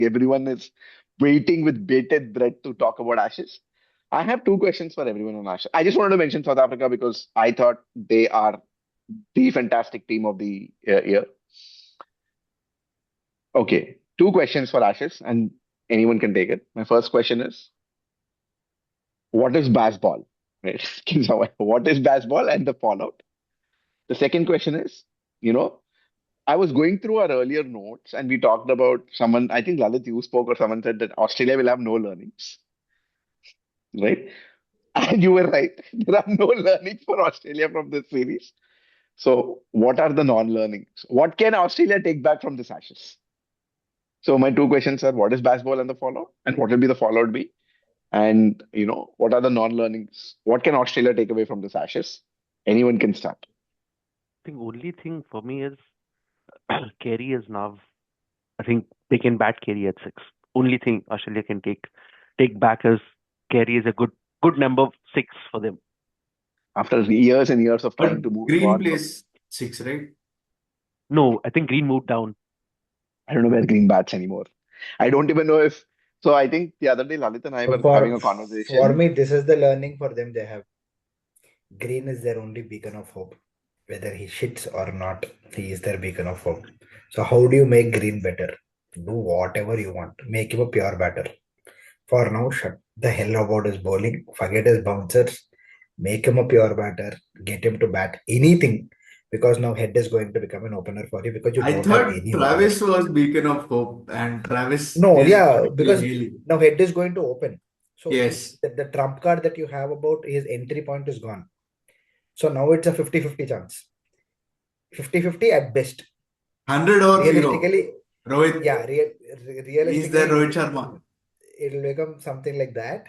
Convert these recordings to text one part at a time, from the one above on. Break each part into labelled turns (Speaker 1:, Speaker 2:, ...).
Speaker 1: Everyone is waiting with bated breath to talk about Ashes. I have two questions for everyone on Ashes. I just wanted to mention South Africa because I thought they are the fantastic team of the year. Okay, two questions for Ashes, and anyone can take it. My first question is, what is BazBall? Right? So what is BazBall and the fallout? The second question is, you know, I was going through our earlier notes and we talked about someone, I think Lalit, you spoke or someone said that Australia will have no learnings, right? And you were right. There are no learnings for Australia from this series. So, what are the non-learnings? What can Australia take back from this Ashes? So, my two questions are: what is baseball and the fallout, and what will be the fallout be? And what are the non-learnings? What can Australia take away from this Ashes? Anyone can start.
Speaker 2: I think only thing for me is Carey is now. I think they can bat Carey at six. Only thing Australia can take back is Carey is a good number six for them.
Speaker 1: After years and years of trying to move
Speaker 3: Green
Speaker 1: on
Speaker 3: plays 6, right?
Speaker 2: No, I think Green moved down.
Speaker 1: I don't know where Green bats anymore. I don't even know if. So I think the other day Lalit and I
Speaker 4: So
Speaker 1: were having a conversation.
Speaker 4: for me, this is the learning for them they have. Green is their only beacon of hope. Whether he shits or not, he is their beacon of hope. So how do you make Green better? Do whatever you want. Make him a pure batter. For now, shut the hell about his bowling. Forget his bouncers. Make him a pure batter. Get him to bat anything. Because now Head is going to become an opener for you because you
Speaker 3: I
Speaker 4: don't have
Speaker 3: thought
Speaker 4: any
Speaker 3: Travis
Speaker 4: openers.
Speaker 3: was beacon of hope, and Travis
Speaker 4: No,
Speaker 3: is
Speaker 4: yeah, because
Speaker 3: really.
Speaker 4: now Head is going to open. So
Speaker 3: Yes.
Speaker 4: the trump card that you have about his entry point is gone. So now it's a 50-50 chance. 50-50 at best.
Speaker 3: 100 or 0.
Speaker 4: Realistically,
Speaker 3: Rohit.
Speaker 4: yeah, realistically,
Speaker 3: He's the Rohit Sharma.
Speaker 4: It'll become something like that.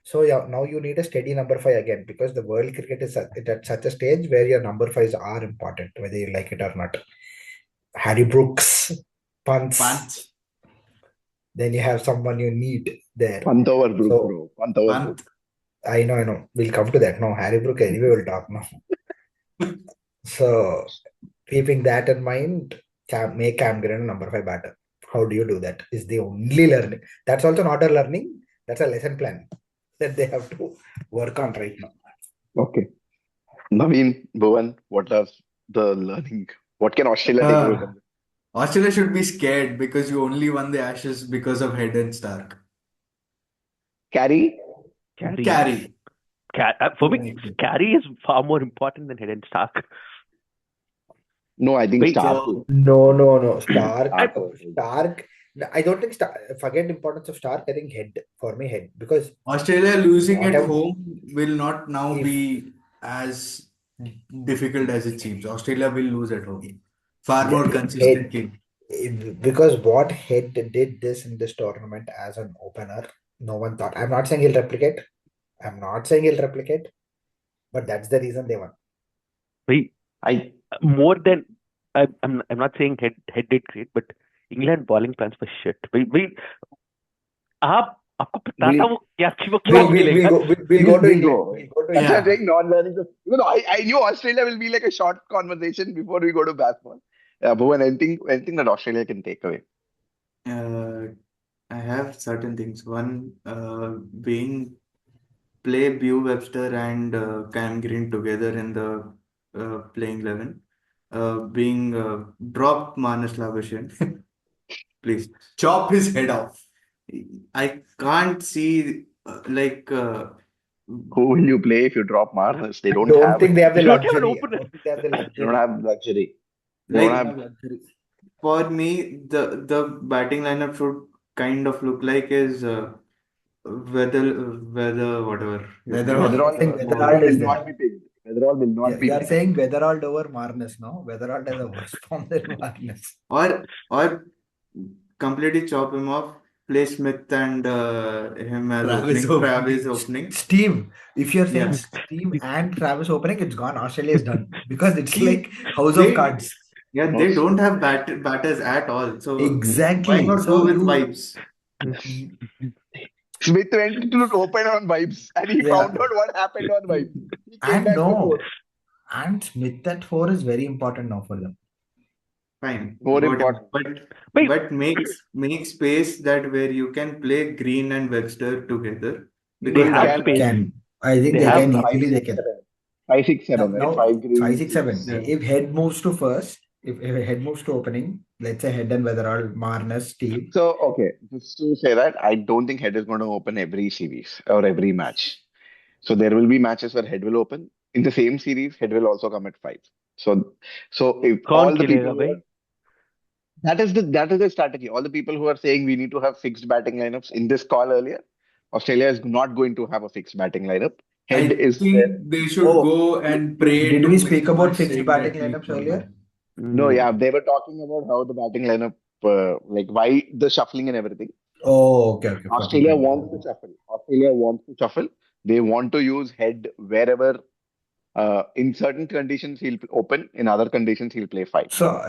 Speaker 4: So yeah, now you need a steady number 5 again because the world cricket is at such a stage where your number 5s are important, whether you like it or not. Harry Brooks, punts. Then you have someone you need there.
Speaker 1: Punt over Brook,
Speaker 4: So-
Speaker 1: bro. Punt over Brook.
Speaker 3: Punt.
Speaker 4: I know. We'll come to that. No, Harry Brook anyway will talk now. So keeping that in mind, make Cam Green a number 5 batter. How do you do that? Is the only learning. That's also not a learning. That's a lesson plan that they have to work on right now.
Speaker 1: Okay. Naveen, Bhuvan, what are the learning? What can Australia take away from this?
Speaker 3: Australia should be scared because you only won the Ashes because of Head and Stark.
Speaker 1: Carry?
Speaker 3: Carry.
Speaker 2: For me, Carey is far more important than Head and Stark.
Speaker 1: No, I think
Speaker 2: Wait,
Speaker 1: Stark.
Speaker 3: so-
Speaker 4: No. Stark.
Speaker 1: Stark.
Speaker 4: I don't think Stark. Forget the importance of Stark. I think Head for me Head because
Speaker 3: Australia losing at
Speaker 4: Whatever-
Speaker 3: home will not now
Speaker 4: If-
Speaker 3: be as difficult as it seems. Australia will lose at home. Far more
Speaker 4: Yeah,
Speaker 3: consistently.
Speaker 4: because what Head did this in this tournament as an opener, no one thought. I'm not saying he'll replicate. But that's the reason they won.
Speaker 2: wait,
Speaker 1: I
Speaker 2: more than I'm not saying Head did great, but England bowling plans were shit. Wait, आपको पता था वो क्या खेलेगा?
Speaker 4: We'll go to
Speaker 1: We'll
Speaker 4: England.
Speaker 1: go.
Speaker 4: We'll go to
Speaker 1: That's why I'm
Speaker 4: England.
Speaker 1: saying non-learning. I knew Australia will be like a short conversation before we go to baseball. Yeah, Bhuvan, anything that Australia can take away?
Speaker 3: I have certain things. One being play Bew Webster and Cam Green together in the playing 11. Being drop Manas Labuschagne. Please chop his head off. I can't see
Speaker 1: Who will you play if you drop Marnus? They
Speaker 4: I
Speaker 1: don't
Speaker 4: don't
Speaker 1: have.
Speaker 4: think they have the
Speaker 2: They don't have an
Speaker 4: luxury.
Speaker 2: opener.
Speaker 4: I don't think they have the
Speaker 1: They
Speaker 4: luxury.
Speaker 1: don't have luxury. They
Speaker 3: like
Speaker 1: don't have.
Speaker 3: for me the batting lineup should kind of look like is weather whatever.
Speaker 1: Weatherall
Speaker 4: Weatherall is
Speaker 1: will not be picked. Weatherall will not be
Speaker 4: You are
Speaker 1: picked.
Speaker 4: saying Weatherall over Marnus, no? Weatherall has a worse form than Marnus.
Speaker 3: Or completely chop him off, play Smith and him as Travis opening.
Speaker 4: Steve, if you're saying
Speaker 3: Yeah.
Speaker 4: Steve and Travis opening, it's gone. Australia is done because it's
Speaker 3: See,
Speaker 4: like House
Speaker 3: they-
Speaker 4: of Cards.
Speaker 3: Yeah, they don't have batters at all. So
Speaker 4: Exactly.
Speaker 3: why not
Speaker 4: So
Speaker 3: go with
Speaker 4: you-
Speaker 3: vibes?
Speaker 1: Smith went to open on vibes and he
Speaker 4: Yeah.
Speaker 1: found out what happened on vibes. He came
Speaker 4: And
Speaker 1: back to
Speaker 4: no,
Speaker 1: four.
Speaker 4: and Smith at 4 is very important now for them.
Speaker 3: Fine,
Speaker 1: More
Speaker 3: whatever.
Speaker 1: important.
Speaker 2: Wait,
Speaker 3: But make space that where you can play Green and Webster together,
Speaker 2: they
Speaker 3: because
Speaker 2: have
Speaker 3: that
Speaker 2: space.
Speaker 4: Can I think
Speaker 2: They
Speaker 4: they
Speaker 2: have
Speaker 4: can
Speaker 1: Five,
Speaker 4: easily
Speaker 1: six,
Speaker 4: they can.
Speaker 1: seven. 5, 6, 7, right?
Speaker 4: Now
Speaker 1: 5
Speaker 4: 5,
Speaker 1: green,
Speaker 4: 6, 7.
Speaker 1: 6.
Speaker 3: yeah.
Speaker 4: If head moves to first, if head moves to opening, let's say head and Weatherall, Marnus, Steve.
Speaker 1: So, okay, just to say that, I don't think Head is going to open every series or every match. So there will be matches where Head will open. In the same series, Head will also come at 5. So, so if
Speaker 2: कौन
Speaker 1: all the people
Speaker 2: खेलेगा
Speaker 1: who
Speaker 2: भाई?
Speaker 1: are, that is the strategy. All the people who are saying we need to have fixed batting lineups in this call earlier, Australia is not going to have a fixed batting lineup. Head
Speaker 5: I
Speaker 1: is there.
Speaker 5: think they should
Speaker 4: Oh,
Speaker 5: go and pray
Speaker 4: did
Speaker 5: to
Speaker 4: we
Speaker 5: win
Speaker 4: speak
Speaker 5: the
Speaker 4: about
Speaker 5: match,
Speaker 4: fixed
Speaker 5: saying
Speaker 4: batting
Speaker 5: that please
Speaker 4: lineups
Speaker 5: don't
Speaker 4: earlier?
Speaker 5: battle.
Speaker 1: No,
Speaker 2: No.
Speaker 1: yeah, they were talking about how the batting lineup, like why the shuffling and everything.
Speaker 4: Oh, okay, for
Speaker 1: Australia
Speaker 4: T20.
Speaker 1: wants to shuffle. Australia wants to shuffle. They want to use Head wherever. In certain conditions, he'll open. In other conditions, he'll play 5.
Speaker 4: So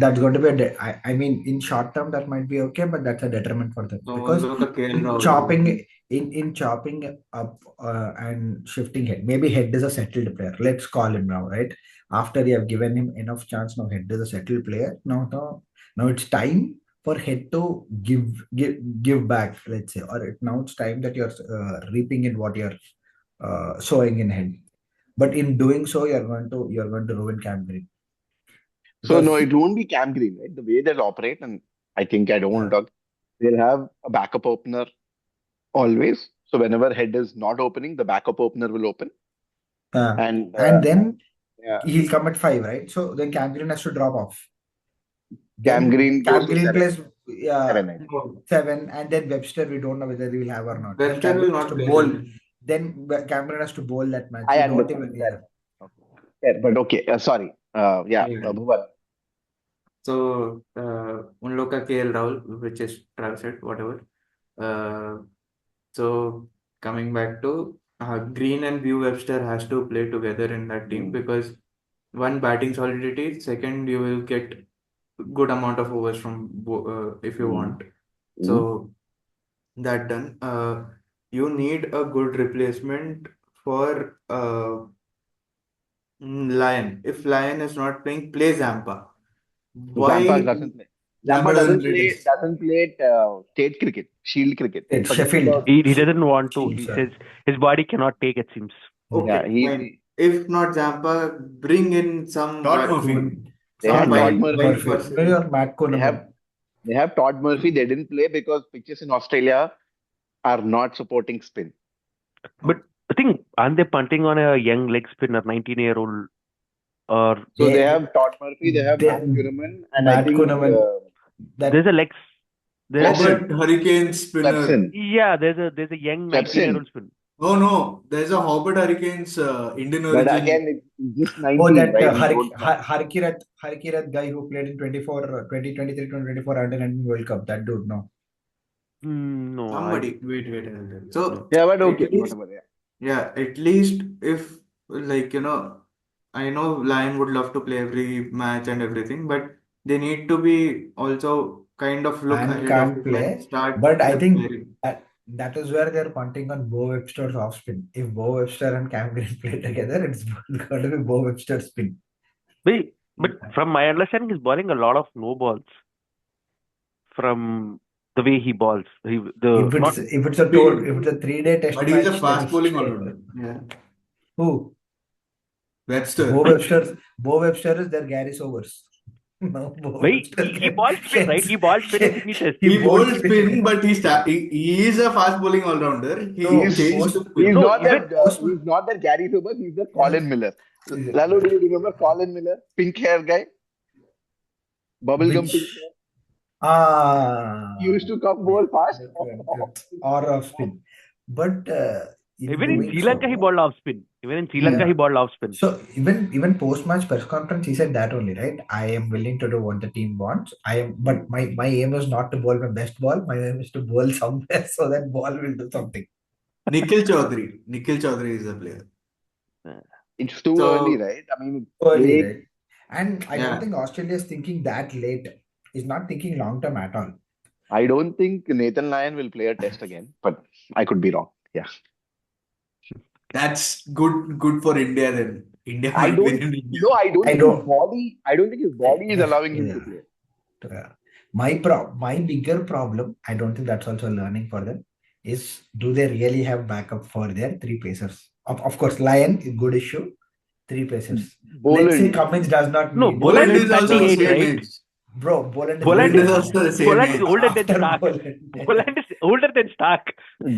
Speaker 4: that's going to be I mean, in short term that might be okay, but that's a detriment for them
Speaker 3: So
Speaker 4: because
Speaker 3: look at KL Rahul.
Speaker 4: chopping in chopping up and shifting head. Maybe head is a settled player. Let's call him now, right? After you have given him enough chance, now head is a settled player. Now it's time for head to give back. Let's say, now it's time that you're reaping in what you're sowing in head. But in doing so, you're going to ruin Cam Green
Speaker 1: So no,
Speaker 4: because
Speaker 1: it won't be Cam Green, right? The way they'll operate, and I think I don't want
Speaker 4: yeah,
Speaker 1: to talk. They'll have a backup opener always. So whenever Head is not opening, the backup opener will open, and
Speaker 4: and then
Speaker 1: yeah,
Speaker 4: he'll come at 5, right? So then Cam Green has to drop off.
Speaker 1: Cam
Speaker 4: Then
Speaker 1: Green goes
Speaker 4: Cam
Speaker 1: to
Speaker 4: Green
Speaker 1: 7.
Speaker 4: plays
Speaker 1: 7, I think.
Speaker 3: No,
Speaker 4: 7, and then Webster, we don't know whether he will have or not. Then
Speaker 3: Webster
Speaker 4: Cam
Speaker 3: will
Speaker 4: Green has
Speaker 3: not
Speaker 4: to
Speaker 3: play
Speaker 4: bowl.
Speaker 3: then.
Speaker 4: Then Cam Green has to bowl that match.
Speaker 1: I
Speaker 4: We don't
Speaker 1: understand.
Speaker 4: even,
Speaker 1: Fair. Okay. Fair, but okay. Sorry. Yeah,
Speaker 3: Yeah.
Speaker 1: Bhuvan.
Speaker 3: So उन लोग का KL Rahul, which is Travis Head, whatever. So coming back to Green and Bew Webster has to play together in that team because one, batting solidity, second, you will get good amount of overs from if you want. So that done. You need a good replacement for Lion. If Lion is not playing, play Zampa.
Speaker 1: Zampa
Speaker 3: Why?
Speaker 1: doesn't play. Zampa
Speaker 5: Zampa doesn't play test.
Speaker 1: doesn't play state cricket, Shield cricket.
Speaker 4: it's
Speaker 1: Forget
Speaker 4: Sheffield.
Speaker 1: about.
Speaker 2: He doesn't want to.
Speaker 4: Shield,
Speaker 2: He
Speaker 4: sir.
Speaker 2: says his body cannot take, it seems.
Speaker 1: Yeah,
Speaker 3: Okay, fine. If not Zampa, bring in some
Speaker 5: Todd Murphy.
Speaker 1: They had
Speaker 3: some
Speaker 1: Todd
Speaker 3: wild
Speaker 1: Murphy.
Speaker 3: person.
Speaker 4: Or Matt
Speaker 1: They have
Speaker 4: Kuhneman.
Speaker 1: they have Todd Murphy. They didn't play because pitches in Australia are not supporting spin.
Speaker 2: But I think, aren't they punting on a young leg spinner, 19-year-old? Or
Speaker 1: So they have Todd Murphy, they have Matt
Speaker 4: Then
Speaker 1: Kuhneman, and I
Speaker 4: Matt
Speaker 1: think
Speaker 4: Kuhneman. That
Speaker 2: there's a legs. There's a,
Speaker 5: Hobart Hurricane spinner.
Speaker 1: Clemson.
Speaker 2: yeah, there's a young 19-year-old spin.
Speaker 5: Oh no, there's a Hobart Hurricanes Indian
Speaker 1: But
Speaker 5: origin.
Speaker 1: again, it's just
Speaker 4: oh
Speaker 1: 19,
Speaker 4: that
Speaker 1: right? We don't know.
Speaker 4: Harkirat guy who played in 2023 2024 under 19 World Cup. That dude, no.
Speaker 2: No,
Speaker 3: Somebody, wait. I'll tell you. So
Speaker 1: Yeah, but okay,
Speaker 3: at least,
Speaker 1: whatever. Yeah.
Speaker 3: yeah, at least if like I know Lion would love to play every match and everything, but they need to be also kind of look
Speaker 4: And
Speaker 3: ahead of
Speaker 4: can't
Speaker 3: it
Speaker 4: play.
Speaker 3: and start
Speaker 4: But I think
Speaker 3: preparing.
Speaker 4: that is where they're punting on Bo Webster's off spin. If Bo Webster and Cam Green play together, it's going to be Bo Webster's spin.
Speaker 2: but from my understanding, he's bowling a lot of no balls. From the way he balls,
Speaker 4: If it's a 3-day test
Speaker 5: But he's a
Speaker 4: match,
Speaker 5: fast
Speaker 4: then
Speaker 5: bowling all-rounder.
Speaker 3: Yeah.
Speaker 4: who?
Speaker 5: Webster.
Speaker 4: Bo Webster is their Gary Sovers. No, Bo
Speaker 2: Wait,
Speaker 4: Webster
Speaker 2: he balls spin, right? He balls spin in Sydney Test.
Speaker 5: He
Speaker 4: bowled
Speaker 5: bowls spin, but he is a fast bowling all-rounder. He
Speaker 4: No,
Speaker 5: changed to spin.
Speaker 1: He's
Speaker 2: No,
Speaker 1: not
Speaker 2: even
Speaker 1: that Gary Sobers, he's the Colin Miller. Lalu, do you remember Colin Miller? Pink hair guy? Bubblegum pink hair. He used to come bowl fast.
Speaker 4: Or off spin. But
Speaker 2: even in Sri Lanka, he balled off spin. Even in Sri Lanka, he balled off spin.
Speaker 4: So even post-match press conference, he said that only, right? I am willing to do what the team wants. But my aim is not to bowl my best ball. My aim is to bowl somewhere so that ball will do something.
Speaker 5: Nikhil Chaudhary is a player.
Speaker 1: It's too
Speaker 3: So-
Speaker 1: early, right? I mean, it's
Speaker 4: Early,
Speaker 1: late.
Speaker 4: right? And I
Speaker 3: Yeah.
Speaker 4: don't think Australia is thinking that late. He's not thinking long term at all.
Speaker 1: I don't think Nathan Lyon will play a test again, but I could be wrong. Yeah.
Speaker 5: That's good for India then. India
Speaker 1: I
Speaker 5: might win
Speaker 1: don't.
Speaker 5: in India.
Speaker 1: No, I don't
Speaker 4: I
Speaker 1: think his
Speaker 4: don't.
Speaker 1: body. I don't think his body is allowing him to
Speaker 4: Yeah.
Speaker 1: play.
Speaker 4: My bigger problem, I don't think that's also a learning for them, is do they really have backup for their three pacers? Of course, Lion, good issue, three pacers. Let's say
Speaker 1: Boland.
Speaker 4: Cummins does not
Speaker 2: No,
Speaker 4: need,
Speaker 2: Boland
Speaker 5: Boland
Speaker 2: is
Speaker 5: is also the
Speaker 2: 38,
Speaker 5: same
Speaker 2: right?
Speaker 5: age.
Speaker 4: bro, Boland is
Speaker 2: Boland
Speaker 5: Boland
Speaker 4: older
Speaker 5: is
Speaker 2: is
Speaker 4: than
Speaker 5: also the
Speaker 4: that.
Speaker 5: same
Speaker 2: Boland is
Speaker 5: age.
Speaker 2: older than
Speaker 4: After
Speaker 2: Stark.
Speaker 4: Boland.
Speaker 2: Boland is older than Stark.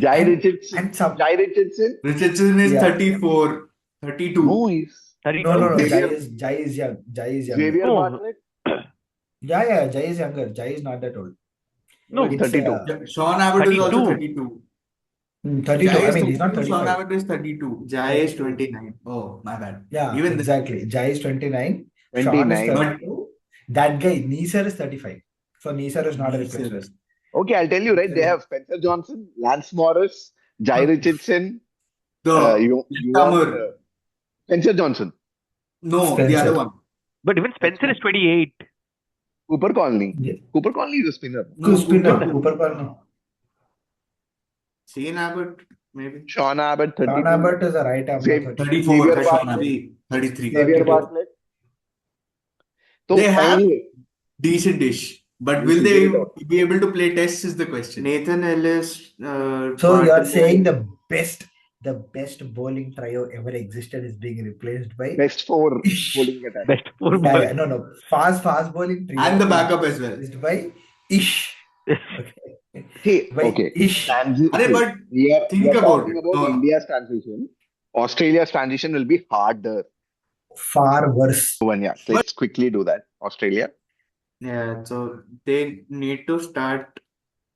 Speaker 1: Jai
Speaker 4: And
Speaker 1: Richardson.
Speaker 4: some,
Speaker 1: Jai Richardson.
Speaker 5: Richardson is
Speaker 4: yeah.
Speaker 5: 34, 32.
Speaker 1: No, he's
Speaker 4: No.
Speaker 2: 32.
Speaker 4: Jai is young. Jai is younger.
Speaker 1: Xavier
Speaker 2: No,
Speaker 1: Bartlett.
Speaker 4: Yeah, Jai is younger. Jai is not that old.
Speaker 1: No, he's
Speaker 2: no,
Speaker 4: It's
Speaker 1: 32.
Speaker 5: Sean Abbott is also
Speaker 2: 32.
Speaker 5: 32.
Speaker 4: 32.
Speaker 5: Jai
Speaker 4: I
Speaker 5: is
Speaker 4: mean, he's not
Speaker 5: 32, Sean
Speaker 4: 35.
Speaker 5: Abbott is 32. Jai is
Speaker 4: 32.
Speaker 5: 29. Oh, my bad.
Speaker 4: Yeah,
Speaker 5: Even then.
Speaker 4: exactly. Jai is 29. Sean is
Speaker 1: 29.
Speaker 5: But
Speaker 4: 32. That guy, Neeser is 35. So Neeser is not a replacement.
Speaker 1: Okay, I'll tell you, right? They
Speaker 4: Neeser
Speaker 1: have Spencer Johnson, Lance Morris, Jai
Speaker 5: uh,
Speaker 1: Richardson.
Speaker 5: the
Speaker 1: You want
Speaker 5: newcomer,
Speaker 1: Spencer Johnson,
Speaker 5: no, the other
Speaker 4: Spencer.
Speaker 5: one.
Speaker 2: but even Spencer is 28.
Speaker 1: Cooper Conley.
Speaker 4: Yeah.
Speaker 1: Cooper Conley is a spinner.
Speaker 5: No,
Speaker 4: Spinner,
Speaker 5: Cooper.
Speaker 4: Cooper Palmer.
Speaker 5: Shane Abbott, maybe.
Speaker 1: Sean Abbott,
Speaker 4: Sean
Speaker 1: 32.
Speaker 4: Abbott is a right arm,
Speaker 1: Xav-
Speaker 5: 34,
Speaker 1: Xavier
Speaker 5: 33,
Speaker 1: Bartlett.
Speaker 5: 33.
Speaker 1: Xavier
Speaker 4: 32.
Speaker 1: Bartlett. So,
Speaker 5: They have
Speaker 1: anyway,
Speaker 5: decent dish, but will
Speaker 1: they
Speaker 5: they
Speaker 1: don't.
Speaker 5: be able to play tests is the question.
Speaker 3: Nathan Ellis,
Speaker 4: So you are
Speaker 3: Bartlett.
Speaker 4: saying the best bowling trio ever existed is being replaced by
Speaker 1: Best four
Speaker 4: Ish.
Speaker 1: bowling attack.
Speaker 2: Best four
Speaker 4: Yeah,
Speaker 2: balls.
Speaker 4: yeah, no. Fast bowling trio.
Speaker 5: And the
Speaker 4: is
Speaker 5: backup as well.
Speaker 4: replaced by Ish. Okay.
Speaker 1: See,
Speaker 4: By
Speaker 1: okay.
Speaker 4: Ish.
Speaker 5: But
Speaker 1: We are
Speaker 5: think about
Speaker 1: talking
Speaker 5: it.
Speaker 1: about
Speaker 5: No, no.
Speaker 1: India's transition. Australia's transition will be harder.
Speaker 4: Far worse.
Speaker 1: One, yeah. Let's quickly do that. Australia.
Speaker 3: Yeah, so they need to start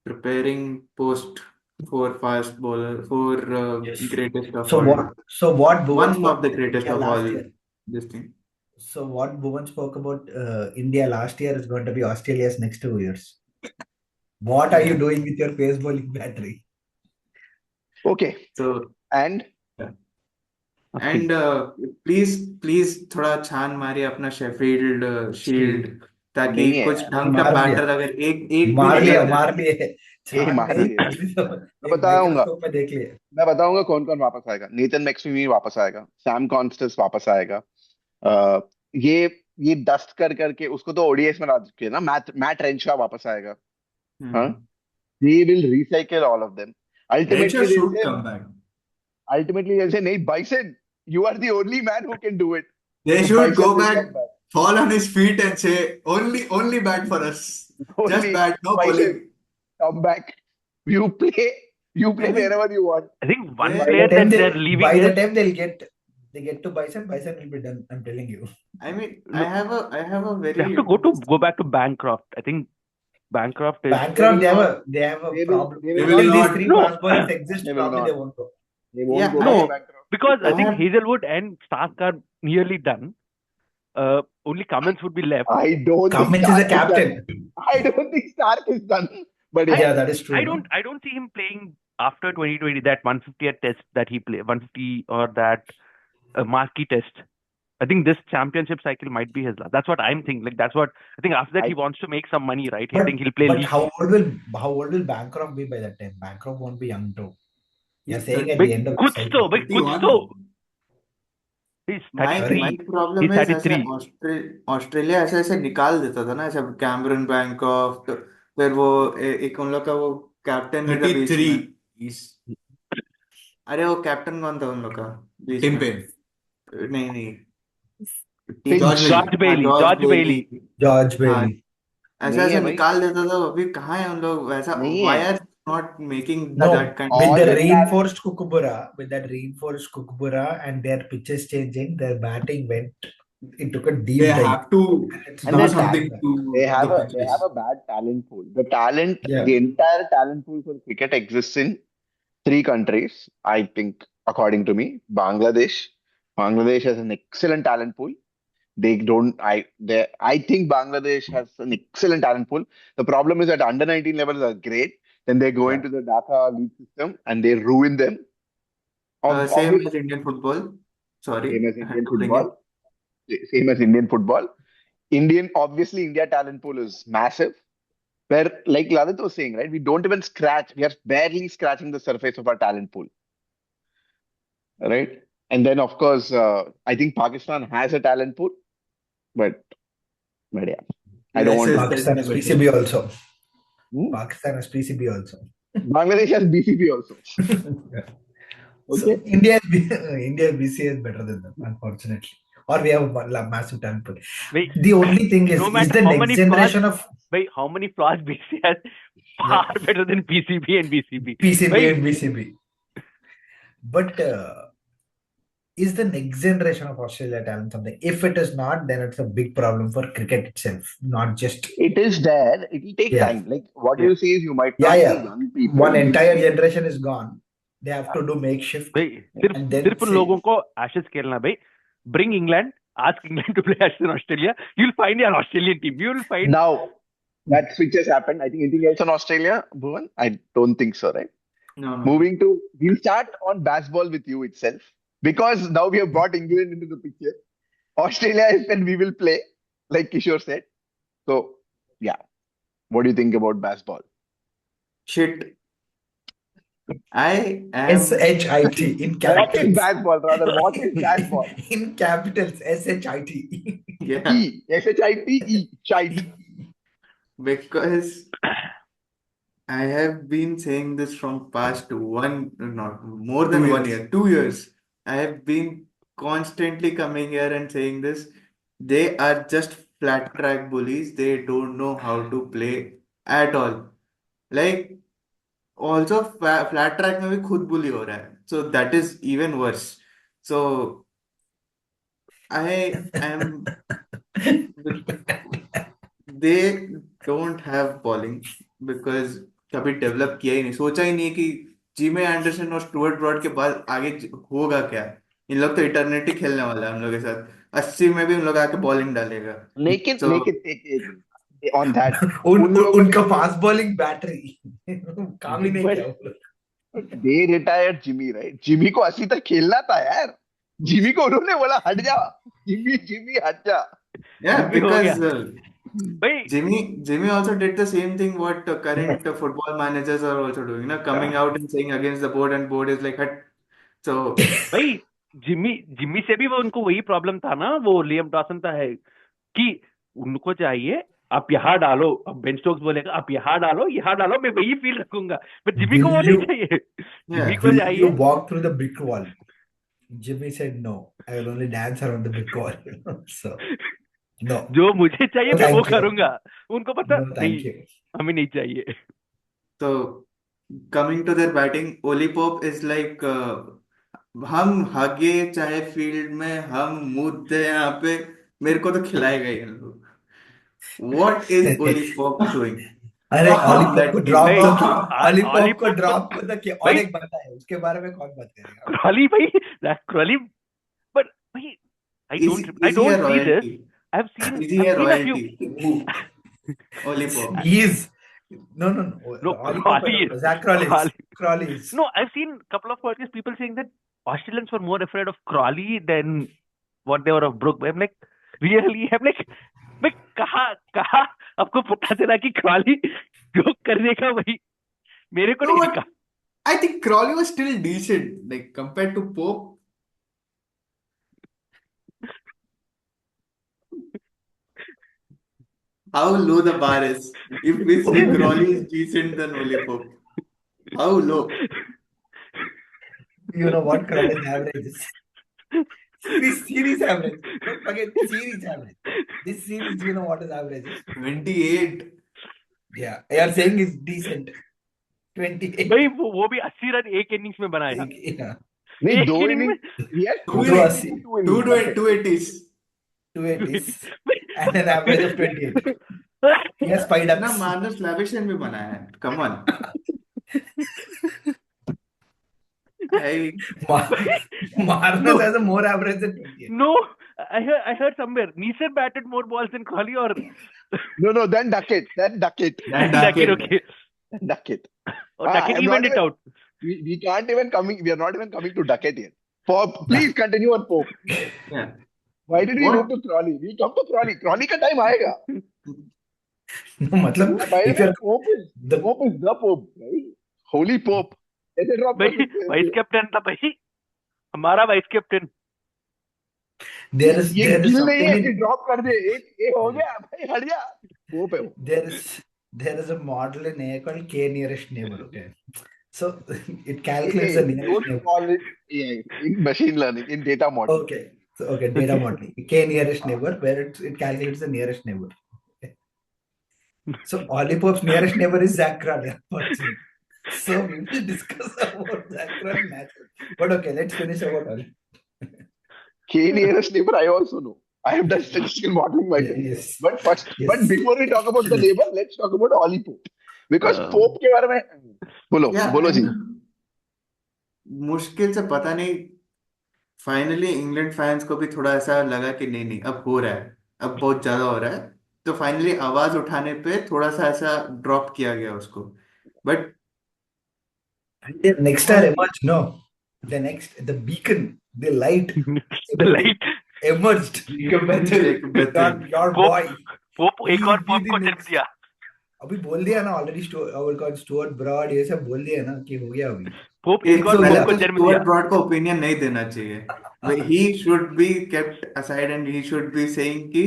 Speaker 3: preparing post for fast bowler for
Speaker 4: Yes.
Speaker 3: greatest of
Speaker 4: So
Speaker 3: all.
Speaker 4: what Bhuvan
Speaker 3: One
Speaker 4: spoke
Speaker 3: of the
Speaker 4: about
Speaker 3: greatest
Speaker 4: India
Speaker 3: of
Speaker 4: last
Speaker 3: all.
Speaker 4: year.
Speaker 3: This thing.
Speaker 4: So what Bhuvan spoke about India last year is going to be Australia's next 2 years. What are you doing with your pace bowling battery?
Speaker 1: Okay.
Speaker 3: So
Speaker 1: And
Speaker 3: and please थोड़ा छान मारिए अपना Sheffield shield ताकि
Speaker 1: नहीं है
Speaker 3: कुछ
Speaker 1: यार।
Speaker 3: ढंग का
Speaker 4: मार दिया।
Speaker 3: बैटर अगर एक भी
Speaker 4: मार
Speaker 3: निकल
Speaker 4: लिया
Speaker 3: जाए
Speaker 4: छान
Speaker 1: मार
Speaker 4: नहीं,
Speaker 1: लिए।
Speaker 4: कुछ भी तो
Speaker 1: मैं
Speaker 4: एक
Speaker 1: बताऊंगा
Speaker 4: माइक्रोस्कोप में देख लिया।
Speaker 1: मैं बताऊंगा कौन कौन वापस आएगा। नेथन मैक्सवेल वापस आएगा, सैम कॉन्स्टेंस वापस आएगा। अ, ये डस्ट कर करके उसको तो ओडीआई में ला चुके हैं ना। मैट मैट रेंशा वापस आएगा। हाँ, they will recycle all of them.
Speaker 5: Rachel
Speaker 1: Ultimately
Speaker 5: should come back.
Speaker 1: they'll say, "Nahi, Bison, you are the only man who can do it."
Speaker 5: They
Speaker 1: So
Speaker 5: should
Speaker 1: Bison
Speaker 5: go
Speaker 1: will
Speaker 5: back,
Speaker 1: come back.
Speaker 5: fall on his feet and say, only bat for us. Just
Speaker 1: Only
Speaker 5: bat, no
Speaker 1: Bison,
Speaker 5: bowling.
Speaker 1: come back. You play
Speaker 5: I mean,
Speaker 1: wherever you want.
Speaker 2: I think one
Speaker 5: By
Speaker 2: player
Speaker 4: By the time
Speaker 2: that they're leaving
Speaker 4: by the
Speaker 2: is
Speaker 4: time they get to Bison will be done. I'm telling you.
Speaker 3: I mean
Speaker 2: No.
Speaker 3: I have a
Speaker 2: they
Speaker 3: very
Speaker 2: have to go back to Bancroft. I think Bancroft is
Speaker 4: Bancroft,
Speaker 1: They will not.
Speaker 4: they have a
Speaker 1: They will.
Speaker 4: problem.
Speaker 1: They
Speaker 5: They
Speaker 1: will
Speaker 5: will
Speaker 4: Till
Speaker 1: not.
Speaker 4: these
Speaker 5: not.
Speaker 4: three
Speaker 2: no
Speaker 4: fast bowlers exist,
Speaker 1: They will
Speaker 4: probably
Speaker 1: not.
Speaker 4: they won't go.
Speaker 1: They won't
Speaker 3: Yeah,
Speaker 1: go
Speaker 2: no
Speaker 1: back bankrupt.
Speaker 2: because I
Speaker 3: I
Speaker 2: think
Speaker 3: have
Speaker 2: Hazelwood and Stark are nearly done. Only Cummins would be left.
Speaker 1: I don't think
Speaker 4: Cummins is a
Speaker 1: Stark is done.
Speaker 4: captain.
Speaker 1: I don't think Stark is done. But yeah,
Speaker 4: Yeah, that is true.
Speaker 2: I
Speaker 4: no?
Speaker 2: don't see him playing after 2020 that 150th test that he played 150 or that marquee test. I think this championship cycle might be his last. That's what I'm thinking. Like that's what I think. After that, he wants to make some money, right? I think he'll play
Speaker 4: But
Speaker 2: league.
Speaker 4: how old will Bancroft be by that time? Bancroft won't be young too. You're
Speaker 5: He's
Speaker 4: saying at
Speaker 2: Big
Speaker 4: the end of the
Speaker 2: kuch
Speaker 4: cycle.
Speaker 2: to, big kuch
Speaker 5: 31.
Speaker 2: to. He's
Speaker 3: my
Speaker 2: 33.
Speaker 3: problem
Speaker 2: He's
Speaker 3: is ऐसे
Speaker 2: 33.
Speaker 3: Australia ऐसे ऐसे निकाल देता था ना ऐसे Cameron Bangkok फिर वो एक उन लोग का वो कैप्टन भी था बीच में
Speaker 5: 33. He's
Speaker 3: अरे वो कैप्टन कौन था उन लोग का बीच
Speaker 5: Tim
Speaker 3: में
Speaker 5: Payne.
Speaker 3: नहीं
Speaker 1: Finch.
Speaker 2: George Bailey. George Bailey.
Speaker 4: George
Speaker 3: हाँ
Speaker 4: Bailey.
Speaker 3: ऐसा
Speaker 1: नहीं
Speaker 3: ऐसा
Speaker 1: है भाई।
Speaker 3: निकाल देता था अभी कहाँ है उन लोग वैसा
Speaker 1: नहीं
Speaker 3: why
Speaker 1: है।
Speaker 3: are not making
Speaker 4: No,
Speaker 3: that kind
Speaker 4: with
Speaker 1: All
Speaker 4: the
Speaker 1: the
Speaker 4: reinforced Kookaburra and their pitches changing, their batting it took a deep
Speaker 5: They
Speaker 4: dive.
Speaker 5: have to
Speaker 4: It's
Speaker 1: And
Speaker 5: do
Speaker 4: not
Speaker 1: then
Speaker 5: something
Speaker 4: that bad.
Speaker 5: to
Speaker 1: they have
Speaker 5: the
Speaker 1: a
Speaker 5: pitches.
Speaker 1: bad talent pool. The talent,
Speaker 4: Yeah.
Speaker 1: the entire talent pool for cricket exists in 3 countries, I think, according to me. Bangladesh has an excellent talent pool. I think Bangladesh has an excellent talent pool. The problem is that under 19 levels are great. Then they go
Speaker 4: Yeah.
Speaker 1: into the Dhaka league system and they ruin them.
Speaker 3: same
Speaker 1: Obviously,
Speaker 3: as Indian football sorry
Speaker 1: same as
Speaker 3: I had
Speaker 1: Indian
Speaker 3: to bring it
Speaker 1: football. Same as Indian football. Obviously, India talent pool is massive. Where, like Lalit was saying, right, we don't even scratch. We are barely scratching the surface of our talent pool, right? And then, of course, I think Pakistan has a talent pool, but yeah, I don't
Speaker 3: Less
Speaker 1: want
Speaker 3: is
Speaker 1: to.
Speaker 4: Pakistan has
Speaker 3: definitely better.
Speaker 4: PCB also.
Speaker 1: Hmm?
Speaker 4: Pakistan has PCB also.
Speaker 1: Bangladesh has BCB also.
Speaker 4: So
Speaker 1: Okay.
Speaker 4: India BC is better than them, unfortunately. Or we have a massive talent pool.
Speaker 2: Wait,
Speaker 4: The only thing
Speaker 2: no
Speaker 4: is
Speaker 2: matter
Speaker 4: the
Speaker 2: how
Speaker 4: next
Speaker 2: many flaws,
Speaker 4: generation of
Speaker 2: how many flaws BC has, far better than PCB and BCB.
Speaker 4: PCB
Speaker 2: Wait,
Speaker 4: and BCB. But is the next generation of Australia talent something? If it is not, then it's a big problem for cricket itself, not just.
Speaker 1: It is there. It will take
Speaker 4: Yeah.
Speaker 1: time. Like what
Speaker 2: yeah.
Speaker 1: you see is you might
Speaker 4: Yeah,
Speaker 1: not see
Speaker 4: yeah.
Speaker 1: young people.
Speaker 4: One
Speaker 1: You
Speaker 4: entire
Speaker 1: see,
Speaker 4: generation is gone. They have to do makeshift
Speaker 2: भाई
Speaker 4: and then
Speaker 2: सिर्फ उन
Speaker 4: say,
Speaker 2: लोगों को Ashes खेलना भाई. Bring England, ask England to play Ashes in Australia. You'll find an Australian team. You'll find.
Speaker 1: now that switch has happened. I think anything else on Australia, Bhuvan? I don't think so, right?
Speaker 3: No, no.
Speaker 1: Moving to, we'll start on BazBall with you itself because now we have brought England into the picture. Australia is when we will play, like Kishore said. So, yeah, what do you think about BazBall?
Speaker 3: Shit. I am.
Speaker 4: SHIT in
Speaker 1: What is
Speaker 4: capitals.
Speaker 1: BazBall, rather? What is BazBall?
Speaker 4: In capitals, SHIT.
Speaker 3: Yeah.
Speaker 1: E, SHITE, shite.
Speaker 3: Because I have been saying this from past not more than 1 year, 2 years. I have been constantly coming here and saying this. They are just flat track bullies. They don't know how to play at all. Like also flat track में भी खुद bully हो रहा है. So that is even worse. So I am they don't have bowling because कभी develop किया ही नहीं, सोचा ही नहीं कि जिमी एंडरसन और स्टुअर्ट ब्रॉड के बाद आगे होगा क्या. इन लोग तो इटर्निटी खेलने वाला है हम लोग के साथ. 80 में भी उन लोग आके बॉलिंग डालेगा.
Speaker 1: लेकिन
Speaker 3: So
Speaker 1: एक on that, उन लोगों
Speaker 4: उनका
Speaker 1: ने
Speaker 4: फास्ट बॉलिंग बैटरी काम ही नहीं
Speaker 1: but
Speaker 4: किया वो लोग.
Speaker 1: they retired Jimmy, right? Jimmy को 80 तक खेलना था यार. जिमी को उन्होंने बोला हट जा, जिमी हट जा.
Speaker 3: yeah,
Speaker 2: जिम्मी हो गया
Speaker 3: because
Speaker 2: भाई.
Speaker 3: Jimmy also did the same thing what current football managers are also doing, na? Coming out and saying against the board and board is like hut. So
Speaker 2: भाई जिम्मी से भी वो उनको वही प्रॉब्लम था ना. वो लियम डॉसन था है कि उनको चाहिए आप यहाँ डालो. अब बेन स्टोक्स बोलेगा आप यहाँ डालो मैं वही फील रखूंगा. बट जिम्मी को वो
Speaker 4: Will
Speaker 2: नहीं
Speaker 4: you
Speaker 2: चाहिए. जिम्मी
Speaker 3: yeah,
Speaker 2: को
Speaker 4: will you
Speaker 2: चाहिए.
Speaker 4: walk through the brick wall? Jimmy said no. I will only dance around the brick wall. So no.
Speaker 2: जो मुझे चाहिए
Speaker 4: No,
Speaker 2: मैं वो
Speaker 4: thank you.
Speaker 2: करूंगा. उनको पता
Speaker 4: No,
Speaker 2: नहीं,
Speaker 4: thank you.
Speaker 2: हमें नहीं चाहिए.
Speaker 3: so coming to their batting, Oli Pope is like हम हगे चाहे फील्ड में हम मुद्दे यहाँ पे मेरे को तो खिलाएगा ही हम लोग. What is Oli Pope doing?
Speaker 4: अरे
Speaker 3: Stop
Speaker 4: ऑलीपॉप को
Speaker 3: that
Speaker 4: ड्रॉप
Speaker 3: kid.
Speaker 2: भाई
Speaker 4: तो किया. ऑलीपॉप को
Speaker 2: ऑलीपॉप
Speaker 4: ड्रॉप को तो किया. और
Speaker 2: भाई
Speaker 4: एक बंदा है उसके बारे में कौन बात करेगा.
Speaker 2: क्रॉली भाई. क्रॉली. बट भाई I
Speaker 3: Is
Speaker 2: don't
Speaker 3: he a
Speaker 2: see this.
Speaker 3: royalty?
Speaker 2: I've seen
Speaker 3: Is he a
Speaker 2: a few.
Speaker 3: royalty? Who? Oli Pope.
Speaker 4: He is. No.
Speaker 2: No,
Speaker 4: ऑलीपॉप
Speaker 2: Crawley
Speaker 4: है.
Speaker 2: is.
Speaker 4: Zach Crawley
Speaker 2: Crawley.
Speaker 4: is.
Speaker 2: No, I've seen a couple of podcasts people saying that Australians were more afraid of Crawley than what they were of Brook. I'm like, really? I'm like, भाई कहाँ आपको पता चला कि Crawley जो करने का भाई मेरे को
Speaker 3: No,
Speaker 2: नहीं
Speaker 3: but
Speaker 2: दिखा.
Speaker 3: I think Crawley was still decent, like compared to Pope. How low the bar is. If we say Crawley is decent than Oli Pope. How low?
Speaker 4: You know what Crawley's average is? Series average. Don't forget series average. This series, do you know what his average is?
Speaker 3: 28.
Speaker 4: Yeah, you are saying is decent. 28.
Speaker 2: भाई वो भी 80 run एक innings में बनाए हैं.
Speaker 4: Yeah.
Speaker 1: नहीं
Speaker 2: एक
Speaker 1: दो
Speaker 2: इनिंग में
Speaker 1: inning he has
Speaker 3: Two
Speaker 1: two
Speaker 3: innings.
Speaker 1: innings,
Speaker 3: 280s.
Speaker 4: 280s and an average of 28. He has 5
Speaker 3: ना
Speaker 4: ducks.
Speaker 3: मार्नस लाविशन भी बनाया है. Come on.
Speaker 4: Marnus has a more average than 28.
Speaker 2: No, I heard somewhere Neeson batted more balls than Crawley or
Speaker 1: No, then Duckett.
Speaker 2: Duckett.
Speaker 3: Duckett.
Speaker 2: Okay.
Speaker 1: Duckett.
Speaker 2: Or Duckett
Speaker 1: I'm
Speaker 2: evened
Speaker 1: not
Speaker 2: it
Speaker 1: even,
Speaker 2: out.
Speaker 1: we can't even coming, we are not even coming to Duckett yet. Please continue on Pope.
Speaker 3: Yeah.
Speaker 1: Why did we
Speaker 3: What?
Speaker 1: move to Crawley? We come to Crawley. Crawley का time आएगा.
Speaker 4: No, मतलब
Speaker 1: By the
Speaker 4: if
Speaker 1: way,
Speaker 4: you're
Speaker 1: Pope is
Speaker 4: the
Speaker 1: the Pope, right? Holy Pope. ऐसे drop कर
Speaker 2: भाई
Speaker 1: सकते हैं
Speaker 2: vice
Speaker 1: उसे.
Speaker 2: Captain था भाई. हमारा वाइस कैप्टन।
Speaker 4: There is
Speaker 1: ये
Speaker 4: there is
Speaker 1: गिल नहीं
Speaker 4: something
Speaker 1: है कि
Speaker 4: in
Speaker 1: ड्रॉप कर दे, ये हो गया भाई, हट जा, वो पे वो।
Speaker 4: there is a model in AI called K nearest neighbor. Okay, so it calculates
Speaker 1: Hey,
Speaker 4: the nearest
Speaker 1: don't
Speaker 4: neighbor.
Speaker 1: call it AI in machine learning, in data modeling.
Speaker 4: Okay, so okay, data modeling K nearest neighbor, where it calculates the nearest neighbor. Okay. So Olipop's nearest neighbor is Zach Crawley, unfortunately. So we will discuss about Zach Crawley naturally. But okay, let's finish about Oli.
Speaker 1: K nearest neighbor, I also know. I have done statistical modeling myself.
Speaker 4: Yes,
Speaker 1: But before we talk about the neighbor, let's talk about Ollie Pope. Because Pope के बारे में बोलो जी।
Speaker 3: मुश्किल से पता नहीं, finally England fans को भी थोड़ा ऐसा लगा कि नहीं नहीं अब हो रहा है, अब बहुत ज्यादा हो रहा है, तो फाइनली आवाज उठाने पे थोड़ा सा ऐसा ड्रॉप किया गया उसको. But
Speaker 4: the next star emerged. No, the beacon, the light,
Speaker 2: The light.
Speaker 4: emerged. Your
Speaker 2: Pope
Speaker 4: boy.
Speaker 2: Pope एक और
Speaker 4: He'll be
Speaker 2: पोप
Speaker 4: the
Speaker 2: को जन्म
Speaker 4: next.
Speaker 2: दिया।
Speaker 4: अभी बोल दिया ना ऑलरेडी, स्टुअर्ट ब्रॉड ये सब बोल दिया ना कि हो गया अभी.
Speaker 2: पोप एक और पोप को जन्म दिया।
Speaker 3: स्टुअर्ट ब्रॉड को ओपिनियन नहीं देना चाहिए. He should be kept aside and he should be saying कि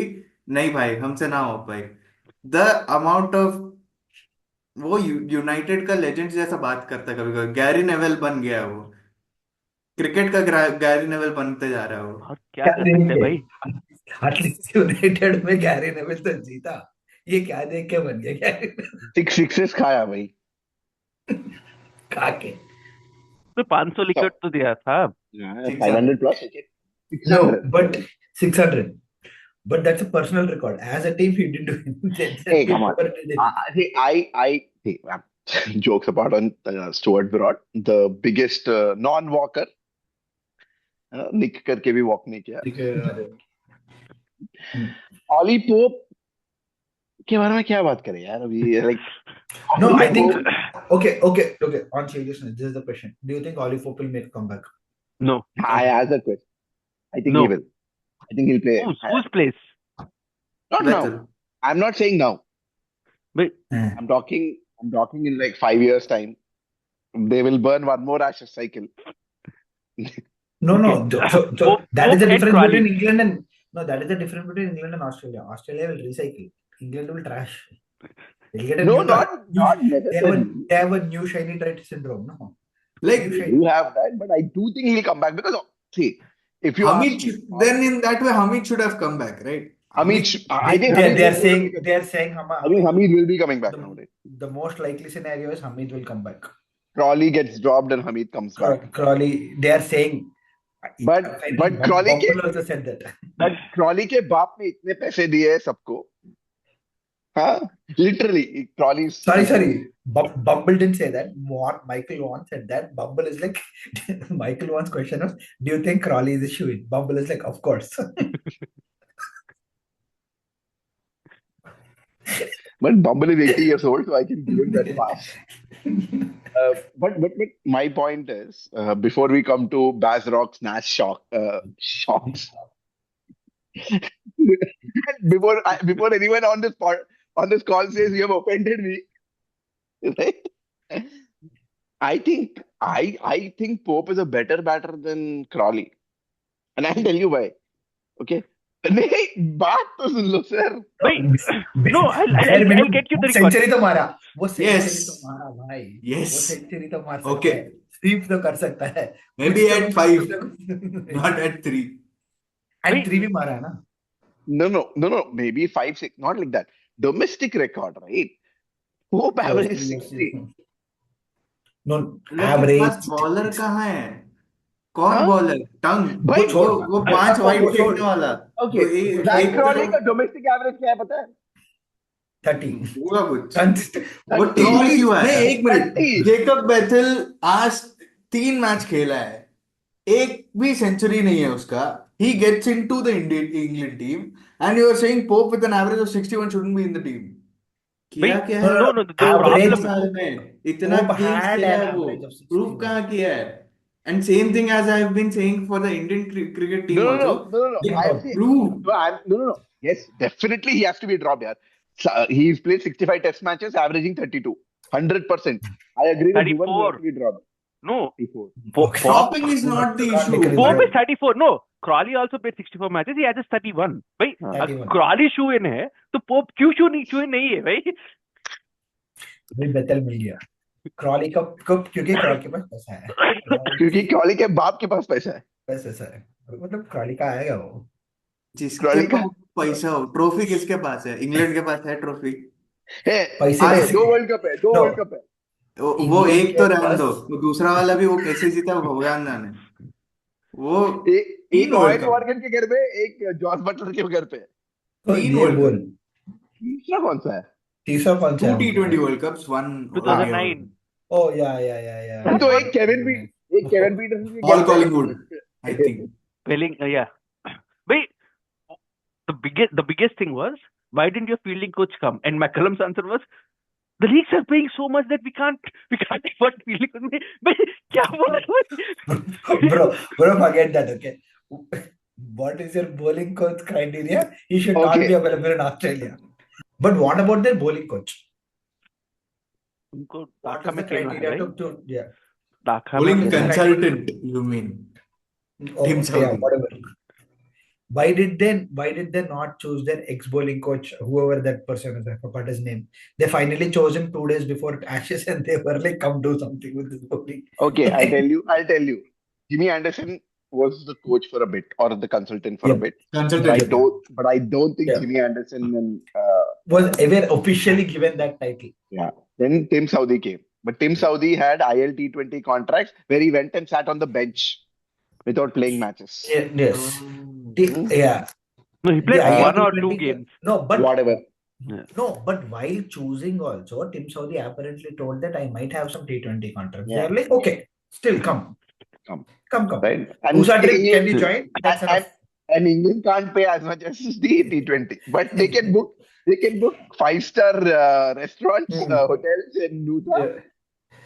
Speaker 3: नहीं भाई हमसे ना हो पाए. द अमाउंट ऑफ वो यूनाइटेड का लेजेंड जैसा बात करता है, कभी कभी गैरी नेवेल बन गया है वो, क्रिकेट का गैरी नेवेल बनते जा रहा है वो.
Speaker 2: और क्या कर सकते हैं भाई।
Speaker 4: एटलीस्ट यूनाइटेड में गैरी नेविल तो जीता, ये क्या देख के बन गया गैरी नेविल.
Speaker 1: 6 सिक्सेस खाया भाई,
Speaker 4: खा के.
Speaker 2: तो 500 विकेट तो दिया था।
Speaker 1: 500 plus wicket.
Speaker 4: No,
Speaker 1: 600.
Speaker 4: but 600. But that's a personal record. As a team, he didn't do it.
Speaker 1: Hey, come on. Jokes apart on Stuart Broad, the biggest non-walker. निक करके भी वॉक नहीं किया. ऑली पोप के बारे में क्या बात करें यार अभी, like
Speaker 4: No, I think okay. On seriousness, this is the question. Do you think Oli Pope will make a comeback?
Speaker 2: No.
Speaker 1: I asked that question. I think
Speaker 2: No.
Speaker 1: he will. I think he'll play.
Speaker 2: Whose place?
Speaker 1: Not now. I'm not saying now.
Speaker 2: But
Speaker 1: I'm talking in like 5 years time. They will burn one more Ashes cycle.
Speaker 4: No. So that is the
Speaker 2: Pope and
Speaker 4: difference
Speaker 2: Crawley.
Speaker 4: between England and that is the difference between England and Australia. Australia will recycle. England will trash. They'll get a
Speaker 1: No,
Speaker 4: new
Speaker 1: not necessarily.
Speaker 4: They have a new shiny trait syndrome. No,
Speaker 3: Like
Speaker 1: You have that, but I do think he'll come back because see, if you ask
Speaker 3: Hamid,
Speaker 1: me,
Speaker 3: then in that way Hamid should have come back, right?
Speaker 1: Hamid, I think
Speaker 4: they are saying
Speaker 1: I think Hamid will be coming back nowadays.
Speaker 4: The most likely scenario is Hamid will come back.
Speaker 1: Crawley gets dropped and Hamid comes back.
Speaker 4: Crawley, they are saying.
Speaker 1: But Crawley
Speaker 4: also said that.
Speaker 1: But Crawley के बाप ने इतने पैसे दिए हैं सबको. हाँ, literally Crawley.
Speaker 4: Sorry. Bumble didn't say that. What Michael Vaughan said that. Bumble is like Michael Vaughan's question was, do you think Crawley is a shoe-in? Bumble is like, of course.
Speaker 1: But Bumble is 80 years old, so I can give him that pass. But my point is, before we come to Baz Rock's Nash shocks, before anyone on this call says you have offended me, right? I think Pope is a better batter than Crawley, and I'll tell you why. Okay. नहीं बात तो सुन लो sir.
Speaker 2: No, I'll get you the record.
Speaker 4: Century तो मारा वो,
Speaker 3: Yes.
Speaker 4: Century तो मारा भाई.
Speaker 3: Yes.
Speaker 4: वो सेंचुरी तो मार सकता
Speaker 3: Okay.
Speaker 4: है, स्वीप तो कर सकता है.
Speaker 3: Maybe at 5, not at 3.
Speaker 4: At 3 भी मारा है ना.
Speaker 1: No. Maybe 5, 6. Not like that. Domestic record, right? Pope average 60.
Speaker 4: No, average.
Speaker 3: Bowler कहाँ है? कौन बॉलर? टंग
Speaker 1: भाई
Speaker 3: वो 5 वाइड फेंकने वाला.
Speaker 1: Okay. Zach Crawley का domestic average क्या है पता है?
Speaker 4: 30.
Speaker 3: होगा कुछ.
Speaker 1: वो
Speaker 3: ट्रॉली क्यों है?
Speaker 1: नहीं,
Speaker 3: एक मिनट.
Speaker 1: 30.
Speaker 3: जेकब बेथेल आज 3 मैच खेला है, एक भी सेंचुरी नहीं है उसका. He gets into the England team, and you are saying Pope with an average of 61 shouldn't be in the team. किया क्या है?
Speaker 2: No, the
Speaker 4: Average
Speaker 2: problem.
Speaker 3: साल में इतना
Speaker 4: Pope
Speaker 3: games
Speaker 4: had
Speaker 3: खेला
Speaker 4: an
Speaker 3: है वो.
Speaker 4: average of 61.
Speaker 3: Proof कहाँ किया है? And same thing as I have been saying for the Indian cricket team also.
Speaker 1: No. Yes, definitely he has to be dropped. Yaar. He's played 65 test matches, averaging 32. 100%. I agree with you. He has to be dropped.
Speaker 2: No.
Speaker 1: 34.
Speaker 4: Okay.
Speaker 5: Stopping is not the issue.
Speaker 2: Pope
Speaker 5: but
Speaker 2: is 34. No. Crawley also played 64 matches. He has just 31. भाई
Speaker 4: 31.
Speaker 2: Crawley shoe in है तो Pope क्यों shoe in नहीं है भाई?
Speaker 4: भाई Bethel मिल गया Crawley का कब क्योंकि क्रॉली के पास पैसा है
Speaker 1: क्योंकि क्रॉली के बाप के पास पैसा है.
Speaker 4: पैसा है मतलब क्रॉली का आएगा वो
Speaker 5: जिसके
Speaker 1: क्रॉली का
Speaker 5: पास पैसा हो, ट्रॉफी किसके पास है? इंग्लैंड के पास है ट्रॉफी?
Speaker 4: पैसे
Speaker 5: आज
Speaker 4: कैसे
Speaker 1: 2 वर्ल्ड कप है, 2
Speaker 4: No.
Speaker 1: वर्ल्ड कप है.
Speaker 5: वो
Speaker 4: इंग्लैंड
Speaker 5: एक तो
Speaker 4: के
Speaker 5: रहने
Speaker 4: पास
Speaker 5: दो, वो दूसरा वाला भी वो कैसे जीता भगवान जाने. वो
Speaker 1: एक
Speaker 5: तीन वर्ल्ड
Speaker 1: ऑयन
Speaker 5: कप,
Speaker 1: मॉर्गन के घर पे, एक जॉस बटलर के घर पे.
Speaker 4: तो
Speaker 5: तीन
Speaker 4: ये
Speaker 5: वर्ल्ड
Speaker 4: बोल
Speaker 5: कप,
Speaker 1: तीसरा कौन सा है?
Speaker 4: तीसरा कौन सा
Speaker 5: 2
Speaker 4: है
Speaker 5: T20 वर्ल्ड कप्स, 1
Speaker 2: 2009.
Speaker 4: ओ या
Speaker 1: तो एक केविन पीटरसन के
Speaker 5: Paul
Speaker 1: घर पे.
Speaker 5: Collingwood, I think.
Speaker 2: Welling, yeah. Wait, the biggest thing was, why didn't your fielding coach come? And McCullum's answer was, the leagues are paying so much that we can't afford fielding coach. But क्या बोल रहे
Speaker 4: bro forget that okay what is your bowling coach criteria he should not
Speaker 1: Okay.
Speaker 4: be available in Australia but what about their bowling coach
Speaker 2: उनको
Speaker 4: what
Speaker 2: Dhaka
Speaker 4: is
Speaker 2: में
Speaker 4: the
Speaker 2: खेलना है
Speaker 4: criteria
Speaker 2: भाई.
Speaker 4: to yeah
Speaker 2: Dhaka में
Speaker 5: Bowling
Speaker 2: खेलना है.
Speaker 5: consultant, you mean?
Speaker 4: oh,
Speaker 5: Tim
Speaker 4: okay, yeah,
Speaker 5: Southee.
Speaker 4: whatever why did they not choose their ex-bowling coach whoever that person is I forgot his name they finally chose him 2 days before Ashes and they were like come do something with this bowling
Speaker 1: Okay, I'll tell you. Jimmy Anderson was the coach for a bit, or the consultant for a
Speaker 4: Yep.
Speaker 1: bit.
Speaker 5: Consultant.
Speaker 1: But I don't think
Speaker 4: Yeah.
Speaker 1: Jimmy Anderson and
Speaker 4: was ever officially given that title
Speaker 1: yeah. Then Tim Southee came. But Tim Southee had ILT20 contracts where he went and sat on the bench without playing matches.
Speaker 4: yes
Speaker 1: Hmm.
Speaker 4: yeah
Speaker 2: No, he played
Speaker 4: The
Speaker 2: one or
Speaker 4: ILT20
Speaker 2: two games.
Speaker 4: no but
Speaker 1: Whatever.
Speaker 4: No, but while choosing also, Tim Southee apparently told that I might have some T20 contracts.
Speaker 1: Yeah.
Speaker 4: They're like, okay, still come.
Speaker 1: Right?
Speaker 4: Usa Trick,
Speaker 1: England-
Speaker 4: can you join? That's enough.
Speaker 1: and England can't pay as much as the T20, but they can book 5-star restaurants, hotels in Nusa.
Speaker 4: Yeah.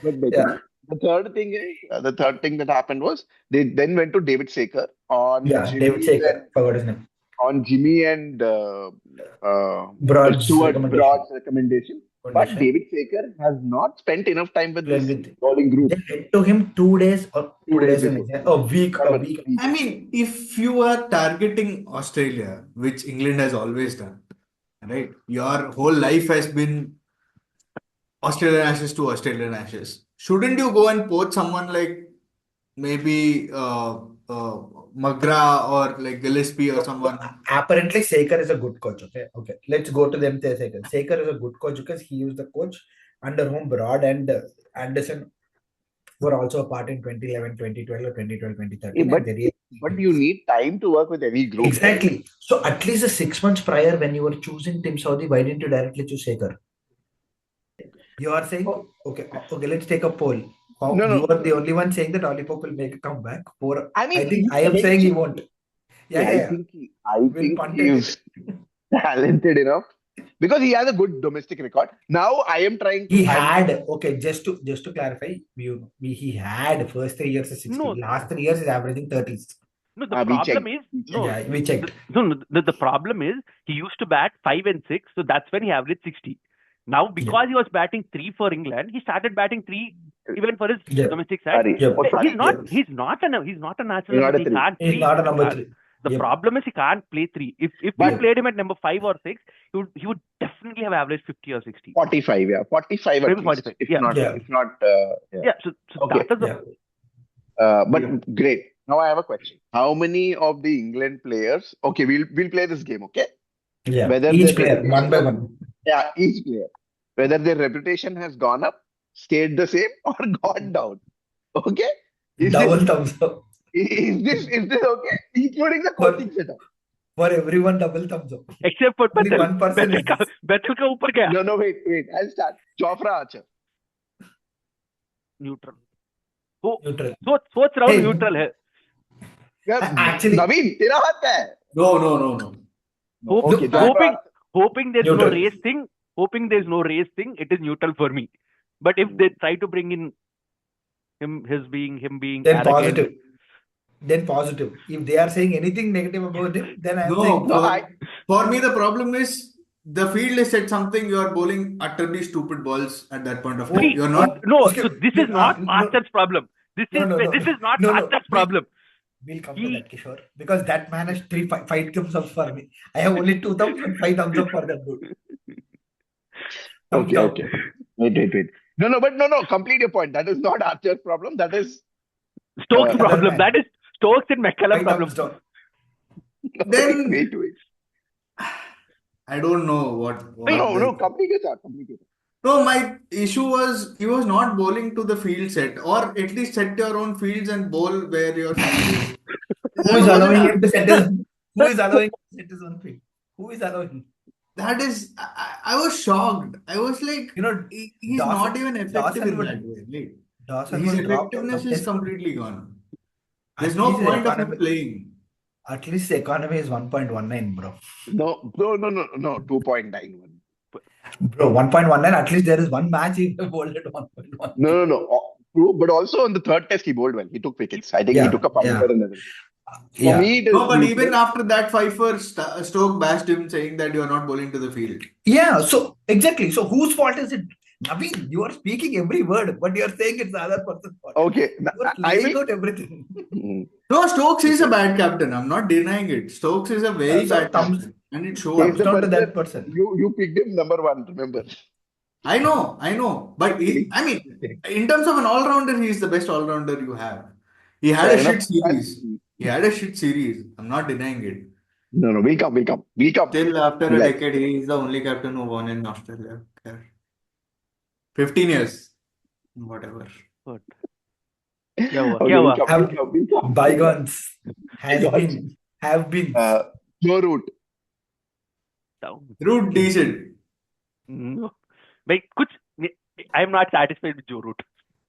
Speaker 1: But they
Speaker 4: Yeah.
Speaker 1: cannot. The third thing that happened was they then went to David Saker on
Speaker 4: David Saker, forgot his name.
Speaker 1: on Jimmy and
Speaker 4: Broad's
Speaker 1: Stuart
Speaker 4: recommendation.
Speaker 1: Broad's recommendation. But David Saker has not spent enough time with this bowling group.
Speaker 4: They went to him 2 days or
Speaker 1: 2 days
Speaker 4: a week.
Speaker 5: I mean, if you are targeting Australia, which England has always done, right? Your whole life has been Australian Ashes to Australian Ashes. Shouldn't you go and poach someone like maybe McGrath or like Gillespie or someone?
Speaker 4: Apparently, Saker is a good coach. Okay. Let's go to them. Saker. Saker is a good coach because he was the coach under whom Broad and Anderson were also a part in 2011, 2012, or 2012, 2013.
Speaker 1: But you need time to work with any group.
Speaker 4: Exactly.
Speaker 1: Right?
Speaker 4: So at least 6 months prior, when you were choosing Tim Southee, why didn't you directly choose Saker? You are saying, okay, let's take a poll. You are the only one saying that Ollie Pope will make a comeback. I think I am saying he won't.
Speaker 1: I think he's talented enough because he has a good domestic record. Now I am trying to.
Speaker 4: Just to clarify, he had first 3 years 60.
Speaker 2: No.
Speaker 4: Last 3 years is averaging 30s.
Speaker 2: No, the problem is
Speaker 4: we checked.
Speaker 2: The problem is he used to bat 5 and 6, so that's when he averaged 60. Now, because he was batting 3 for England, he started batting 3 even for his domestic side. He's not a natural.
Speaker 1: He's not a
Speaker 4: number 3.
Speaker 2: The problem is he can't play 3. If we played him at number 5 or 6, he would definitely have averaged 50 or 60.
Speaker 1: 45, yeah. 45 at least.
Speaker 2: 45.
Speaker 1: If not.
Speaker 2: So that is the...
Speaker 1: But great. Now I have a question. How many of the England players... Okay, we'll play this game, okay?
Speaker 4: Yeah, each player, one by one.
Speaker 1: Yeah, each player. Whether their reputation has gone up, stayed the same, or gone down. Okay?
Speaker 4: Double thumbs up.
Speaker 1: Is this okay? Including the coaching setup.
Speaker 4: For everyone, double thumbs up.
Speaker 2: Except for
Speaker 4: only one person.
Speaker 2: Bethel ka upar gaya.
Speaker 1: No, wait. I'll start. Jofra Archer.
Speaker 2: Neutral.
Speaker 4: Neutral.
Speaker 2: सोच रहा हूँ neutral है.
Speaker 4: Actually,
Speaker 1: Naveen, तेरा हाथ क्या है?
Speaker 5: No.
Speaker 2: Hoping there's no race thing. Hoping there's no race thing. It is neutral for me. But if they try to bring in him being
Speaker 4: then
Speaker 2: arrogant,
Speaker 4: positive. If they are saying anything negative about him, then I am saying
Speaker 5: for me the problem is the field is at something. You are bowling utterly stupid balls at that point of time. You're not.
Speaker 2: No. So this is not Archer's problem. This
Speaker 4: No,
Speaker 2: is
Speaker 4: no, no,
Speaker 2: this is not
Speaker 4: no, no.
Speaker 2: Archer's problem.
Speaker 4: We'll come to
Speaker 2: He
Speaker 4: that, Kishore, because that man has 5 thumbs up for me. I have only 2 thumbs and 5 thumbs up for that dude. Thumbs
Speaker 1: Okay,
Speaker 4: down.
Speaker 1: okay. Wait. No. Complete your point. That is not Archer's problem. That is
Speaker 2: Stokes'
Speaker 1: uh,
Speaker 4: Other
Speaker 2: problem.
Speaker 4: man.
Speaker 2: That is Stokes and McCallum
Speaker 4: 5
Speaker 2: problem.
Speaker 4: thumbs down.
Speaker 5: Then
Speaker 1: wait.
Speaker 5: I don't know what
Speaker 1: No. Complete your thought. Complete your thought.
Speaker 5: No, my issue was he was not bowling to the field set, or at least set your own fields and bowl where your field is.
Speaker 4: Who is allowing him to set his? Who is allowing him to set his own field? Who is allowing?
Speaker 5: That is, I was shocked. I was like,
Speaker 4: You know,
Speaker 5: he's
Speaker 4: Dawson-
Speaker 5: not even effective
Speaker 4: Dawson
Speaker 5: in
Speaker 4: would-
Speaker 5: that way. Like,
Speaker 4: Dawson
Speaker 5: his
Speaker 4: was dropped out
Speaker 5: effectiveness
Speaker 4: of
Speaker 5: is
Speaker 4: this.
Speaker 5: completely gone.
Speaker 4: At
Speaker 5: There's no
Speaker 4: least the
Speaker 5: point of him
Speaker 4: economy-
Speaker 5: playing.
Speaker 4: At least the economy is 1.19, bro.
Speaker 1: No. 2.91.
Speaker 4: Bro, 1.19. At least there is one match he bowled at 1.1.
Speaker 1: No. True, but also on the third test he bowled well. He took wickets. I think he took a fiver and everything. For me, it is
Speaker 5: No, but
Speaker 1: neutral.
Speaker 5: even after that fifer, Stoke bashed him saying that you are not bowling to the field.
Speaker 4: Yeah, so exactly. So whose fault is it? Naveen, you are speaking every word, but you are saying it's the other person's fault.
Speaker 1: Okay,
Speaker 4: You are
Speaker 1: I
Speaker 4: laying
Speaker 1: will.
Speaker 4: out everything.
Speaker 5: No, Stokes is a bad captain. I'm not denying it. Stokes is a very
Speaker 4: So
Speaker 5: bad
Speaker 4: thumbs-
Speaker 5: captain. And it
Speaker 1: He's
Speaker 5: shows.
Speaker 4: Thumbs
Speaker 1: the
Speaker 4: down to
Speaker 1: person-
Speaker 4: that person.
Speaker 1: You picked him number 1, remember?
Speaker 5: I know. But I mean, in terms of an all-rounder, he's the best all-rounder you have. He had
Speaker 1: Fair
Speaker 5: a shit
Speaker 1: enough.
Speaker 5: series. I'm not denying it.
Speaker 1: No, we'll come.
Speaker 5: Still, after a
Speaker 1: Relax.
Speaker 5: decade, he is the only captain who won in Australia. 15 years. Whatever.
Speaker 2: What? क्या हुआ?
Speaker 1: Okay,
Speaker 2: क्या हुआ?
Speaker 1: we'll come.
Speaker 4: Bygones have
Speaker 1: Bygones.
Speaker 4: been.
Speaker 1: Joe Root.
Speaker 2: Down.
Speaker 5: Root decent.
Speaker 2: No. Like, I'm not satisfied with Joe Root.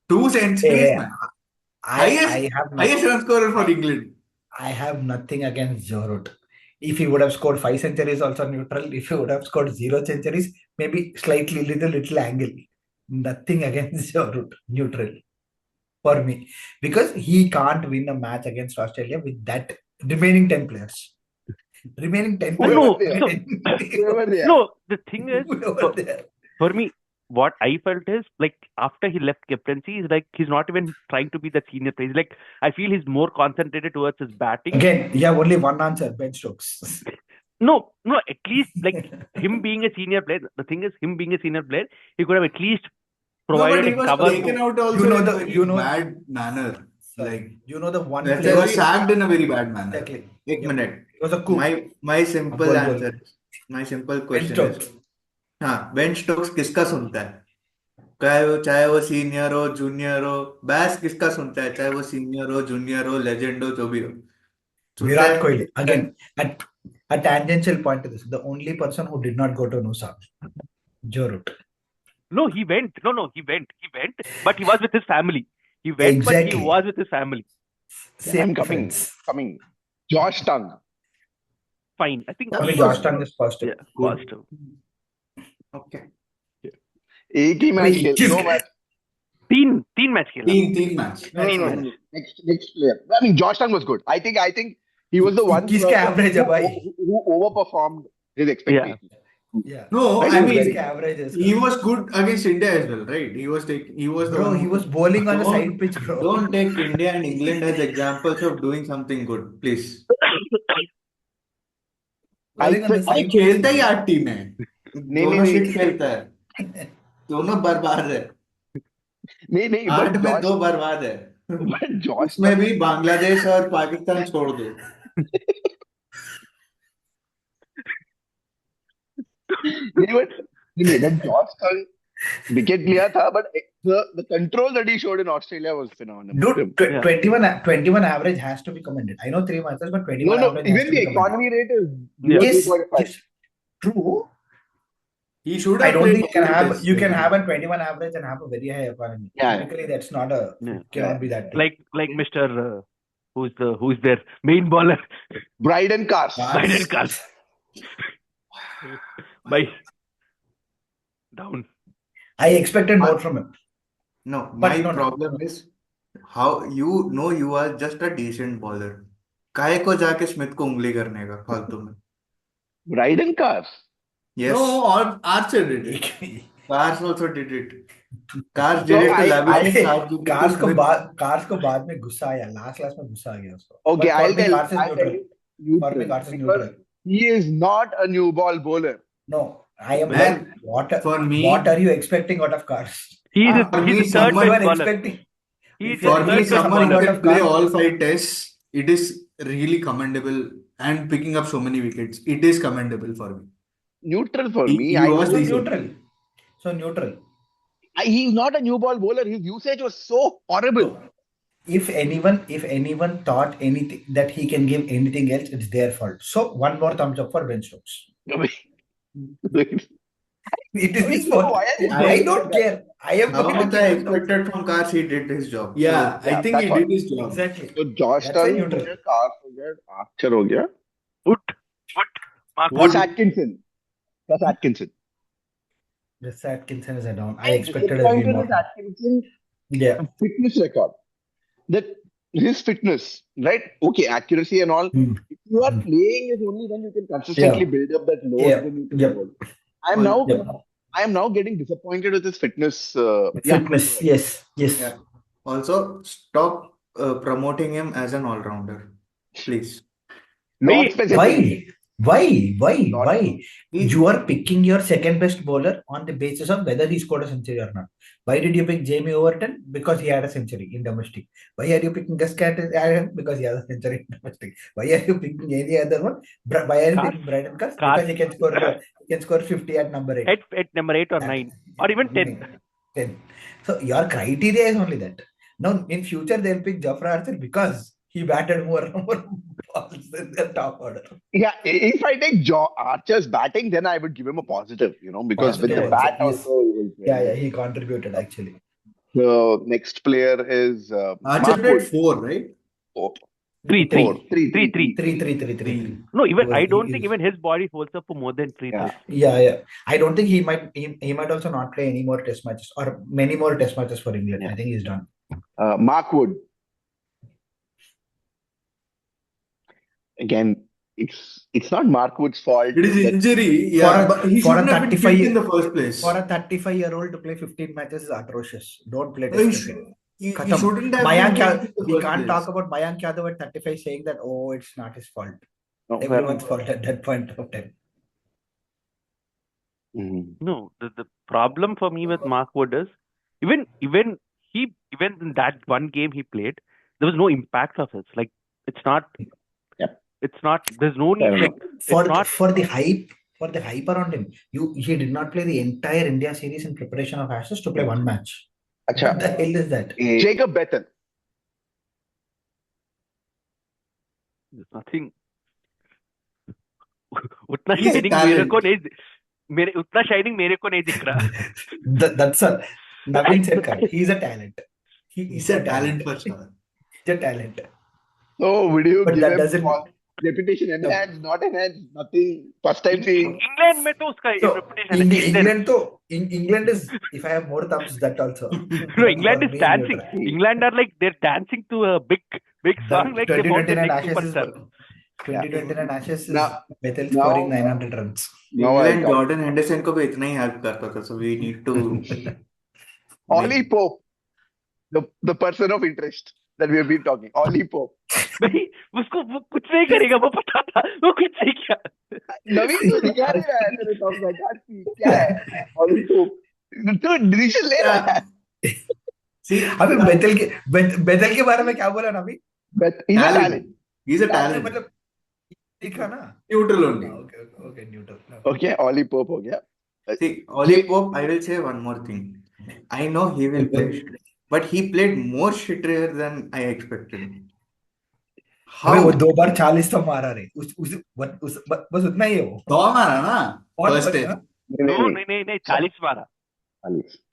Speaker 5: 2 centuries,
Speaker 4: Yeah,
Speaker 5: man.
Speaker 4: I
Speaker 5: Highest
Speaker 4: have
Speaker 5: run scorer for England.
Speaker 4: I have nothing against Joe Root. If he would have scored 5 centuries, also neutral. If he would have scored 0 centuries, maybe slightly little angle. Nothing against Joe Root, neutral for me, because he can't win a match against Australia with that remaining 10 players. Remaining 10
Speaker 1: Whoever
Speaker 4: players.
Speaker 1: they Whoever they are.
Speaker 2: No, the thing is,
Speaker 4: Whoever they are.
Speaker 2: for me, what I felt is like after he left captaincy, he's not even trying to be the senior player. Like I feel he's more concentrated towards his batting.
Speaker 4: Again, you have only one answer: Ben Stokes.
Speaker 2: No, at least like him being a senior player. The thing is, him being a senior player, he could have at least
Speaker 5: No, but
Speaker 2: provided
Speaker 5: he
Speaker 2: a
Speaker 5: was
Speaker 2: cover.
Speaker 5: taken out also
Speaker 4: You know
Speaker 5: in
Speaker 4: the-
Speaker 5: a very
Speaker 4: you know-
Speaker 5: bad manner. Like,
Speaker 4: You know the one
Speaker 5: he
Speaker 4: player.
Speaker 5: was sacked in a very bad manner.
Speaker 4: Exactly.
Speaker 5: One minute.
Speaker 4: It was a coup.
Speaker 5: My simple
Speaker 4: Goal.
Speaker 5: answer, my simple
Speaker 4: Ben
Speaker 5: question
Speaker 4: Stokes.
Speaker 5: is, हाँ, Ben Stokes किसका सुनता है? चाहे वो senior हो, junior हो, बैस किसका सुनता है? चाहे वो सीनियर हो, जूनियर हो, लेजेंड हो, जो भी हो. सुनता
Speaker 4: Virat
Speaker 5: है?
Speaker 4: Kohli. Again, at a tangential point to this, the only person who did not go to Nusa, Joe Root.
Speaker 2: No, he went. No, he went. But he was with his family. He went, but
Speaker 4: Exactly.
Speaker 2: he was with his family.
Speaker 4: Same
Speaker 1: I'm coming.
Speaker 4: difference.
Speaker 1: Josh Tongue.
Speaker 2: Fine. I think
Speaker 4: I mean,
Speaker 2: he
Speaker 4: Josh
Speaker 2: was-
Speaker 4: Tongue is positive.
Speaker 2: Yeah, positive.
Speaker 5: Okay.
Speaker 1: एक ही match खेल दो match
Speaker 2: तीन match खेला.
Speaker 5: तीन match.
Speaker 1: No. Next player. I mean, Josh Tongue was good. I think he was the one
Speaker 4: किसका average है भाई?
Speaker 1: who overperformed his expectations.
Speaker 4: Yeah.
Speaker 5: No,
Speaker 1: Right,
Speaker 5: I
Speaker 1: he was
Speaker 5: mean,
Speaker 1: very
Speaker 4: किसका average है
Speaker 5: he
Speaker 4: इसका?
Speaker 5: was good against India as well, right? He was the
Speaker 4: Bro,
Speaker 5: one
Speaker 4: he
Speaker 5: who-
Speaker 4: was bowling on a
Speaker 5: Don't-
Speaker 4: side pitch, bro.
Speaker 5: Don't take India and England as examples of doing something good, please.
Speaker 4: Bowling on the
Speaker 5: भाई
Speaker 4: side
Speaker 5: खेलता ही
Speaker 4: pitch.
Speaker 5: 8 team है. दोनों shit खेलता है. दोनों बर्बाद है.
Speaker 1: नहीं
Speaker 5: 8
Speaker 1: but
Speaker 5: में
Speaker 1: Josh
Speaker 5: 2 बर्बाद है.
Speaker 1: but Josh
Speaker 5: उसमें भी बांग्लादेश और पाकिस्तान छोड़ दो.
Speaker 1: that Josh Tongue wicket लिया था, but the control that he showed in Australia was phenomenal.
Speaker 4: Dude,
Speaker 2: Yeah.
Speaker 4: 21 average has to be commended. I know 3 matches, but 21
Speaker 1: No,
Speaker 4: average has
Speaker 1: even
Speaker 4: to
Speaker 1: the
Speaker 4: be commended.
Speaker 1: economy rate is
Speaker 4: Yes,
Speaker 1: 0.5.
Speaker 4: yes, true.
Speaker 5: He should
Speaker 4: I
Speaker 5: have
Speaker 4: don't
Speaker 5: played
Speaker 4: think you can
Speaker 5: Tests.
Speaker 4: have a 21 average and have a very high economy.
Speaker 1: Yeah.
Speaker 4: Typically, that's not a
Speaker 2: Yeah.
Speaker 4: cannot be that.
Speaker 2: Like Mr. Who's their main bowler?
Speaker 1: Bryden Cars.
Speaker 2: Biden Cars. By down.
Speaker 4: I expected more from him.
Speaker 5: No,
Speaker 4: But
Speaker 5: my
Speaker 4: no.
Speaker 5: problem is how you are just a decent bowler. काहे को जाके Smith को उंगली करने का फालतू में?
Speaker 1: Bryden Cars.
Speaker 5: Yes. No, or Archer did it. Cars also did it. Cars
Speaker 1: So
Speaker 5: did it to lavishing
Speaker 4: अरे
Speaker 5: ChatGPT
Speaker 4: कार्स को बाद में गुस्सा आया, लास्ट क्लास में गुस्सा आ गया उसको.
Speaker 1: okay,
Speaker 4: But for me, Cars is
Speaker 1: I'll tell
Speaker 4: neutral.
Speaker 1: you
Speaker 4: For me,
Speaker 1: neutral
Speaker 4: Cars is
Speaker 1: because
Speaker 4: neutral.
Speaker 1: he is not a new ball bowler.
Speaker 4: No, I am.
Speaker 5: Man,
Speaker 4: What
Speaker 5: for
Speaker 4: what
Speaker 5: me,
Speaker 4: are you expecting out of Cars?
Speaker 2: He's
Speaker 4: Ah,
Speaker 5: for
Speaker 2: he's
Speaker 5: me,
Speaker 2: a third
Speaker 4: if you
Speaker 2: best
Speaker 4: are
Speaker 5: someone,
Speaker 2: bowler.
Speaker 4: expecting,
Speaker 2: He's
Speaker 4: if you
Speaker 2: a
Speaker 4: are
Speaker 5: for me,
Speaker 2: third best
Speaker 4: expecting
Speaker 5: someone
Speaker 4: something
Speaker 5: who
Speaker 2: bowler.
Speaker 4: out
Speaker 5: can
Speaker 4: of
Speaker 5: play
Speaker 4: Cars,
Speaker 5: all 5 tests, it is really commendable and picking up so many wickets. It is commendable for me.
Speaker 1: Neutral for me.
Speaker 5: He
Speaker 1: I
Speaker 5: was
Speaker 4: so
Speaker 1: don't.
Speaker 5: decent.
Speaker 4: neutral. So neutral.
Speaker 1: He's not a new ball bowler. His usage was so horrible.
Speaker 4: So if anyone thought anything that he can give anything else, it's their fault. So one more thumbs up for Ben Stokes. It is his fault.
Speaker 1: Why are you
Speaker 4: I
Speaker 1: saying
Speaker 4: don't
Speaker 1: that?
Speaker 4: care. I am
Speaker 5: How
Speaker 4: not
Speaker 5: much
Speaker 4: looking
Speaker 5: I
Speaker 4: at Stokes.
Speaker 5: expected from Cars, he did his job. Yeah,
Speaker 1: Yeah,
Speaker 5: I think
Speaker 1: that's
Speaker 5: he
Speaker 1: what.
Speaker 5: did his job.
Speaker 4: Exactly.
Speaker 1: So Josh
Speaker 4: That's why
Speaker 1: Turner हो
Speaker 4: neutral.
Speaker 1: गया, Cars हो गया, Archer हो गया,
Speaker 2: Wood. Mark
Speaker 1: Gus
Speaker 2: Wood.
Speaker 1: Atkinson. Gus Atkinson.
Speaker 4: This Atkinson is a down. I
Speaker 1: I'm
Speaker 4: expected a bit
Speaker 1: disappointed
Speaker 4: more.
Speaker 1: with Atkinson
Speaker 4: Yeah.
Speaker 1: fitness record. That his fitness, right? Okay, accuracy and all.
Speaker 4: Hmm.
Speaker 1: If you are
Speaker 4: Hmm.
Speaker 1: playing is only when you can consistently
Speaker 4: Yeah.
Speaker 1: build up that load,
Speaker 4: Yeah.
Speaker 1: then you can
Speaker 4: Yep.
Speaker 1: bowl. I am
Speaker 5: All,
Speaker 1: now
Speaker 4: Yep.
Speaker 1: I am now getting disappointed with his fitness. Yeah,
Speaker 4: Fitness.
Speaker 1: go ahead.
Speaker 4: Yes. Yes.
Speaker 5: yeah. Also, stop promoting him as an all-rounder, please.
Speaker 1: Not
Speaker 2: Wait,
Speaker 1: specifically.
Speaker 4: Why?
Speaker 1: Not
Speaker 4: Why?
Speaker 5: He,
Speaker 4: You are picking your second best bowler on the basis of whether he scored a century or not. Why did you pick Jamie Overton? Because he had a century in domestic. Why are you picking Gus Catton? Because he has a century in domestic. Why are you picking any other one? Why are you
Speaker 2: Cars.
Speaker 4: picking Brandon Cars?
Speaker 2: Cars.
Speaker 4: Because he can score 50 at number 8.
Speaker 2: At number 8 or 9 or even 10.
Speaker 4: 10. So your criteria is only that. Now in future they'll pick Jafra Archer because he batted more balls than the top order.
Speaker 1: Yeah, if I take Archer's batting, then I would give him a positive, because with the
Speaker 4: Positive
Speaker 1: bat
Speaker 4: also. Yes.
Speaker 1: also he was
Speaker 4: Yeah,
Speaker 1: very
Speaker 4: he contributed actually.
Speaker 1: good. The next player is
Speaker 5: Archer
Speaker 1: Mark
Speaker 5: played
Speaker 1: Wood.
Speaker 5: 4, right?
Speaker 1: Oh,
Speaker 2: Three.
Speaker 4: Three.
Speaker 2: No, even
Speaker 4: He
Speaker 2: I
Speaker 4: was-
Speaker 2: don't
Speaker 4: he
Speaker 2: think
Speaker 4: is-
Speaker 2: even his body holds up for more than 3
Speaker 1: yeah.
Speaker 2: tests.
Speaker 4: Yeah. I don't think he might also not play any more test matches or many more test matches for England.
Speaker 1: Yeah.
Speaker 4: I think he's done.
Speaker 1: Mark Wood. Again, it's not Mark Wood's fault.
Speaker 5: It is
Speaker 1: that-
Speaker 5: injury, yeah, but he
Speaker 4: for a
Speaker 5: shouldn't have been
Speaker 4: 35
Speaker 5: picked in the first place.
Speaker 4: For a 35-year-old to play 15 matches is atrocious. Don't play
Speaker 5: No,
Speaker 4: test cricket.
Speaker 5: he
Speaker 4: Khatam.
Speaker 5: shouldn't have
Speaker 4: Mayank
Speaker 5: been
Speaker 4: Yadav,
Speaker 5: picked in the
Speaker 4: we
Speaker 5: first
Speaker 4: can't
Speaker 5: place.
Speaker 4: talk about Mayank Yadav at 35 saying that, oh, it's not his fault.
Speaker 1: No, fair
Speaker 4: Everyone's
Speaker 1: enough.
Speaker 4: fault at that point of time.
Speaker 1: Mhm.
Speaker 2: No, the problem for me with Mark Wood is even in that one game he played, there was no impact of it. Like it's not.
Speaker 1: Yep.
Speaker 2: It's not. There's no need.
Speaker 1: Fair
Speaker 2: Like
Speaker 4: For
Speaker 2: it's not.
Speaker 4: for the hype around him, he did not play the entire India series in preparation of Ashes to play one match.
Speaker 1: Acha,
Speaker 4: What the hell is that?
Speaker 1: Jacob Betton.
Speaker 2: There's nothing. उतना
Speaker 5: He's a
Speaker 2: shining मेरे
Speaker 5: talent.
Speaker 2: को नहीं मेरे उतना shining मेरे को नहीं दिख रहा.
Speaker 4: That's all. Naveen said correct. He's a talent.
Speaker 5: He's a talent for sure.
Speaker 4: He's a talent.
Speaker 1: Oh, would you
Speaker 4: But
Speaker 1: give
Speaker 4: that
Speaker 1: him
Speaker 4: doesn't.
Speaker 1: reputation enhanced, not enhanced, nothing. First time seeing.
Speaker 2: England में तो उसका
Speaker 4: So
Speaker 2: reputation है.
Speaker 4: England is, if I have more thumbs, that also.
Speaker 2: No, England
Speaker 4: For
Speaker 2: is
Speaker 4: me,
Speaker 2: dancing.
Speaker 4: neutral.
Speaker 2: England are like they're dancing to a big song like they found the
Speaker 4: 2029
Speaker 2: next
Speaker 4: Ashes is
Speaker 2: superstar.
Speaker 4: 2029 Ashes is
Speaker 1: Now-
Speaker 4: Bethel
Speaker 1: now-
Speaker 4: scoring 900 runs.
Speaker 1: Now I
Speaker 5: England
Speaker 1: come.
Speaker 5: Jordan Henderson को भी इतना ही help करता था, so we need to
Speaker 1: Ollie Pope, the person of interest that we have been talking. Ollie Pope.
Speaker 2: भाई उसको वो कुछ नहीं करेगा, वो पता था वो कुछ नहीं किया.
Speaker 1: नवीन तो दिखा नहीं रहा है तेरे top में, यार, क्या है Ollie Pope? तो डिसीजन ले रहा है.
Speaker 5: see.
Speaker 4: अबे बेथल के बारे में क्या बोला ना अभी?
Speaker 1: But he's a talent.
Speaker 5: He's a talent.
Speaker 4: मतलब दिखा ना.
Speaker 5: Neutral only.
Speaker 4: Okay, neutral.
Speaker 1: Okay, Ollie Pope हो गया.
Speaker 5: See, Ollie Pope, I will say one more thing. I know he will play shit, but he played more shittier than I expected.
Speaker 4: अबे
Speaker 5: How?
Speaker 4: वो 2 बार 40 तो मारा रे. बस उतना ही है वो.
Speaker 5: दो मारा ना
Speaker 4: और
Speaker 5: first
Speaker 4: बस
Speaker 5: day.
Speaker 4: ना,
Speaker 2: नहीं 40 मारा.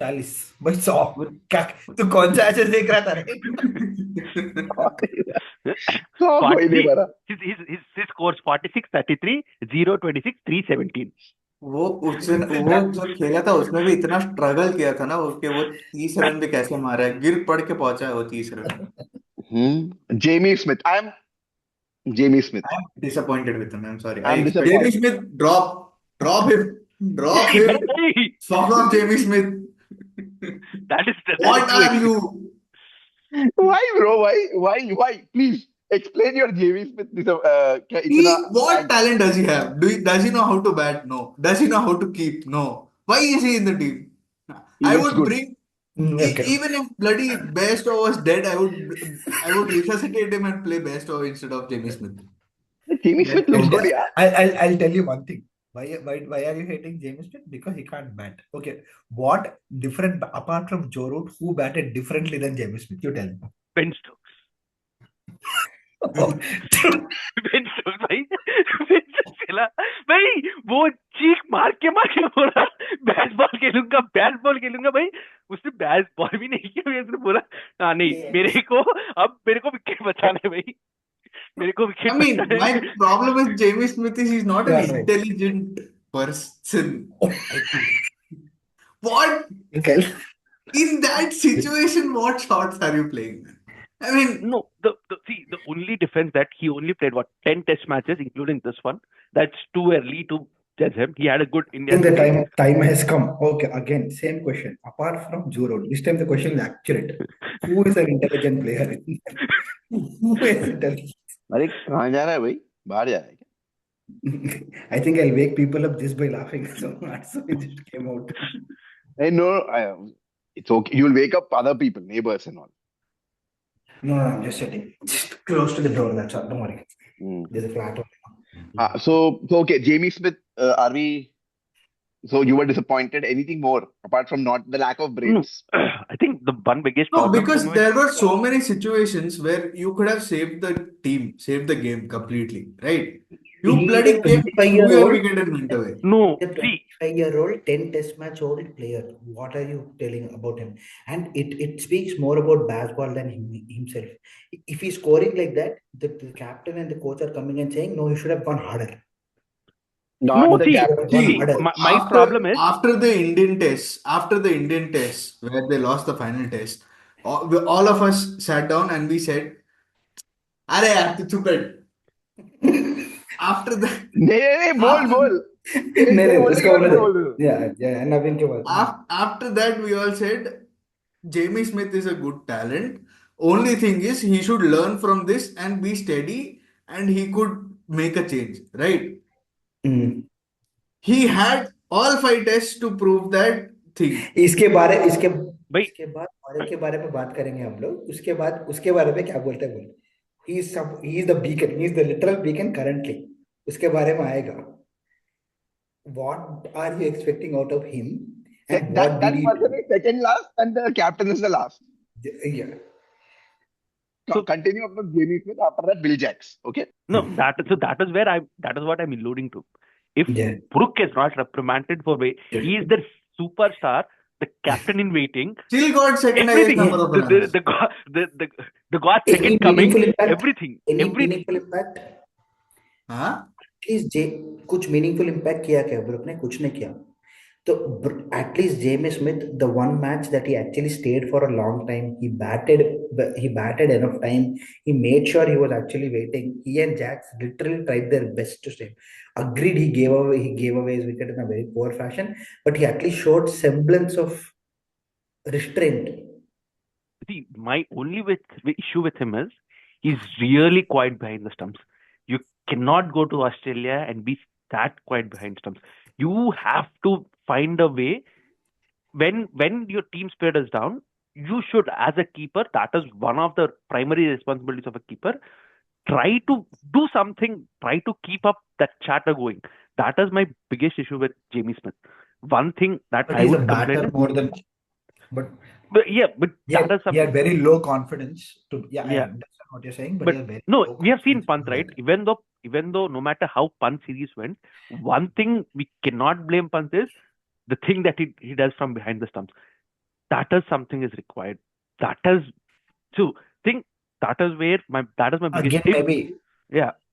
Speaker 4: 40 भाई 100. क्या तू कौन सा ऐसे देख रहा था रे?
Speaker 1: तो कोई नहीं मारा.
Speaker 2: His scores 46, 33, 0, 26, 317.
Speaker 5: वो जो खेला था उसमें भी इतना स्ट्रगल किया था ना वो 30 रन भी कैसे मारा है, गिर पड़ के पहुंचा है वो 30 run.
Speaker 1: Jamie Smith. I'm Jamie Smith.
Speaker 5: I'm disappointed with him. I'm sorry.
Speaker 1: I'm
Speaker 5: Jamie
Speaker 1: disappointed.
Speaker 5: Smith, drop him. Fuck off, Jamie Smith.
Speaker 2: That is
Speaker 5: What
Speaker 2: too
Speaker 5: are
Speaker 2: extreme.
Speaker 5: you?
Speaker 1: Why, bro? Why? Please explain your J.V. Smith. This,
Speaker 5: What talent does he have? Does he know how to bat? No. Does he know how to keep? No. Why is he in the team?
Speaker 1: he
Speaker 5: I
Speaker 1: looks
Speaker 5: would
Speaker 1: good.
Speaker 5: bring
Speaker 4: Okay.
Speaker 5: even if bloody Bairstow was dead, I would resuscitate him and play Bairstow instead of Jamie Smith.
Speaker 1: Jimmy Smith looks good, yeah.
Speaker 4: I'll tell you one thing. Why are you hating James Smith? Because he can't bat. Okay. What different apart from Joe Root, who batted differently than James Smith? You tell me.
Speaker 2: Ben Stokes.
Speaker 4: Oh,
Speaker 2: Ben Stokes भाई Ben Stokes खेला भाई वो चीख मार के बोला bat ball खेलूंगा भाई उसने बैट बॉल भी नहीं किया उसने बोला हाँ नहीं मेरे को विकेट बचाना है भाई मेरे को
Speaker 5: I
Speaker 2: विकेट
Speaker 5: mean,
Speaker 2: बचाना
Speaker 5: my
Speaker 2: है
Speaker 5: problem with Jamie Smith is he's not an
Speaker 4: yeah, right.
Speaker 5: intelligent person. I think. What
Speaker 4: Okay.
Speaker 5: in that situation? What shots are you playing? I mean,
Speaker 2: No, the only difference that he only played what 10 test matches, including this one. That's too early to judge him. He had a good
Speaker 4: I
Speaker 2: India
Speaker 4: think the
Speaker 2: series.
Speaker 4: time has come. Okay, again, same question. Apart from Joe Root, this time the question is accurate. Who is an intelligent player? Who is intelligent?
Speaker 1: अरे कहाँ जा रहा है भाई? बाहर जा रहा है क्या?
Speaker 4: I think I'll wake people up just by laughing so much. So it just came out.
Speaker 1: Hey, no, it's okay. You'll wake up other people, neighbors and all.
Speaker 4: No, I'm just sitting just close to the door. That's all. Don't worry. There's a flat one.
Speaker 1: So okay, Jamie Smith, are we? So you were disappointed. Anything more apart from not the lack of
Speaker 2: No,
Speaker 1: brains?
Speaker 2: I think the one biggest
Speaker 5: no,
Speaker 2: problem for
Speaker 5: because
Speaker 2: me with
Speaker 5: there were so many situations where you could have saved the team, saved the game completely, right? You
Speaker 4: He is
Speaker 5: bloody
Speaker 4: a
Speaker 5: threw
Speaker 4: 25-year
Speaker 5: your
Speaker 4: old.
Speaker 5: wicket and went away.
Speaker 2: no,
Speaker 4: The
Speaker 2: see,
Speaker 4: 25-year-old, 10 test match old player. What are you telling about him? And it speaks more about BazBall than himself. If he's scoring like that, the captain and the coach are coming and saying, no, you should have gone harder.
Speaker 1: Not
Speaker 2: no,
Speaker 1: the
Speaker 4: You
Speaker 2: see,
Speaker 4: should have
Speaker 1: captain.
Speaker 4: gone
Speaker 5: See,
Speaker 4: harder.
Speaker 2: my problem is
Speaker 5: after the Indian test where they lost the final test, all of us sat down and we said, "अरे यार तू चुप बैठ." After that,
Speaker 1: नहीं बोल
Speaker 5: after
Speaker 1: बोल तेरे
Speaker 4: नहीं
Speaker 1: तेरे
Speaker 4: नहीं
Speaker 1: बोलने
Speaker 4: उसका
Speaker 1: के बाद
Speaker 4: बोलने
Speaker 1: मैं
Speaker 4: दे
Speaker 1: बोल दूँ
Speaker 4: या नवीन के बाद
Speaker 5: after that we all said, Jamie Smith is a good talent. Only thing is he should learn from this and be steady, and he could make a change, right?
Speaker 4: Hmm.
Speaker 5: He had all 5 tests to prove that thing.
Speaker 4: इसके बारे इसके
Speaker 2: भाई
Speaker 4: इसके बाद बारे के बारे में बात करेंगे हम लोग उसके बारे में क्या बोलते हैं बोल he is the beacon, he is the literal beacon currently. उसके बारे में आएगा. What are you expecting out of him and what did
Speaker 1: that
Speaker 4: he
Speaker 1: person
Speaker 4: do?
Speaker 1: is second last and the captain is the last.
Speaker 4: Yeah.
Speaker 2: so
Speaker 1: Continue up with Jamie Smith. After that, Bill Jacks. Okay.
Speaker 2: no that is where that is what I'm alluding to. If
Speaker 4: Yeah.
Speaker 2: Brook is not reprimanded for way, he is the superstar, the captain in waiting,
Speaker 5: Still got second highest
Speaker 2: everything.
Speaker 5: number of runs.
Speaker 2: The God
Speaker 4: Any
Speaker 2: second coming,
Speaker 4: meaningful impact?
Speaker 2: everything.
Speaker 4: Any meaningful impact?
Speaker 5: हाँ
Speaker 4: at least कुछ meaningful impact किया क्या book ने? कुछ नहीं किया. तो at least Jamie Smith, the one match that he actually state for a long time, he batted enough time, he made sure he was actually waiting. He and Jacks literally tried their best to stay. Agreed, he gave away his wicket in a very poor fashion, but he at least showed semblance of restraint.
Speaker 2: See, my only issue with him is he's really quiet behind the stumps. You cannot go to Australia and be that quiet behind stumps. You have to find a way when your team spirit is down. You should, as a keeper, that is one of the primary responsibilities of a keeper. Try to do something. Try to keep up that chatter going. That is my biggest issue with Jamie Smith. One thing that
Speaker 4: But
Speaker 2: I
Speaker 4: he's a
Speaker 2: would complain
Speaker 4: batter
Speaker 2: is,
Speaker 4: more than. But
Speaker 2: but
Speaker 4: he had,
Speaker 2: that is
Speaker 4: he had
Speaker 2: something.
Speaker 4: very low confidence to. Yeah, I
Speaker 2: Yeah.
Speaker 4: understand what you're saying, but
Speaker 2: But
Speaker 4: he had very
Speaker 2: no,
Speaker 4: low
Speaker 2: we have seen
Speaker 4: confidence.
Speaker 2: Pant, right? Even though no matter how Pant series went, one thing we cannot blame Pant is the thing that he does from behind the stumps. That is something is required. That is so think that is my biggest
Speaker 4: Again, maybe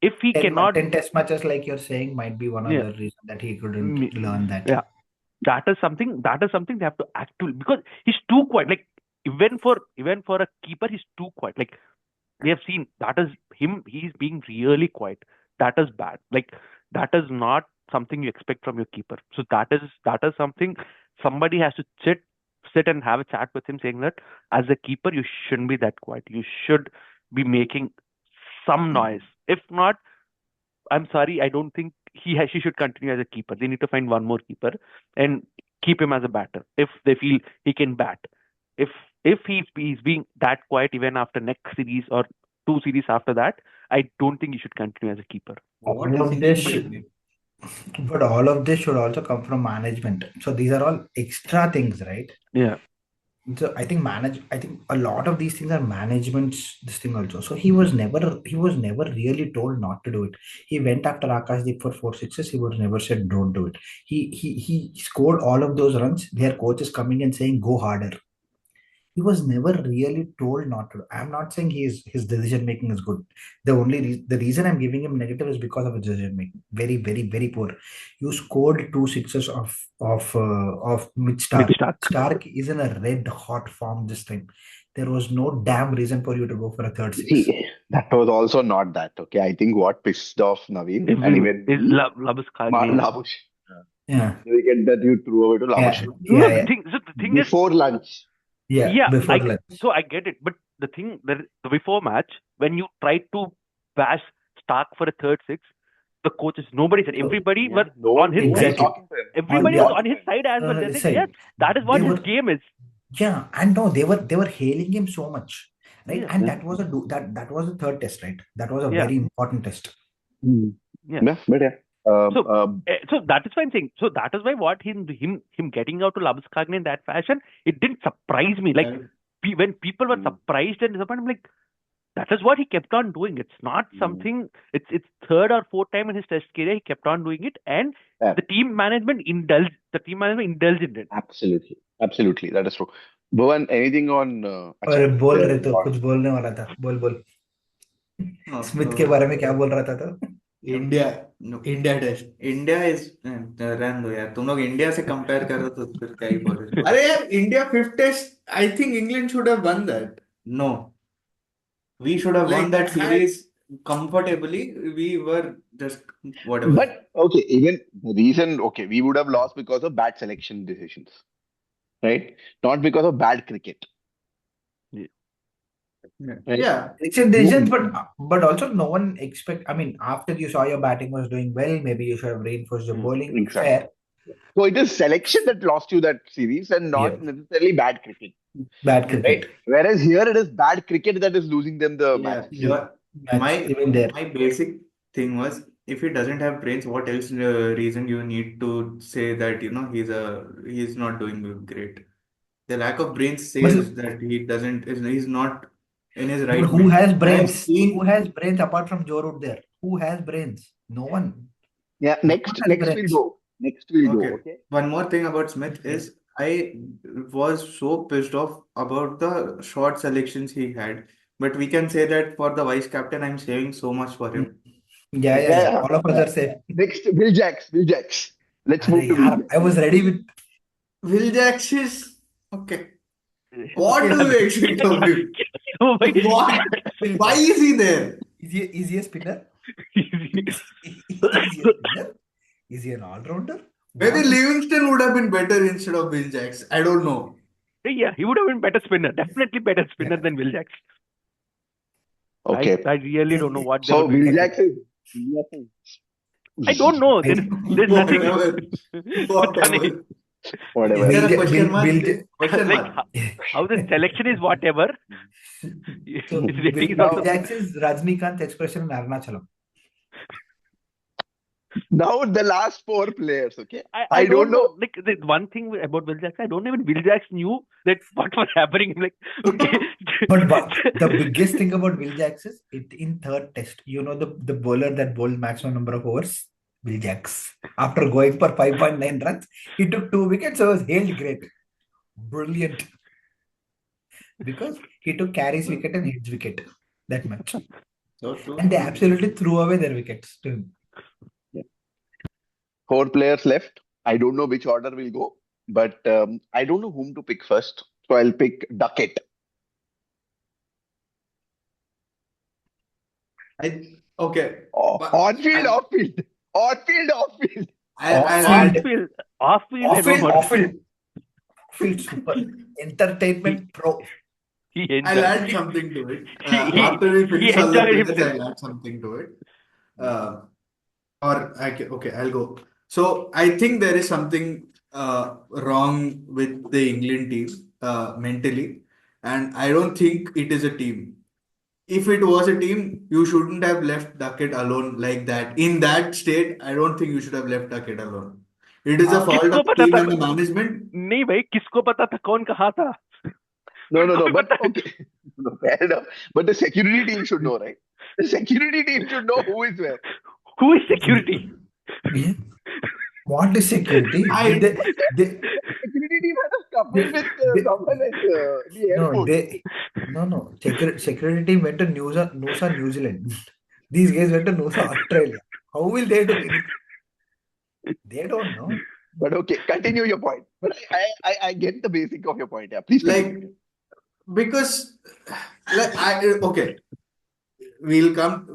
Speaker 2: if he
Speaker 4: 10,
Speaker 2: cannot
Speaker 4: 10 test matches, like you're saying, might be one
Speaker 2: yeah
Speaker 4: other reason that he couldn't
Speaker 2: me-
Speaker 4: learn that.
Speaker 2: yeah that is something they have to actually, because he's too quiet. Like even for a keeper, he's too quiet. Like we have seen that is him. He's being really quiet. That is bad. Like that is not something you expect from your keeper. So that is something somebody has to sit sit and have a chat with him saying that as a keeper, you shouldn't be that quiet. You should be making some noise. If not, I'm sorry, I don't think she should continue as a keeper. They need to find one more keeper and keep him as a batter if they feel he can bat. If he's being that quiet even after next series or two series after that, I don't think he should continue as a keeper.
Speaker 5: What
Speaker 4: All
Speaker 5: is
Speaker 4: of
Speaker 5: he
Speaker 4: this,
Speaker 5: doing?
Speaker 4: but all of this should also come from management. So these are all extra things, right?
Speaker 2: Yeah.
Speaker 4: So I think a lot of these things are management's this thing also. So he was never really told not to do it. He went after Akashdeep for 4 sixes. He was never said don't do it. He scored all of those runs. Their coach is coming and saying go harder. He was never really told not to. I'm not saying his decision making is good. The reason I'm giving him negative is because of his decision making. Very, very, very poor. You scored 2 sixes of Mitch
Speaker 2: Mitch
Speaker 4: Stark.
Speaker 2: Stark.
Speaker 4: Stark is in a red hot form this time. There was no damn reason for you to go for a third six.
Speaker 1: See, that was also not that. Okay, I think what pissed off Naveen and
Speaker 2: Everyone
Speaker 1: even
Speaker 2: is
Speaker 1: me,
Speaker 2: Labuskagni.
Speaker 1: Labush,
Speaker 4: Yeah,
Speaker 1: the wicket that you threw away to
Speaker 4: yeah,
Speaker 1: Labush
Speaker 2: No,
Speaker 4: yeah,
Speaker 2: the thing is,
Speaker 1: before lunch.
Speaker 2: yeah,
Speaker 4: before lunch.
Speaker 2: so I get it. But the thing that before match, when you tried to bash Stark for a third six, the coaches, nobody said. Everybody
Speaker 1: Yeah,
Speaker 2: were
Speaker 1: no
Speaker 2: on
Speaker 1: one,
Speaker 2: his
Speaker 1: no one is
Speaker 2: side.
Speaker 4: Exactly.
Speaker 1: talking to him.
Speaker 2: Everybody
Speaker 4: yeah.
Speaker 2: was on his side as well. They're saying, yes,
Speaker 4: Side.
Speaker 2: that is what
Speaker 4: They
Speaker 2: his
Speaker 4: were
Speaker 2: game is.
Speaker 4: Yeah, and no, they were hailing him so much, right?
Speaker 2: Yeah.
Speaker 4: And
Speaker 1: Yeah.
Speaker 4: that was the third test, right? That was a
Speaker 2: Yeah.
Speaker 4: very important test.
Speaker 2: Yeah.
Speaker 1: Yeah, but yeah.
Speaker 2: So that is why I'm saying. So that is why what him getting out to Labuskagni in that fashion, it didn't surprise me. Like when people were surprised and disappointed, I'm like, that is what he kept on doing. It's not something. It's third or fourth time in his test career he kept on doing it, and
Speaker 1: Yeah.
Speaker 2: the team management indulged. The team management indulged in it.
Speaker 1: Absolutely, that is true. Bhuvan, anything on?
Speaker 4: अरे बोल रहे तो
Speaker 1: your-
Speaker 4: कुछ बोलने वाला था बोल
Speaker 3: No,
Speaker 4: Smith के बारे में क्या बोल रहा था तो
Speaker 5: इंडिया टेस्ट
Speaker 3: इंडिया इज रहने दो यार, तुम लोग इंडिया से कंपेयर करो तो फिर क्या ही बोले।
Speaker 5: अरे यार India fifth test I think England should have won that
Speaker 3: No, we should have won
Speaker 5: Like,
Speaker 3: that series comfortably. We were just whatever.
Speaker 1: But okay, even the reason, okay, we would have lost because of bad selection decisions, right? Not because of bad cricket. Right?
Speaker 5: yeah,
Speaker 4: decisions, but also no one expect. I mean, after you saw your batting was doing well, maybe you should have reinforced your bowling.
Speaker 1: Exactly.
Speaker 4: Fair.
Speaker 1: So it is selection that lost you that series and not necessarily bad cricket.
Speaker 4: Bad cricket.
Speaker 1: Right? Whereas here it is bad cricket that is losing them the
Speaker 3: Yeah,
Speaker 1: match.
Speaker 4: Even there.
Speaker 3: my basic thing was, if he doesn't have brains, what else reason you need to say that he's not doing great? The lack of brains says that he's not in his right
Speaker 4: But who
Speaker 3: mind.
Speaker 4: has
Speaker 3: I have
Speaker 4: brains?
Speaker 3: seen
Speaker 4: Who has brains apart from Joe Root there? Who has brains? No one.
Speaker 1: Yeah, next we'll go. Next we'll go. Okay.
Speaker 3: One more thing about Smith is I was so pissed off about the short selections he had. But we can say that for the vice captain, I'm saving so much for him.
Speaker 4: Yeah. All of us are safe.
Speaker 1: Next, Will Jacks. Let's move to Will Jacks.
Speaker 4: I was ready with
Speaker 5: Will Jacks is okay. What do you expect of him? What? Why is he there?
Speaker 4: Is he a spinner? Is he a spinner? Is he an all-rounder?
Speaker 5: Maybe Livingston would have been better instead of Will Jacks. I don't know.
Speaker 2: Yeah, he would have been better spinner. Definitely better spinner than Will Jacks.
Speaker 1: Okay.
Speaker 2: I really don't know what.
Speaker 1: So Will Jacks is.
Speaker 2: I don't know. There's nothing.
Speaker 3: Is
Speaker 1: Whatever.
Speaker 3: there a question mark?
Speaker 5: Question
Speaker 2: Like
Speaker 5: mark.
Speaker 2: how the selection is whatever.
Speaker 4: So
Speaker 2: His rating is
Speaker 4: Will
Speaker 2: also.
Speaker 4: Jacks is Rajnikant's expression in Arunachalam.
Speaker 1: Now the last four players, okay?
Speaker 2: I don't know. Like the one thing about Will Jacks, I don't even Will Jacks knew that what was happening. I'm like, okay.
Speaker 4: But the biggest thing about Will Jacks is in third test, the bowler that bowled maximum number of overs, Will Jacks. After going for 5.9 runs, he took 2 wickets, so was hailed great. Brilliant. Because he took Carey's wicket and Head's wicket that much.
Speaker 3: So true.
Speaker 4: And they absolutely threw away their wickets to him.
Speaker 1: 4 players left. I don't know which order will go, but I don't know whom to pick first. So I'll pick Duckett.
Speaker 5: Okay.
Speaker 1: On-field, off-field. On-field, off-field.
Speaker 2: Off-field. I don't know.
Speaker 4: Off-field. Feet super. Entertainment pro.
Speaker 2: He
Speaker 5: I'll
Speaker 2: enjoyed.
Speaker 5: add something to it.
Speaker 2: He
Speaker 5: After we
Speaker 2: he
Speaker 5: finish all the
Speaker 2: enjoyed
Speaker 5: players,
Speaker 2: himself.
Speaker 5: I'll add something to it. Uh, okay, I'll go. So I think there is something wrong with the England team mentally, and I don't think it is a team. If it was a team, you shouldn't have left Duckett alone like that. In that state, I don't think you should have left Duckett alone. It is a fault
Speaker 2: किसको
Speaker 5: of the
Speaker 2: पता
Speaker 5: team
Speaker 2: था?
Speaker 5: and the management.
Speaker 2: नहीं भाई, किसको पता था कौन कहाँ था?
Speaker 1: No,
Speaker 2: उनको भी
Speaker 1: but
Speaker 2: पता है.
Speaker 1: okay. No, fair enough. But the security team should know, right? The security team should know who is where.
Speaker 2: Who is security?
Speaker 4: Yeah. What is security?
Speaker 5: I-
Speaker 4: They,
Speaker 1: The security team had a couple with
Speaker 4: they-
Speaker 1: someone at the
Speaker 4: no,
Speaker 1: airport.
Speaker 4: no. Security team went to Noosa, New Zealand. These guys went to Noosa, Australia. How will they do anything? They don't know.
Speaker 1: But okay, continue your point. But I get the basic of your point. Yeah, please continue.
Speaker 5: like because okay, we'll come to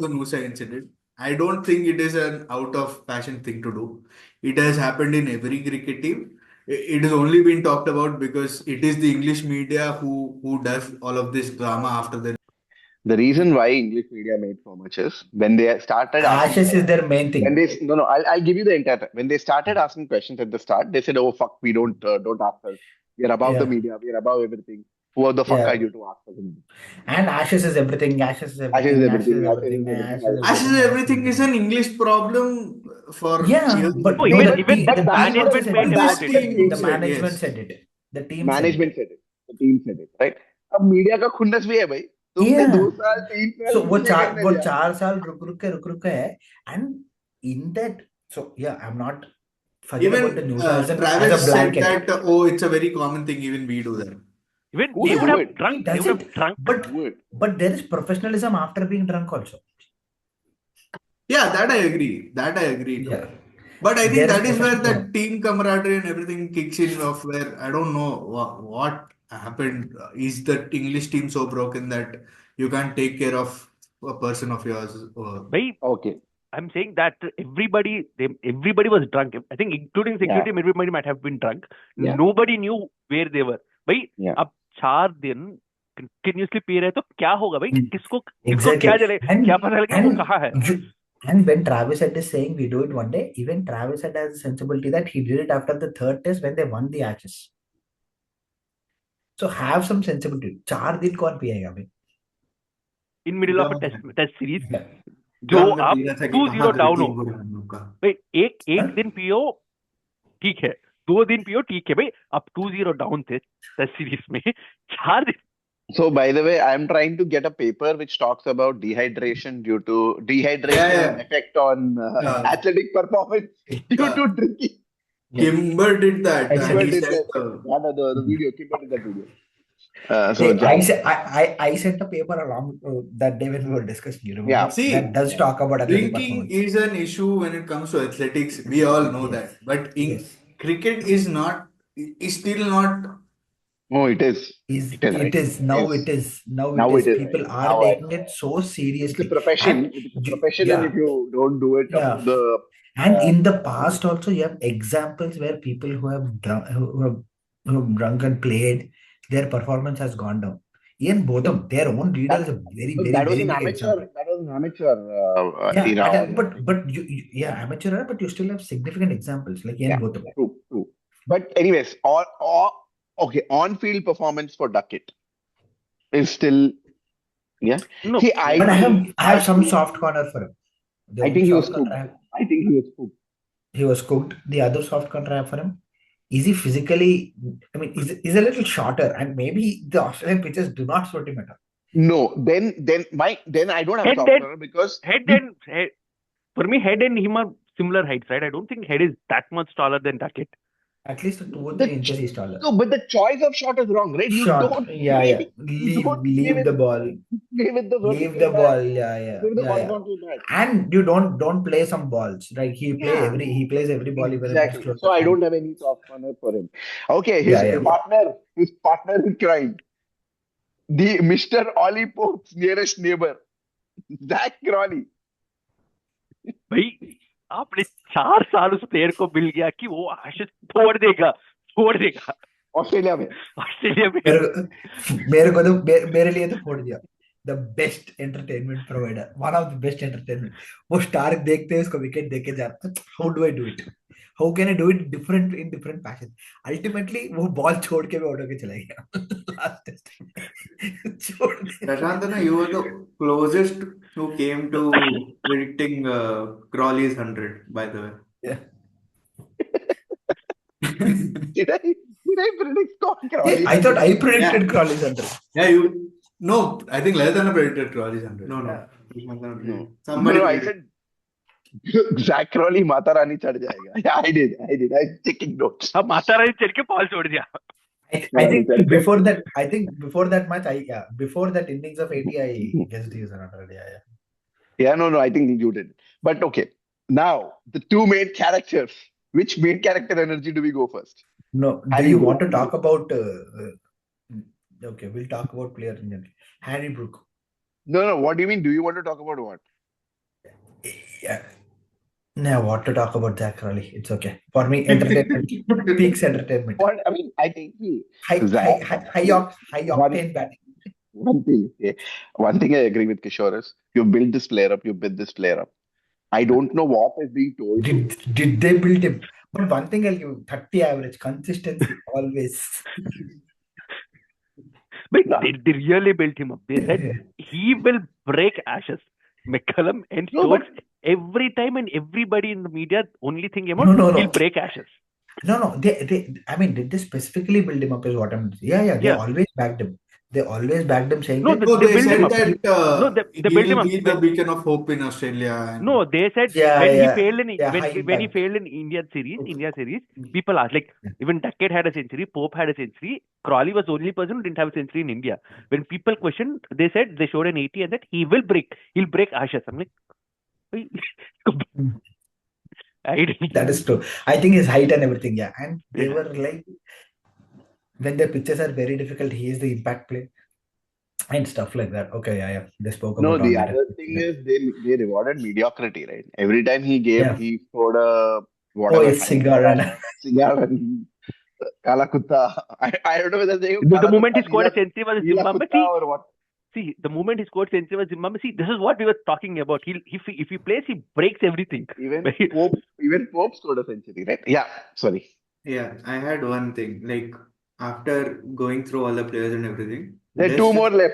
Speaker 5: the Nusa incident. I don't think it is an out of fashion thing to do. It has happened in every cricket team. It has only been talked about because it is the English media who does all of this drama after the
Speaker 1: The reason why English media made so much is when they started asking
Speaker 4: Ashes is their main
Speaker 1: when
Speaker 4: thing.
Speaker 1: they no, I'll give you the entire time. When they started asking questions at the start, they said, "Oh fuck, we don't ask us. We are above the
Speaker 4: Yeah.
Speaker 1: media. We are above everything. Who the fuck
Speaker 4: Yeah.
Speaker 1: are you to ask us?"
Speaker 4: And Ashes is everything. Ashes is
Speaker 1: Ashes
Speaker 4: everything.
Speaker 1: is
Speaker 4: Ashes is
Speaker 1: everything. Ashes is
Speaker 4: everything.
Speaker 1: everything.
Speaker 4: Ashes is
Speaker 5: Ashes
Speaker 4: everything.
Speaker 5: everything is an English problem for
Speaker 4: Yeah,
Speaker 5: years.
Speaker 4: but
Speaker 2: No,
Speaker 4: no,
Speaker 2: even
Speaker 4: the
Speaker 2: even
Speaker 4: team,
Speaker 2: the
Speaker 4: the team also
Speaker 2: management
Speaker 4: said
Speaker 2: made
Speaker 4: it.
Speaker 2: about
Speaker 5: That
Speaker 2: it.
Speaker 5: team
Speaker 4: The
Speaker 5: said
Speaker 4: management
Speaker 5: yes.
Speaker 4: said it. The team
Speaker 1: Management
Speaker 4: said it.
Speaker 1: said it. The team said it. Right? अब media का खुन्नस भी है भाई. तुमने
Speaker 4: Yeah.
Speaker 1: 2 साल 3 साल
Speaker 4: So वो
Speaker 1: कुछ नहीं करने दिया.
Speaker 4: 4 साल रुक के है, and in that, so yeah, I'm not forget about the
Speaker 5: Even
Speaker 4: news as a
Speaker 5: Travis said
Speaker 4: blanket.
Speaker 5: that oh, it's a very common thing. Even we do that.
Speaker 2: Even
Speaker 1: Who
Speaker 2: they
Speaker 1: do
Speaker 2: would have
Speaker 1: it?
Speaker 2: drunk.
Speaker 4: He
Speaker 2: They
Speaker 4: does
Speaker 2: would have
Speaker 4: it,
Speaker 2: drunk.
Speaker 4: but there is professionalism after being drunk also.
Speaker 5: Yeah, that I agree. That I agree to.
Speaker 4: Yeah.
Speaker 5: But I think
Speaker 4: There is
Speaker 5: that is where the
Speaker 4: professionalism.
Speaker 5: team camaraderie and everything kicks in. Of where I don't know what happened. Is the English team so broken that you can't take care of a person of yours?
Speaker 2: Bhai,
Speaker 1: Okay.
Speaker 2: I'm saying that everybody was drunk. I think including security, everybody might have been drunk.
Speaker 1: Yeah.
Speaker 2: Nobody knew where they were. भाई
Speaker 1: Yeah.
Speaker 2: अब 4 दिन continuously P रहे तो क्या होगा भाई? किसको
Speaker 4: Exactly.
Speaker 2: क्या जले? क्या पता लगे वो कहाँ है?
Speaker 4: And when Travis Head is saying we do it one day, even Travis Head has a sensibility that he did it after the 3rd test when they won the Ashes. So have some sensibility. 4 दिन कौन पिएगा भाई?
Speaker 2: In middle of a test series,
Speaker 4: Yeah.
Speaker 2: जो
Speaker 5: गम में
Speaker 2: आप
Speaker 5: P रहा था कि
Speaker 2: 2-0
Speaker 5: कहाँ
Speaker 2: डाउन
Speaker 5: गलती
Speaker 2: हो,
Speaker 5: हुई हम लोग का।
Speaker 2: भाई एक
Speaker 4: हाँ?
Speaker 2: दिन पियो ठीक है, 2 दिन पियो ठीक है भाई. अब 2-0 डाउन थे टेस्ट सीरीज में, 4 दिन.
Speaker 1: So, by the way, I'm trying to get a paper which talks about dehydration effect on athletic performance due to drinking.
Speaker 5: Kimber did that.
Speaker 1: Kimber
Speaker 5: He
Speaker 1: did
Speaker 5: said,
Speaker 1: that. The video. Kimber did that video.
Speaker 4: I sent a paper along that day when we were discussing. You remember?
Speaker 1: Yeah.
Speaker 5: See,
Speaker 4: that does talk about athletic
Speaker 5: drinking
Speaker 4: performance.
Speaker 5: is an issue when it comes to athletics. We all know that. But in cricket is still not.
Speaker 1: No, it is.
Speaker 4: It is. Now it is. People
Speaker 1: right.
Speaker 4: are taking it so seriously.
Speaker 1: It's a profession. It's a profession, and if you don't do it up to the.
Speaker 4: And in the past also, you have examples where people who have drunk and played, their performance has gone down. Ian Botham, their own leader, is a very big example.
Speaker 1: That was an amateur era.
Speaker 4: But amateur era, but you still have significant examples like Ian Botham.
Speaker 1: True. But anyways, on-field performance for Duckett is still, yeah.
Speaker 2: No.
Speaker 1: See,
Speaker 4: But I have some soft corner for him.
Speaker 1: I think he was cooked.
Speaker 4: He was cooked. The other soft corner I have for him, is he physically, I mean, is a little shorter, and maybe the Australian pitches do not suit him at all.
Speaker 1: No, then I don't have a soft corner because
Speaker 2: head for me, head and him are similar heights, right? I don't think head is that much taller than Duckett.
Speaker 4: At least 2 or 3 inches he's taller.
Speaker 1: No, but the choice of shot is wrong, right?
Speaker 4: Leave the ball. Leave the ball.
Speaker 1: Leave the horizontal bat.
Speaker 4: And you don't play some balls, right? He plays every ball.
Speaker 1: Exactly. So I don't have any soft corner for him. Okay, his partner is crying. The Mr. Ollie Pope's nearest neighbor, Zach Crawley.
Speaker 2: भाई आपने 4 साल उस player को मिल गया कि वो आशीष छोड़ देगा छोड़ देगा
Speaker 1: ऑस्ट्रेलिया में
Speaker 2: ऑस्ट्रेलिया में।
Speaker 4: मेरे लिए तो फोड़ दिया। The best entertainment provider, one of the best entertainment. वो स्टार्क देखते हैं उसको विकेट देके जाता, how do I do it, how can I do it different in different passion. Ultimately वो बॉल छोड़ के भी आउट होके चला गया लास्ट टेस्ट छोड़
Speaker 3: Prashantana, you were the closest who came to predicting Crawley's 100, by the way.
Speaker 4: Yeah.
Speaker 1: did I predict Scott Crawley?
Speaker 4: I thought I predicted
Speaker 3: Yeah.
Speaker 4: Crawley's 100.
Speaker 5: Yeah, you. No, I think Lalit predicted Crawley's 100.
Speaker 3: No, no.
Speaker 4: Yeah.
Speaker 3: Prashantana
Speaker 1: No.
Speaker 3: predicted. Somebody
Speaker 1: No, I
Speaker 3: predicted.
Speaker 1: said Zach Crawley Mata Rani चढ़ जाएगा. Yeah, I did. I taking notes.
Speaker 2: अब माता रानी चढ़ के ball छोड़ दिया.
Speaker 4: I think before that match, before that innings of 80, I guessed he was an 100. Yeah.
Speaker 1: Yeah, no, I think you did. But okay, now the two main characters. Which main character energy do we go first?
Speaker 4: No, do
Speaker 1: Harry
Speaker 4: you
Speaker 1: Brook.
Speaker 4: want to talk about? Okay, we'll talk about player in general. Harry Brook.
Speaker 1: No. What do you mean? Do you want to talk about what?
Speaker 4: Yeah. No, what to talk about Zach Crawley? It's okay for me. Entertainment, peaks entertainment.
Speaker 1: What I mean, I think
Speaker 4: High
Speaker 1: One-
Speaker 4: octane batting.
Speaker 1: one thing I agree with Kishore is you build this player up, you build this player up. I don't know what is being told.
Speaker 4: Did they build him? But one thing I'll give 30 average consistency always.
Speaker 2: But they really built him up. They said he will break Ashes. McCullum and
Speaker 1: No,
Speaker 2: Stokes every time, and everybody in the media only think about
Speaker 4: No.
Speaker 2: he'll break Ashes.
Speaker 4: No. I mean, did they specifically build him up? Is what I'm. Yeah. They always backed him. They always backed him, saying
Speaker 2: No,
Speaker 4: that.
Speaker 5: No,
Speaker 2: They
Speaker 5: they
Speaker 2: built him
Speaker 5: said
Speaker 2: up.
Speaker 5: that
Speaker 2: No, they
Speaker 5: he
Speaker 2: built him
Speaker 5: will
Speaker 2: up.
Speaker 5: be the beacon of hope in Australia. And
Speaker 2: No, they said
Speaker 4: Yeah,
Speaker 2: when
Speaker 4: yeah.
Speaker 2: he failed in
Speaker 4: Yeah, high
Speaker 2: when he
Speaker 4: impact.
Speaker 2: failed in India series, people asked, like, even Duckett had a century, Pope had a century, Crawley was the only person who didn't have a century in India. When people questioned, they said they showed an 80 and that he'll break Ashes. I'm like,
Speaker 4: That is true. I think his height and everything, yeah. And they were like, when their pitches are very difficult, he is the impact play and stuff like that. Okay, yeah. They spoke
Speaker 1: No,
Speaker 4: about
Speaker 1: the
Speaker 4: all that.
Speaker 1: other thing is they rewarded mediocrity, right? Every time he scored a
Speaker 4: Oh,
Speaker 1: whatever
Speaker 4: it's cigar and
Speaker 1: cigar and Kala Kutta. I don't know whether they
Speaker 2: the moment he scored a century was
Speaker 1: Neela
Speaker 2: Zimbabwe.
Speaker 1: Kutta or what.
Speaker 2: See, the moment he scored century was Zimbabwe. See, this is what we were talking about. If he plays, he breaks everything.
Speaker 1: Even Pope scored a century, right? Yeah, sorry.
Speaker 3: Yeah, I had one thing. Like, after going through all the players and everything,
Speaker 1: There are two more left.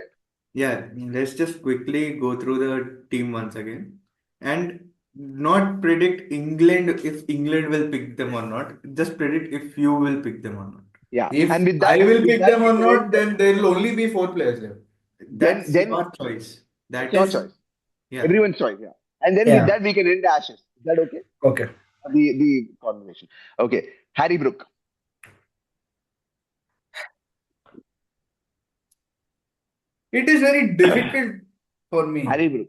Speaker 3: Yeah, let's just quickly go through the team once again and not predict England if England will pick them or not. Just predict if you will pick them or not.
Speaker 1: Yeah,
Speaker 5: if
Speaker 1: and with that,
Speaker 5: I will
Speaker 1: with
Speaker 5: pick
Speaker 1: that
Speaker 5: them or
Speaker 1: we
Speaker 5: not,
Speaker 1: end-
Speaker 5: then there will only be 4 players left.
Speaker 3: That's
Speaker 1: Then-
Speaker 3: your choice. That
Speaker 1: your
Speaker 3: is
Speaker 1: choice.
Speaker 3: Yeah.
Speaker 1: Everyone's choice, yeah. And then
Speaker 4: Yeah.
Speaker 1: with that we can end Ashes. Is that okay?
Speaker 4: okay.
Speaker 1: The conversation. Okay, Harry Brook.
Speaker 5: It is very difficult for me,
Speaker 1: Harry Brook.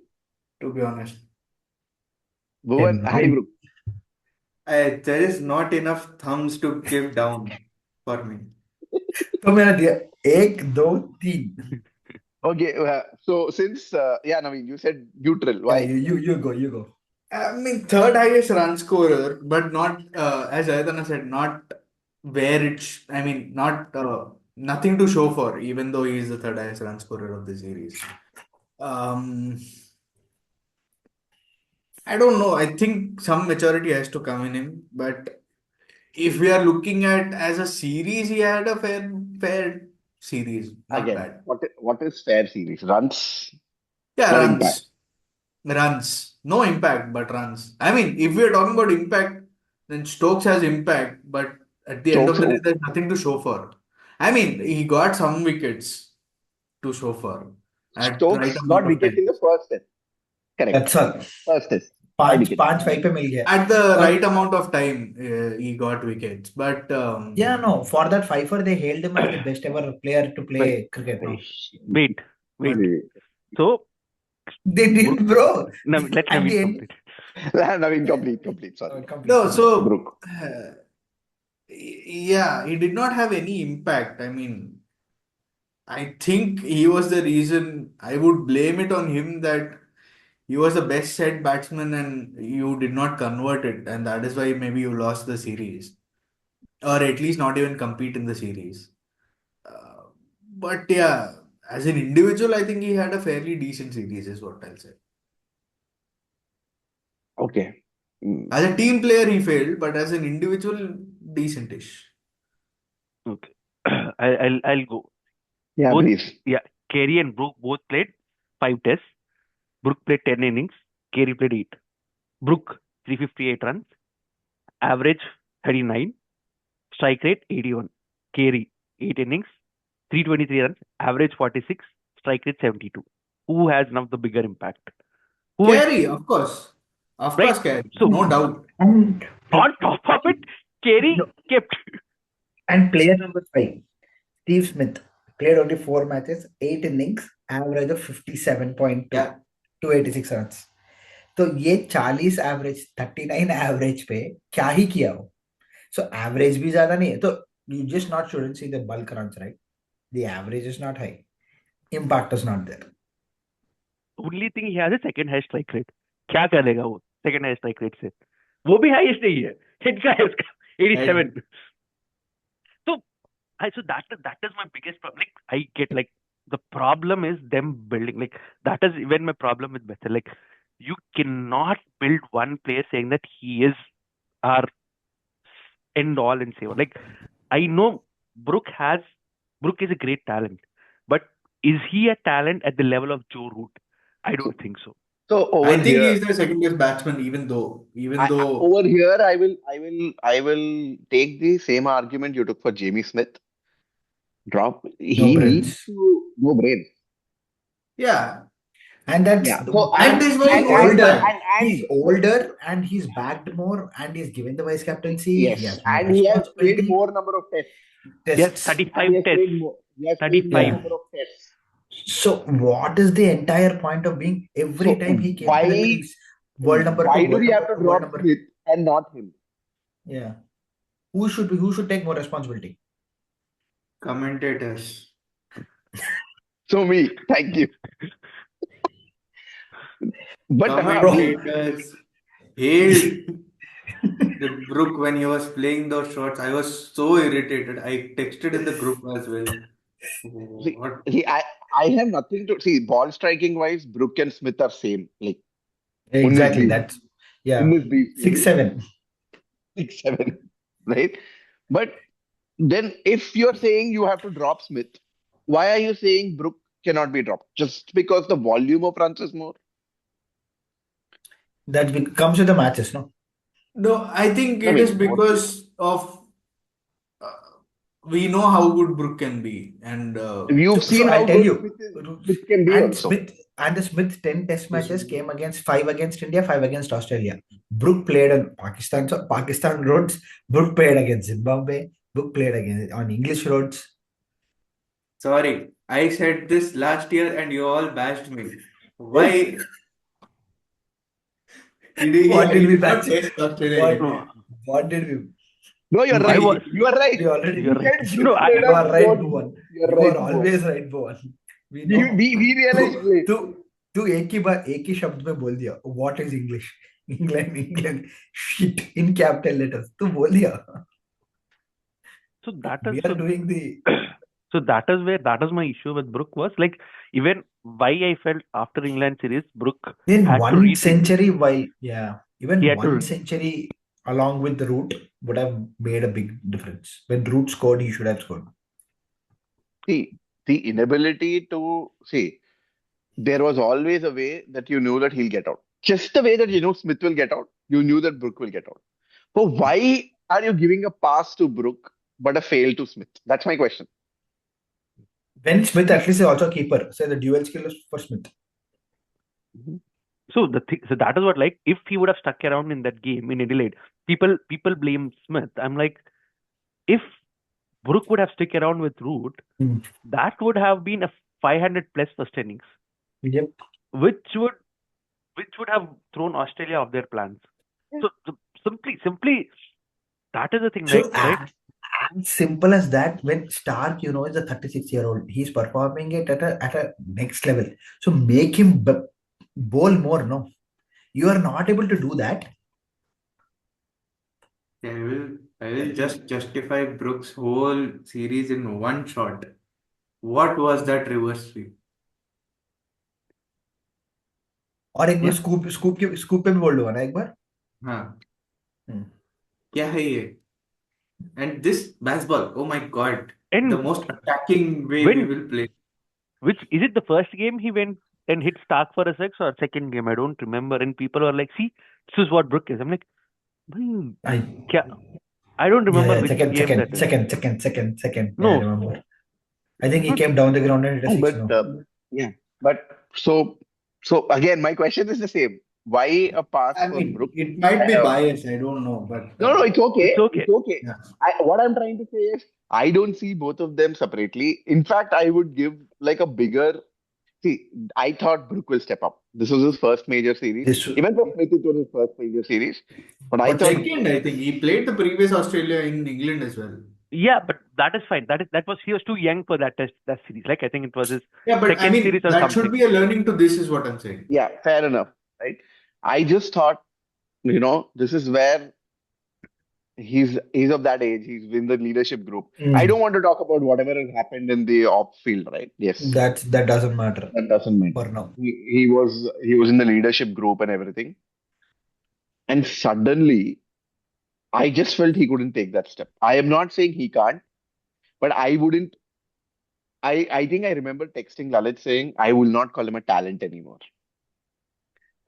Speaker 5: to be honest.
Speaker 1: Bhuvan,
Speaker 4: Yeah,
Speaker 1: Harry Brook.
Speaker 3: There is not enough thumbs to give down for me.
Speaker 4: तो मैंने दिया 1, 2, 3.
Speaker 1: Okay, so since Naveen, you said neutral. Why?
Speaker 4: Yeah, you go.
Speaker 5: I mean, third highest run scorer, but not, as Ayatana said, not where it's, I mean, not nothing to show for, even though he is the third highest run scorer of the series. I don't know. I think some maturity has to come in him, but if we are looking at as a series, he had a fair series. Not
Speaker 1: Again,
Speaker 5: bad.
Speaker 1: what is fair series? Runs?
Speaker 5: Yeah,
Speaker 1: No
Speaker 5: runs.
Speaker 1: impact.
Speaker 5: Runs. No impact, but runs. I mean, if we are talking about impact, then Stokes has impact, but at the end of the day, there's nothing to show for. I mean, he got some wickets to show for. At
Speaker 1: Stokes
Speaker 5: right
Speaker 1: got
Speaker 5: amount of
Speaker 1: wickets in
Speaker 5: time.
Speaker 1: the first test. Correct.
Speaker 4: That's all.
Speaker 1: First test.
Speaker 4: 5 पे मिल गया.
Speaker 5: At the right amount of time, he got wickets. But
Speaker 4: Yeah, no. For that fifer, they hailed him as the best ever player to play cricket.
Speaker 2: Wait. So
Speaker 4: They did, bro.
Speaker 2: now let
Speaker 4: At
Speaker 2: Naveen
Speaker 4: the end-
Speaker 2: complete.
Speaker 1: Naveen, complete. Sorry.
Speaker 5: no, so
Speaker 1: Brook.
Speaker 5: yeah, he did not have any impact. I mean, I think he was the reason. I would blame it on him that he was the best set batsman and you did not convert it, and that is why maybe you lost the series. or at least not even compete in the series. Uh, but yeah, as an individual, I think he had a fairly decent series, is what I'll say.
Speaker 1: Okay.
Speaker 5: As a team player, he failed, but as an individual, decentish.
Speaker 2: Okay. I'll go.
Speaker 1: Yeah,
Speaker 2: Both,
Speaker 1: please.
Speaker 2: yeah, Carey and Brook both played 5 tests. Brook played 10 innings. Carey played 8. Brook 358 runs, average 39, strike rate 81. Carey 8 innings, 323 runs, average 46, strike rate 72. Who has now the bigger impact? Who is
Speaker 5: Carey, of course. Of
Speaker 2: right?
Speaker 5: course, Carey.
Speaker 2: So
Speaker 5: No doubt.
Speaker 4: And
Speaker 2: on top of it, Carey
Speaker 4: no,
Speaker 2: kept.
Speaker 4: and player number 5, Steve Smith, played only 4 matches, 8 innings, average of 57.2,
Speaker 5: Yeah.
Speaker 4: 286 runs. तो ये 40 average 39 average पे क्या ही किया वो. So average भी ज्यादा नहीं है, तो you just not shouldn't see the bulk runs, right? The average is not high, impact is not there.
Speaker 2: Only thing he has a second highest strike rate. क्या करेगा वो सेकंड हाईएस्ट स्ट्राइक रेट से? वो भी highest नहीं है. इनका है उसका 87. So that is my biggest problem. Like I get like the problem is them building, like that is even my problem with Bethel. Like you cannot build one player saying that he is our end all and saver. Like I know Brook is a great talent, but is he a talent at the level of Joe Root? I don't think so.
Speaker 1: So
Speaker 5: I
Speaker 1: over
Speaker 5: think
Speaker 1: here,
Speaker 5: he's the second best batsman, even though
Speaker 1: over here, I will take the same argument you took for Jamie Smith. Drop.
Speaker 4: No
Speaker 1: He needs
Speaker 4: brains.
Speaker 1: to no brain.
Speaker 5: yeah.
Speaker 4: And that's
Speaker 1: Yeah. So
Speaker 5: That is why
Speaker 4: he's
Speaker 5: he got
Speaker 4: older.
Speaker 5: back.
Speaker 4: He's older and he's backed more and he's given the vice captaincy. He
Speaker 1: yes,
Speaker 4: has more
Speaker 1: and he has played
Speaker 4: responsibility.
Speaker 1: more number of tests.
Speaker 2: Yes,
Speaker 4: Tests.
Speaker 2: 35
Speaker 1: And he has
Speaker 2: tests.
Speaker 1: played more. He has played more
Speaker 2: 35.
Speaker 4: Yeah.
Speaker 1: number of tests.
Speaker 4: So what is the entire point of being every
Speaker 1: So
Speaker 4: time he came to the crease, world number 2,
Speaker 1: why do
Speaker 4: world
Speaker 1: we have
Speaker 4: number
Speaker 1: to
Speaker 4: 2, world
Speaker 1: drop
Speaker 4: number?
Speaker 1: Smith and not him?
Speaker 4: Yeah. Who should take more responsibility?
Speaker 5: Commentators.
Speaker 1: So me, thank you. But
Speaker 5: Commentators hailed the Brook when he was playing those shots. I was so irritated. I texted in the group as well.
Speaker 1: see,
Speaker 5: What?
Speaker 1: see, I have nothing to see. Ball striking wise, Brook and Smith are same. Like
Speaker 4: Exactly.
Speaker 1: 19,
Speaker 4: That's, yeah,
Speaker 1: 19,
Speaker 4: 6-7.
Speaker 1: 6-7, right? But then if you're saying you have to drop Smith, why are you saying Brook cannot be dropped? Just because the volume of runs is more?
Speaker 4: Comes with the matches, no?
Speaker 5: No, I think
Speaker 1: I
Speaker 5: it is
Speaker 1: mean,
Speaker 5: because of uh, we know how good Brook can be, and
Speaker 1: you've
Speaker 4: So
Speaker 1: seen
Speaker 4: I'll
Speaker 1: how
Speaker 4: tell
Speaker 1: good
Speaker 4: you,
Speaker 1: Smith can be
Speaker 4: and
Speaker 1: also.
Speaker 4: the Smith 10 test matches came against 5 against India, 5 against Australia. Brook played on Pakistan roads. Brook played against Zimbabwe. Brook played against on English roads.
Speaker 5: sorry, I said this last year and you all bashed me. Why?
Speaker 4: What did
Speaker 5: He
Speaker 4: we
Speaker 5: did not
Speaker 4: match?
Speaker 5: test Australia yet.
Speaker 2: No,
Speaker 4: What did we?
Speaker 1: No, you're
Speaker 2: I
Speaker 1: right.
Speaker 2: was.
Speaker 1: You are right.
Speaker 4: We already.
Speaker 2: You're
Speaker 1: You
Speaker 2: right.
Speaker 1: said
Speaker 2: No,
Speaker 1: Brook played
Speaker 4: You are
Speaker 1: on
Speaker 4: right,
Speaker 1: road.
Speaker 4: Bhuvan.
Speaker 1: You're
Speaker 4: You
Speaker 1: right,
Speaker 4: are
Speaker 1: Bhuvan.
Speaker 4: always right, Bhuvan. We
Speaker 1: We,
Speaker 4: know.
Speaker 1: we, we realized late.
Speaker 4: तू एक ही शब्द में बोल दिया. What is English? England shit in capital letters. तू बोल दिया.
Speaker 2: So that
Speaker 4: We
Speaker 2: is
Speaker 4: are doing the.
Speaker 2: so that is my issue with Brook was like even why I felt after England series Brook
Speaker 4: Then
Speaker 2: had to
Speaker 4: one
Speaker 2: rethink.
Speaker 4: century,
Speaker 2: He
Speaker 4: even
Speaker 2: had
Speaker 4: one
Speaker 2: to.
Speaker 4: century along with the Root would have made a big difference. When Root scored, he should have scored.
Speaker 1: See, the inability to see, there was always a way that you knew that he'll get out. Just the way that you know Smith will get out, you knew that Brook will get out. So why are you giving a pass to Brook but a fail to Smith? That's my question.
Speaker 4: Ben Smith at least is also a keeper. So the dual skill is for Smith.
Speaker 2: So that is what, like if he would have stuck around in that game in Adelaide, people blame Smith. I'm like, if Brook would have stuck around with Root, that would have been a 500 plus first innings,
Speaker 4: Yep.
Speaker 2: which would have thrown Australia off their plans. So simply that is the thing,
Speaker 4: So
Speaker 2: right?
Speaker 4: as simple as that, when Stark, is a 36-year-old, he's performing it at a next level. So make him bowl more. No, you are not able to do that.
Speaker 5: Yeah,
Speaker 3: I will just justify Brooks' whole series in one shot. What was that reverse sweep?
Speaker 4: और एक बार
Speaker 1: Yeah.
Speaker 4: Scoop पे भी बोल दूंगा ना एक बार.
Speaker 3: हाँ,
Speaker 4: Hmm.
Speaker 3: क्या है ये? And this baseball, oh my God, the
Speaker 2: And
Speaker 3: most attacking way we
Speaker 2: when,
Speaker 3: will play.
Speaker 2: which is it the first game he went and hit Stark for a six or second game? I don't remember. And people were like, see, this is what Brook is. I'm like, "Hmm,
Speaker 4: I
Speaker 2: I don't
Speaker 4: Yeah,
Speaker 2: remember
Speaker 4: yeah.
Speaker 2: which
Speaker 4: Second,
Speaker 2: game that
Speaker 4: second,
Speaker 2: is.
Speaker 4: second, second, second, second. Yeah, I
Speaker 2: No,
Speaker 4: remember. I think he
Speaker 2: no,
Speaker 4: came down the ground and hit a
Speaker 1: No,
Speaker 4: six.
Speaker 1: but
Speaker 4: No,
Speaker 1: yeah, but so again, my question is the same. Why a pass
Speaker 5: I
Speaker 1: for
Speaker 5: mean,
Speaker 1: Brook?
Speaker 5: it might be
Speaker 1: Uh,
Speaker 5: biased. I don't know, but
Speaker 1: no, no, it's
Speaker 2: it's
Speaker 1: okay.
Speaker 2: okay.
Speaker 1: It's okay.
Speaker 5: yeah.
Speaker 1: What I'm trying to say is, I don't see both of them separately. In fact, I would give like a bigger. See, I thought Brook will step up. This was his first major series.
Speaker 4: this.
Speaker 1: Even for Smith, it was his first major series. But I
Speaker 4: But
Speaker 1: thought,
Speaker 5: Second, I think he played the previous Australia in England as well.
Speaker 2: Yeah, but that is fine. That was he was too young for that series. Like I think it was his
Speaker 5: Yeah, but I
Speaker 2: second
Speaker 5: mean,
Speaker 2: series or
Speaker 5: that should
Speaker 2: something.
Speaker 5: be a learning to this, is what I'm saying.
Speaker 1: yeah, fair enough, right? I just thought, this is where he's of that age. He's in the leadership group. I don't
Speaker 4: Mm,
Speaker 1: want to talk about whatever has happened in the off field, right? Yes,
Speaker 4: that doesn't matter
Speaker 1: that doesn't
Speaker 4: for
Speaker 1: matter.
Speaker 4: now.
Speaker 1: He was in the leadership group and everything, and suddenly I just felt he couldn't take that step. I am not saying he can't, but I wouldn't. I think I remember texting Lalit saying I will not call him a talent anymore,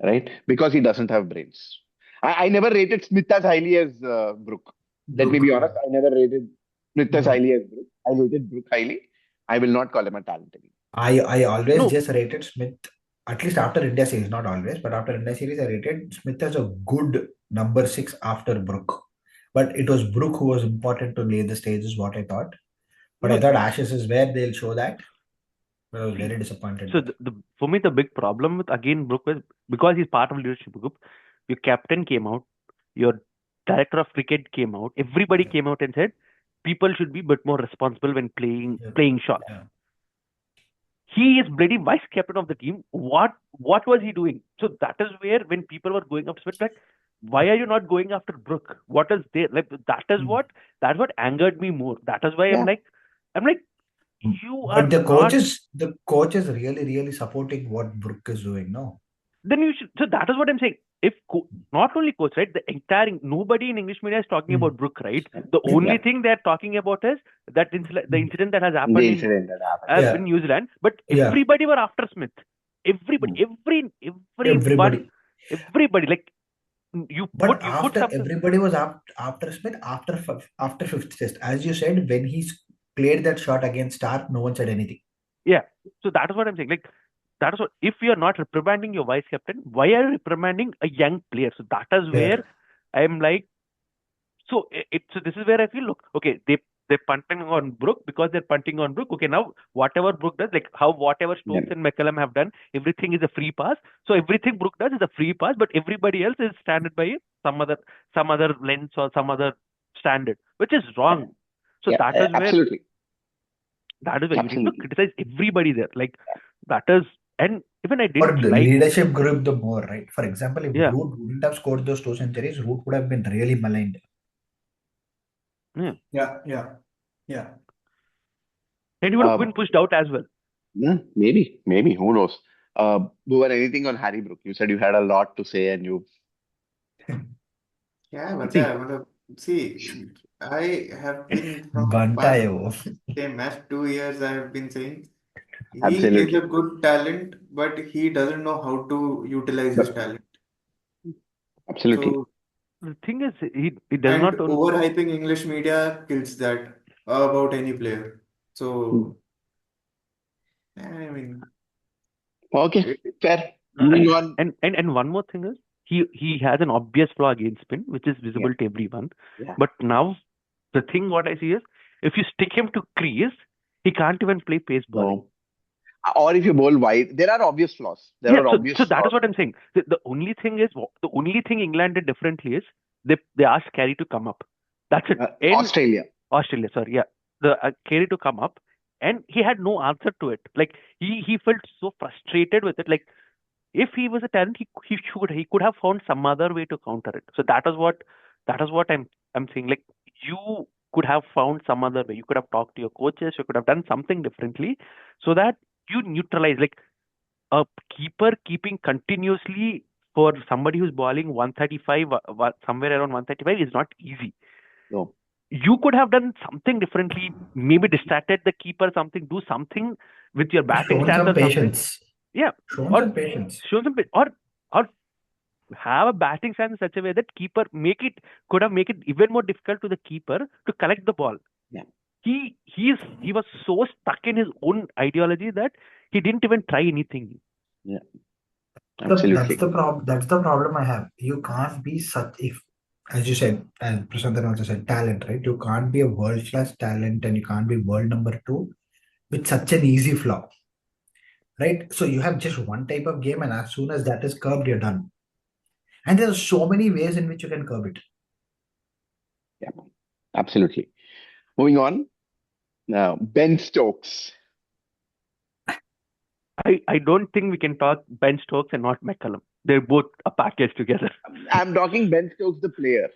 Speaker 1: right? Because he doesn't have brains. I never rated Smith as highly as Brook. Let me
Speaker 5: Brook.
Speaker 1: be honest. I never rated Smith as
Speaker 4: Mm.
Speaker 1: highly as Brook. I rated Brook highly. I will not call him a talent anymore.
Speaker 4: I always
Speaker 2: No,
Speaker 4: just rated Smith, at least after India series, not always, but after India series, I rated Smith as a good number six after Brook. But it was Brook who was important to lay the stage, is what I thought. But I
Speaker 2: no.
Speaker 4: thought Ashes is where they'll show that. But I was
Speaker 2: See,
Speaker 4: very disappointed
Speaker 2: so
Speaker 4: there.
Speaker 2: for me the big problem with again Brook was because he's part of leadership group. Your captain came out, your director of cricket came out. Everybody
Speaker 4: Yeah,
Speaker 2: came out and said people should be a bit more responsible when playing
Speaker 4: yeah,
Speaker 2: playing shots.
Speaker 4: yeah.
Speaker 2: He is bloody vice captain of the team. What was he doing? So that is where when people were going up to Smith, like, why are you not going after Brook? What is there? Like
Speaker 4: Mm.
Speaker 2: that's what angered me more. That is why
Speaker 1: Yeah.
Speaker 2: I'm like, you are
Speaker 4: But
Speaker 2: not.
Speaker 4: the coach is really, really supporting what Brook is doing. No.
Speaker 2: Then you should. So that is what I'm saying. If not only coach, right? The entire nobody in English media is talking
Speaker 4: Mm.
Speaker 2: about Brook, right? The only
Speaker 1: Yeah.
Speaker 2: thing they're talking about is the
Speaker 4: Mm.
Speaker 2: incident that has
Speaker 1: The
Speaker 2: happened
Speaker 1: incident that happened.
Speaker 4: Yeah,
Speaker 2: in New Zealand. But
Speaker 4: yeah.
Speaker 2: everybody were after Smith. Everybody,
Speaker 1: Hmm.
Speaker 2: everyone,
Speaker 4: Everybody.
Speaker 2: everybody. Like
Speaker 4: But
Speaker 2: you put
Speaker 4: after
Speaker 2: something.
Speaker 4: everybody was after Smith after fifth test, as you said, when he played that shot against Stark, no one said anything.
Speaker 2: Yeah. So that is what I'm saying. Like that is what. If you are not reprimanding your vice captain, why are you reprimanding a young player? So that is where
Speaker 4: Correct.
Speaker 2: I'm like. So this is where I feel look okay they're punting on Brook because they're punting on Brook. Okay, now whatever Brook does, like how whatever
Speaker 1: Yeah.
Speaker 2: Stokes and McCallum have done, everything is a free pass. So everything Brook does is a free pass, but everybody else is standard by some other lens or some other standard, which is
Speaker 1: Yeah.
Speaker 2: wrong. So
Speaker 1: Yeah. Absolutely.
Speaker 2: that is where you need to
Speaker 1: Absolutely.
Speaker 2: criticize everybody there. Like that is and even I
Speaker 4: Or
Speaker 2: didn't
Speaker 4: the
Speaker 2: like
Speaker 4: leadership group, the more, right? For example, if
Speaker 2: yeah
Speaker 4: Root wouldn't have scored those two centuries, Root would have been really maligned.
Speaker 2: yeah
Speaker 5: Yeah, yeah, yeah.
Speaker 2: and he would have
Speaker 1: Uh,
Speaker 2: been pushed out as well.
Speaker 1: yeah, maybe. Who knows? Bhuvan, anything on Harry Brook? You said you had a lot to say, and you
Speaker 3: Yeah, but
Speaker 1: see.
Speaker 3: see, I have been from
Speaker 4: Banta
Speaker 3: past
Speaker 4: hai wo.
Speaker 3: same as 2 years. I have been saying he is a
Speaker 1: Absolutely.
Speaker 3: good talent, but he doesn't know how to utilize his
Speaker 1: But
Speaker 3: talent.
Speaker 1: absolutely.
Speaker 3: So,
Speaker 2: The thing is he does
Speaker 3: and
Speaker 2: not own
Speaker 3: overhyping English media kills that about any player.
Speaker 1: Hmm.
Speaker 3: So, I mean,
Speaker 1: Okay,
Speaker 3: it,
Speaker 1: fair. Moving on.
Speaker 2: and one more thing is he has an obvious flaw against spin, which is
Speaker 1: Yeah,
Speaker 2: visible to everyone.
Speaker 1: yeah.
Speaker 2: But now the thing what I see is if you stick him to crease, he can't even play pace bowling.
Speaker 1: No. Or if you bowl wide, there are obvious flaws. There
Speaker 2: Yeah,
Speaker 1: are
Speaker 2: so
Speaker 1: obvious
Speaker 2: that is
Speaker 1: flaws.
Speaker 2: what I'm saying. The only thing is the only thing England did differently is they asked Carey to come up. That's it. In
Speaker 1: Australia.
Speaker 2: Australia, sorry, yeah, the Carey to come up, and he had no answer to it. Like he felt so frustrated with it. Like if he was a talent, he could have found some other way to counter it. So that is what I'm saying. Like you could have found some other way. You could have talked to your coaches. You could have done something differently so that you neutralize. Like a keeper keeping continuously for somebody who's bowling 135, somewhere around 135 is not easy.
Speaker 1: No.
Speaker 2: You could have done something differently, maybe distracted the keeper, something, do something with your batting
Speaker 4: Shown
Speaker 2: stance
Speaker 4: some
Speaker 2: or something.
Speaker 4: patience.
Speaker 2: Yeah,
Speaker 4: Shown
Speaker 2: or
Speaker 4: some patience.
Speaker 2: show some, or have a batting stance in such a way that keeper could have make it even more difficult to the keeper to collect the ball.
Speaker 1: Yeah.
Speaker 2: He was so stuck in his own ideology that he didn't even try anything.
Speaker 1: Yeah.
Speaker 4: That's
Speaker 1: Absolutely.
Speaker 4: the problem. That's the problem I have. You can't be such if, as you said, as Prasantan also said, talent, right? You can't be a world class talent and you can't be world number 2 with such an easy flaw, right? So you have just one type of game, and as soon as that is curbed, you're done. And there are so many ways in which you can curb it.
Speaker 1: Yeah. Absolutely. Moving on. Now, Ben Stokes.
Speaker 2: I don't think we can talk Ben Stokes and not McCullum. They're both a package together.
Speaker 1: I'm talking Ben Stokes, the player.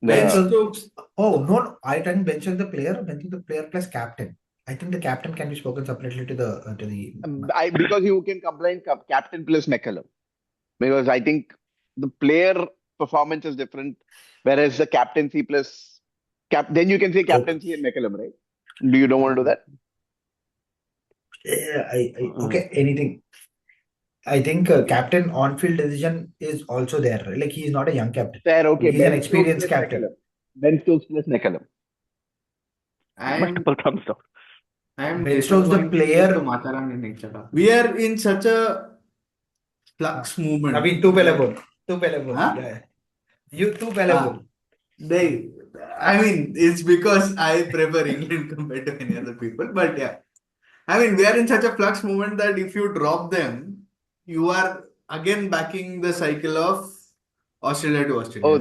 Speaker 5: Ben
Speaker 1: The-
Speaker 5: Stokes.
Speaker 4: Oh no, I didn't mention the player. Mention the player plus captain. I think the captain can be spoken separately to the.
Speaker 1: because you can combine captain plus McCullum. Because I think the player performance is different, whereas the captaincy plus then you can say captaincy and McCullum, right? Do you don't want to do that?
Speaker 4: Okay, anything. I think captain on-field decision is also there. Like he's not a young captain.
Speaker 1: Fair, okay.
Speaker 4: He's an experienced captain.
Speaker 1: Ben Stokes plus McCullum.
Speaker 2: Multiple thumbs down.
Speaker 5: I am
Speaker 4: Ben Stokes, the
Speaker 5: disappointed
Speaker 4: player.
Speaker 5: to Mataran in Ekchata. We are in such a flux movement.
Speaker 4: Abhi two pehले बोल.
Speaker 5: Huh?
Speaker 4: Yeah. You two पहले
Speaker 5: Ah,
Speaker 4: बोल.
Speaker 5: I mean, it's because I prefer England compared to any other people. But yeah, I mean, we are in such a flux movement that if you drop them, you are again backing the cycle of Australia to Australia.
Speaker 1: Oh,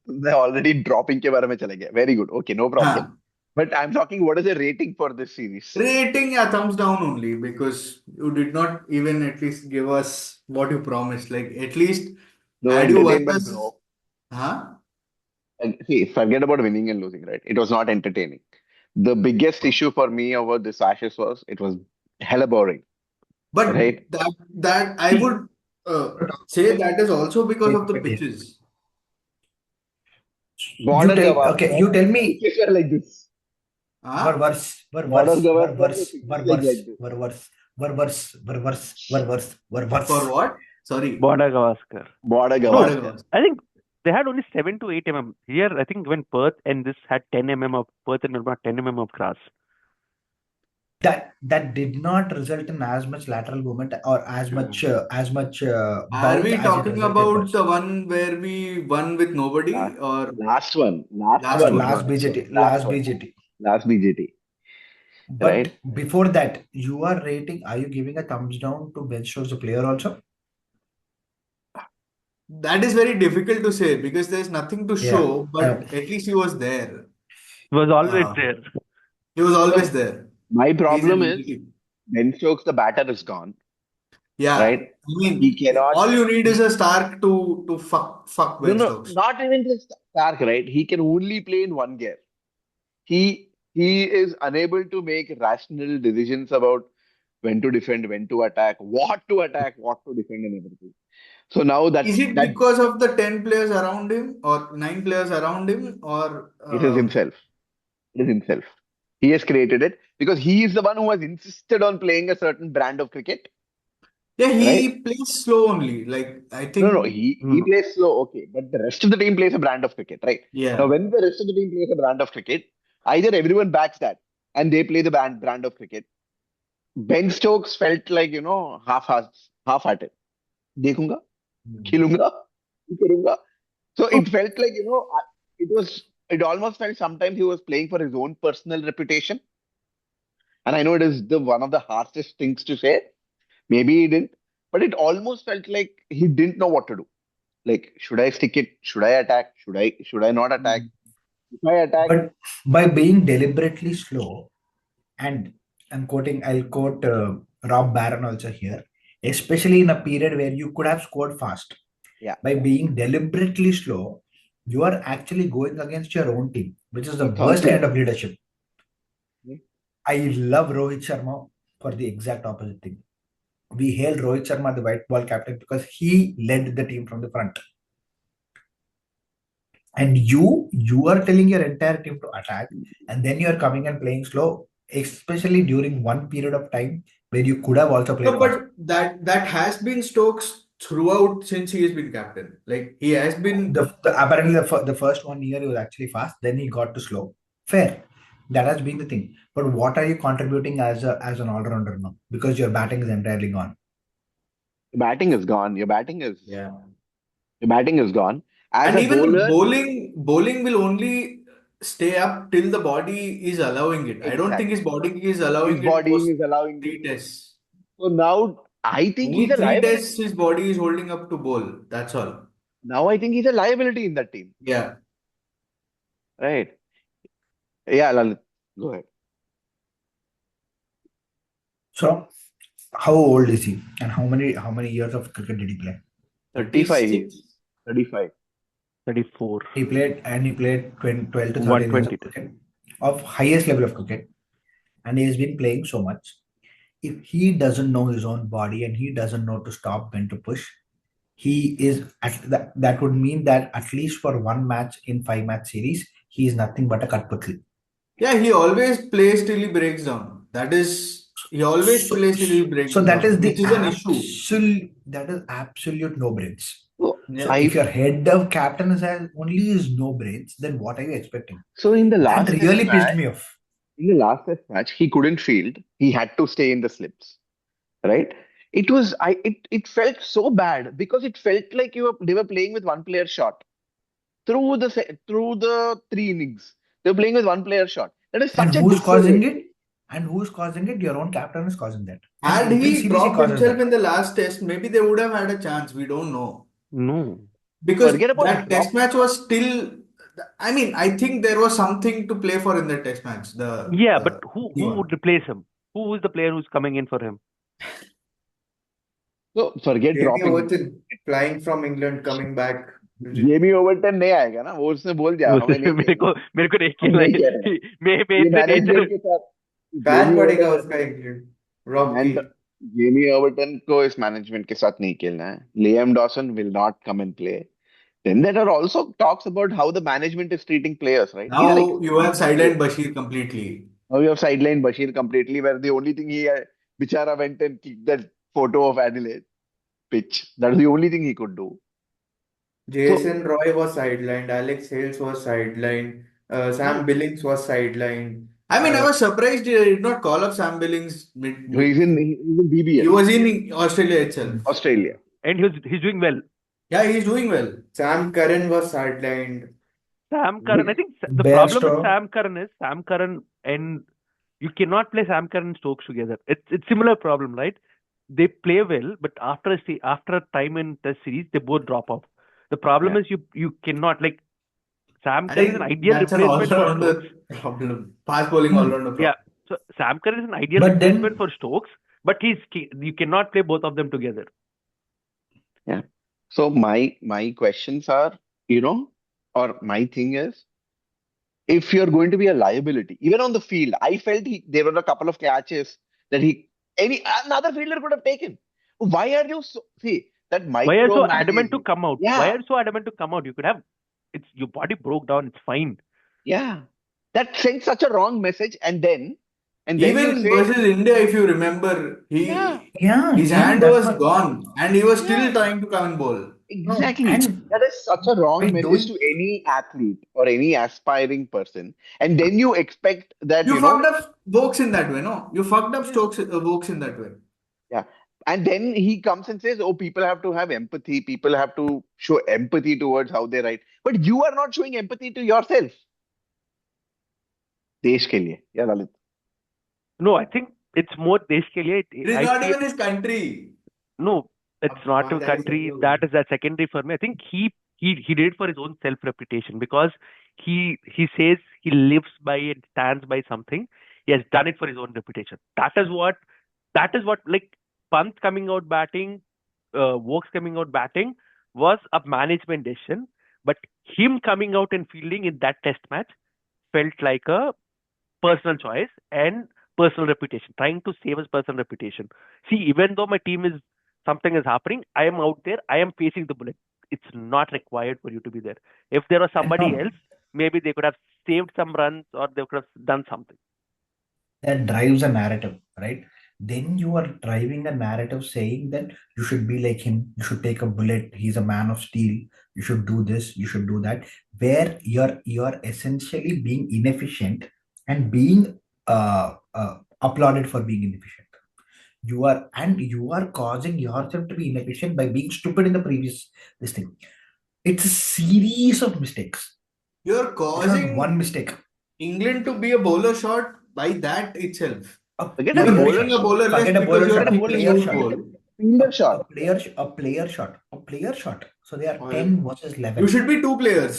Speaker 1: they're already dropping के बारे में चले गए. Very good. Okay, no problem.
Speaker 5: Huh.
Speaker 1: But I'm talking, what is the rating for this series?
Speaker 5: Rating, yeah, thumbs down only because you did not even at least give us what you promised. Like, at least
Speaker 1: No
Speaker 5: had you won
Speaker 1: entertainment,
Speaker 5: this.
Speaker 1: bro.
Speaker 5: Huh?
Speaker 1: And see, forget about winning and losing, right? It was not entertaining. The biggest issue for me over this Ashes was it was hella boring,
Speaker 5: But
Speaker 1: right?
Speaker 5: that I would say that is also because of the pitches.
Speaker 1: Border
Speaker 4: Okay, you tell me.
Speaker 1: pitches were like this.
Speaker 5: Huh?
Speaker 4: Were worse.
Speaker 1: Border Gavaskar,
Speaker 4: Were worse.
Speaker 5: For what? Sorry.
Speaker 2: Border Gavaskar.
Speaker 1: Border
Speaker 2: No,
Speaker 1: Gavaskar.
Speaker 2: I think they had only 7 to 8 mm. Here, I think when Perth and this had 10 mm of Perth and Melbourne had 10 mm of grass.
Speaker 4: That did not result in as much lateral movement or as much
Speaker 5: Are
Speaker 4: bounce
Speaker 5: we
Speaker 4: as it
Speaker 5: talking
Speaker 4: resulted
Speaker 5: about
Speaker 4: was.
Speaker 5: the one where we won with nobody or
Speaker 1: Last one.
Speaker 5: Last one.
Speaker 4: Last BJT. Last BJT.
Speaker 1: Last BJT.
Speaker 4: But
Speaker 1: Right?
Speaker 4: before that, you are rating, are you giving a thumbs down to Ben Stokes, the player also?
Speaker 5: that is very difficult to say because there's nothing to
Speaker 4: Yeah.
Speaker 5: show, but at least he was there.
Speaker 2: He was always
Speaker 5: Ah.
Speaker 2: there.
Speaker 5: He was always there.
Speaker 1: My
Speaker 5: He's
Speaker 1: problem
Speaker 5: an
Speaker 1: is
Speaker 5: entity.
Speaker 1: Ben Stokes, the batter, is gone.
Speaker 5: Yeah.
Speaker 1: Right?
Speaker 5: I mean,
Speaker 1: He cannot.
Speaker 5: all you need is a Stark to fuck Ben
Speaker 1: No,
Speaker 5: Stokes.
Speaker 1: not even just Stark, right? He can only play in one gear. He is unable to make rational decisions about when to defend, when to attack, what to defend, and everything. So now that
Speaker 5: Is it because of the 10 players around him or 9 players around him or
Speaker 1: it is himself. It is himself. He has created it because he is the one who has insisted on playing a certain brand of cricket.
Speaker 5: yeah, he
Speaker 1: Right?
Speaker 5: plays slow only. Like I think
Speaker 1: No, he plays slow, okay, but the rest of the team plays a brand of cricket, right?
Speaker 5: yeah.
Speaker 1: Now, when the rest of the team plays a brand of cricket, either everyone backs that and they play the brand of cricket. Ben Stokes felt like, half-hearted. देखूंगा, खिलूंगा, करूंगा. So it felt like, it almost felt sometimes he was playing for his own personal reputation. And I know it is one of the harshest things to say. Maybe he didn't, but it almost felt like he didn't know what to do. Like, should I stick it? Should I attack? Should I not attack? If I attack,
Speaker 4: But by being deliberately slow, and I'll quote Rob Barron also here, especially in a period where you could have scored fast.
Speaker 1: Yeah.
Speaker 4: By being deliberately slow, you are actually going against your own team which is the
Speaker 1: third
Speaker 4: worst
Speaker 1: player.
Speaker 4: kind of leadership.
Speaker 1: Hmm.
Speaker 4: I love Rohit Sharma for the exact opposite thing. We hailed Rohit Sharma, the white ball captain, because he led the team from the front. And you are telling your entire team to attack, and then you are coming and playing slow, especially during one period of time where you could have also played
Speaker 5: No,
Speaker 4: fast.
Speaker 5: but that has been Stokes throughout since he has been captain. Like he has been.
Speaker 4: Apparently the first 1 year he was actually fast, then he got to slow. Fair. That has been the thing. But what are you contributing as an all-rounder now? Because your batting is entirely gone.
Speaker 1: Your batting is gone.
Speaker 3: Yeah.
Speaker 1: Your batting is gone. As
Speaker 5: And
Speaker 1: a
Speaker 5: even
Speaker 1: bowler,
Speaker 5: bowling will only stay up till the body is allowing it. I don't think his
Speaker 1: exactly.
Speaker 5: body is
Speaker 1: His
Speaker 5: allowing it
Speaker 1: body
Speaker 5: post
Speaker 1: is allowing it.
Speaker 5: three tests.
Speaker 1: So now I think he's
Speaker 5: Only
Speaker 1: a
Speaker 5: three tests
Speaker 1: liability.
Speaker 5: his body is holding up to bowl. That's all.
Speaker 1: Now I think he's a liability in that team.
Speaker 5: Yeah.
Speaker 1: Right. Yeah, Lalit, go ahead.
Speaker 4: So how old is he? And how many years of cricket did he play?
Speaker 1: 35
Speaker 5: 36.
Speaker 1: years. 35.
Speaker 2: 34.
Speaker 4: He played 12 to 13 years of
Speaker 2: 120.
Speaker 4: cricket, of highest level of cricket, and he has been playing so much. If he doesn't know his own body and he doesn't know to stop when to push, he is that would mean that at least for one match in 5 match series, he is nothing but a Katputli.
Speaker 5: Yeah, he always plays till he breaks down. He always
Speaker 4: So,
Speaker 5: plays till he breaks
Speaker 4: so that is
Speaker 5: down,
Speaker 4: the
Speaker 5: which is an issue.
Speaker 4: absolute no brains.
Speaker 1: So
Speaker 5: Yeah.
Speaker 4: So if your head of captain has only is no brains, then what are you expecting?
Speaker 1: so in the
Speaker 4: That
Speaker 1: last test
Speaker 4: really pissed
Speaker 1: match,
Speaker 4: me off.
Speaker 1: he couldn't field. He had to stay in the slips. Right? It felt so bad because it felt like they were playing with one player shot through the 3 innings. They were playing with one player shot. That is
Speaker 4: And
Speaker 1: such a
Speaker 4: who's causing
Speaker 1: disservice.
Speaker 4: it? And who's causing it? Your own captain is causing that. And
Speaker 5: Had
Speaker 4: opening
Speaker 5: he
Speaker 4: series, he
Speaker 5: dropped
Speaker 4: causes
Speaker 5: himself
Speaker 4: that.
Speaker 5: in the last test, maybe they would have had a chance. We don't know.
Speaker 2: No.
Speaker 5: Because
Speaker 1: Forget about
Speaker 5: that test
Speaker 1: drop.
Speaker 5: match was still, I mean, I think there was something to play for in that test match.
Speaker 2: Yeah, but who
Speaker 5: Yeah.
Speaker 2: would replace him? Who is the player who's coming in for him?
Speaker 1: So forget
Speaker 3: Jamie
Speaker 1: dropping.
Speaker 3: Overton flying from England, coming back.
Speaker 1: Jamie Overton नहीं आएगा ना वो उसने बोल दिया हमें नहीं
Speaker 2: मेरे
Speaker 1: खेलना
Speaker 2: को नहीं
Speaker 1: हम
Speaker 2: खेलना
Speaker 1: नहीं
Speaker 2: है
Speaker 1: खेल रहे
Speaker 2: मैं
Speaker 1: ये
Speaker 2: इतने डेंजर
Speaker 1: मैनेजमेंट के साथ
Speaker 3: बैन
Speaker 1: जेमी
Speaker 3: पड़ेगा
Speaker 1: ओवर्टन
Speaker 3: उसका इंग्लैंड रॉब
Speaker 1: and
Speaker 3: की
Speaker 1: जेमी ओवर्टन को इस मैनेजमेंट के साथ नहीं खेलना है Liam Dawson will not come and play. Then there are also talks about how the management is treating players, right? These are
Speaker 5: Now you have
Speaker 1: experienced
Speaker 5: sidelined
Speaker 1: players.
Speaker 5: Bashir completely.
Speaker 1: Now you have sidelined Bashir completely, where the only thing Bichara went and clicked that photo of Adelaide pitch. That's the only thing he could do. So
Speaker 3: Jason Roy was sidelined, Alex Hales was sidelined, Sam
Speaker 1: no,
Speaker 3: Billings was sidelined.
Speaker 5: I mean, I was surprised he did not call up Sam Billings
Speaker 1: he's in
Speaker 5: He
Speaker 1: BBL,
Speaker 5: was in Australia itself.
Speaker 1: Australia.
Speaker 2: and he's doing well.
Speaker 5: Yeah, he's doing well.
Speaker 3: Sam Curran was sidelined.
Speaker 2: Sam Curran, I think the problem with
Speaker 4: Bairstow,
Speaker 2: Sam Curran and you cannot play Sam Curran and Stokes together. It's similar problem, right? They play well, but after a time in Test series, they both drop off. The problem
Speaker 1: Yeah.
Speaker 2: is you cannot like Sam
Speaker 5: I
Speaker 2: Curran is an
Speaker 5: think
Speaker 2: ideal
Speaker 5: that's an
Speaker 2: replacement for Stokes.
Speaker 5: all-rounder problem. Fast bowling
Speaker 4: hmm.
Speaker 5: all-rounder
Speaker 2: Yeah,
Speaker 5: problem.
Speaker 2: so Sam Curran is an ideal
Speaker 4: But
Speaker 2: replacement
Speaker 4: then
Speaker 2: for Stokes, but you cannot play both of them together.
Speaker 1: Yeah. So my questions are, or my thing is, if you're going to be a liability, even on the field, I felt there were a couple of catches that any another fielder could have taken. Why are you see that
Speaker 2: Why are you so adamant to
Speaker 1: micromanaging?
Speaker 2: come out? Why
Speaker 1: Yeah,
Speaker 2: are you so adamant to come out? You could have your body broke down. It's fine.
Speaker 1: yeah. That sends such a wrong message, and then you
Speaker 5: Even
Speaker 1: say,
Speaker 5: versus India, if you remember,
Speaker 1: yeah,
Speaker 5: his
Speaker 4: yeah,
Speaker 5: hand
Speaker 4: that's
Speaker 5: was
Speaker 4: what.
Speaker 5: gone and he was still
Speaker 1: yeah.
Speaker 5: trying to come and bowl.
Speaker 4: No,
Speaker 1: Exactly.
Speaker 4: and
Speaker 1: That is such a
Speaker 4: by
Speaker 1: wrong message
Speaker 4: doing
Speaker 1: to any athlete or any aspiring person. And then you expect that,
Speaker 5: You fucked up Vokes in that way, no? You fucked up
Speaker 1: yeah,
Speaker 5: Stokes Vokes in that way.
Speaker 1: yeah. And then he comes and says, oh, people have to have empathy. People have to show empathy towards how they write. But you are not showing empathy to yourself. देश के लिए. Yeah, Lalit.
Speaker 2: No, I think it's more देश के लिए.
Speaker 5: It is
Speaker 2: I
Speaker 5: not
Speaker 2: feel
Speaker 5: even his country.
Speaker 2: no, it's not a
Speaker 3: That is
Speaker 2: country.
Speaker 3: the
Speaker 2: That is that secondary for me. I think he did it for his own self reputation because he says he lives by and stands by something. He has done it for his own reputation. That is what like Pant coming out batting, Wokes coming out batting was a management decision, but him coming out and fielding in that test match felt like a personal choice and personal reputation, trying to save his personal reputation. See, even though my team is something is happening, I am out there, I am facing the bullet. It's not required for you to be there. If there was
Speaker 4: And
Speaker 2: somebody
Speaker 4: no,
Speaker 2: else, maybe they could have saved some runs or they could have done something.
Speaker 4: that drives a narrative, right? Then you are driving a narrative saying that you should be like him, you should take a bullet, he's a man of steel, you should do this, you should do that, where you're essentially being inefficient and being applauded for being inefficient. You are causing yourself to be inefficient by being stupid in the previous this thing. It's a series of mistakes.
Speaker 5: You're
Speaker 4: It's not
Speaker 5: causing
Speaker 4: one mistake.
Speaker 5: England to be a bowler shot by that itself.
Speaker 4: A
Speaker 1: Forget
Speaker 5: You
Speaker 1: a
Speaker 5: are
Speaker 4: player
Speaker 1: bowler
Speaker 5: making
Speaker 4: shot.
Speaker 5: a
Speaker 1: shot.
Speaker 5: bowler less
Speaker 4: Forget a
Speaker 5: because
Speaker 4: bowler
Speaker 5: you
Speaker 1: Forget
Speaker 5: are
Speaker 1: a
Speaker 4: shot. A
Speaker 1: bowler
Speaker 5: thinking
Speaker 4: player
Speaker 1: shot.
Speaker 5: loose
Speaker 4: shot.
Speaker 1: Forget a
Speaker 5: ball.
Speaker 1: fielder shot.
Speaker 4: A player shot. So they are
Speaker 5: Or
Speaker 4: 10 versus
Speaker 5: you
Speaker 4: 11.
Speaker 5: should be two players.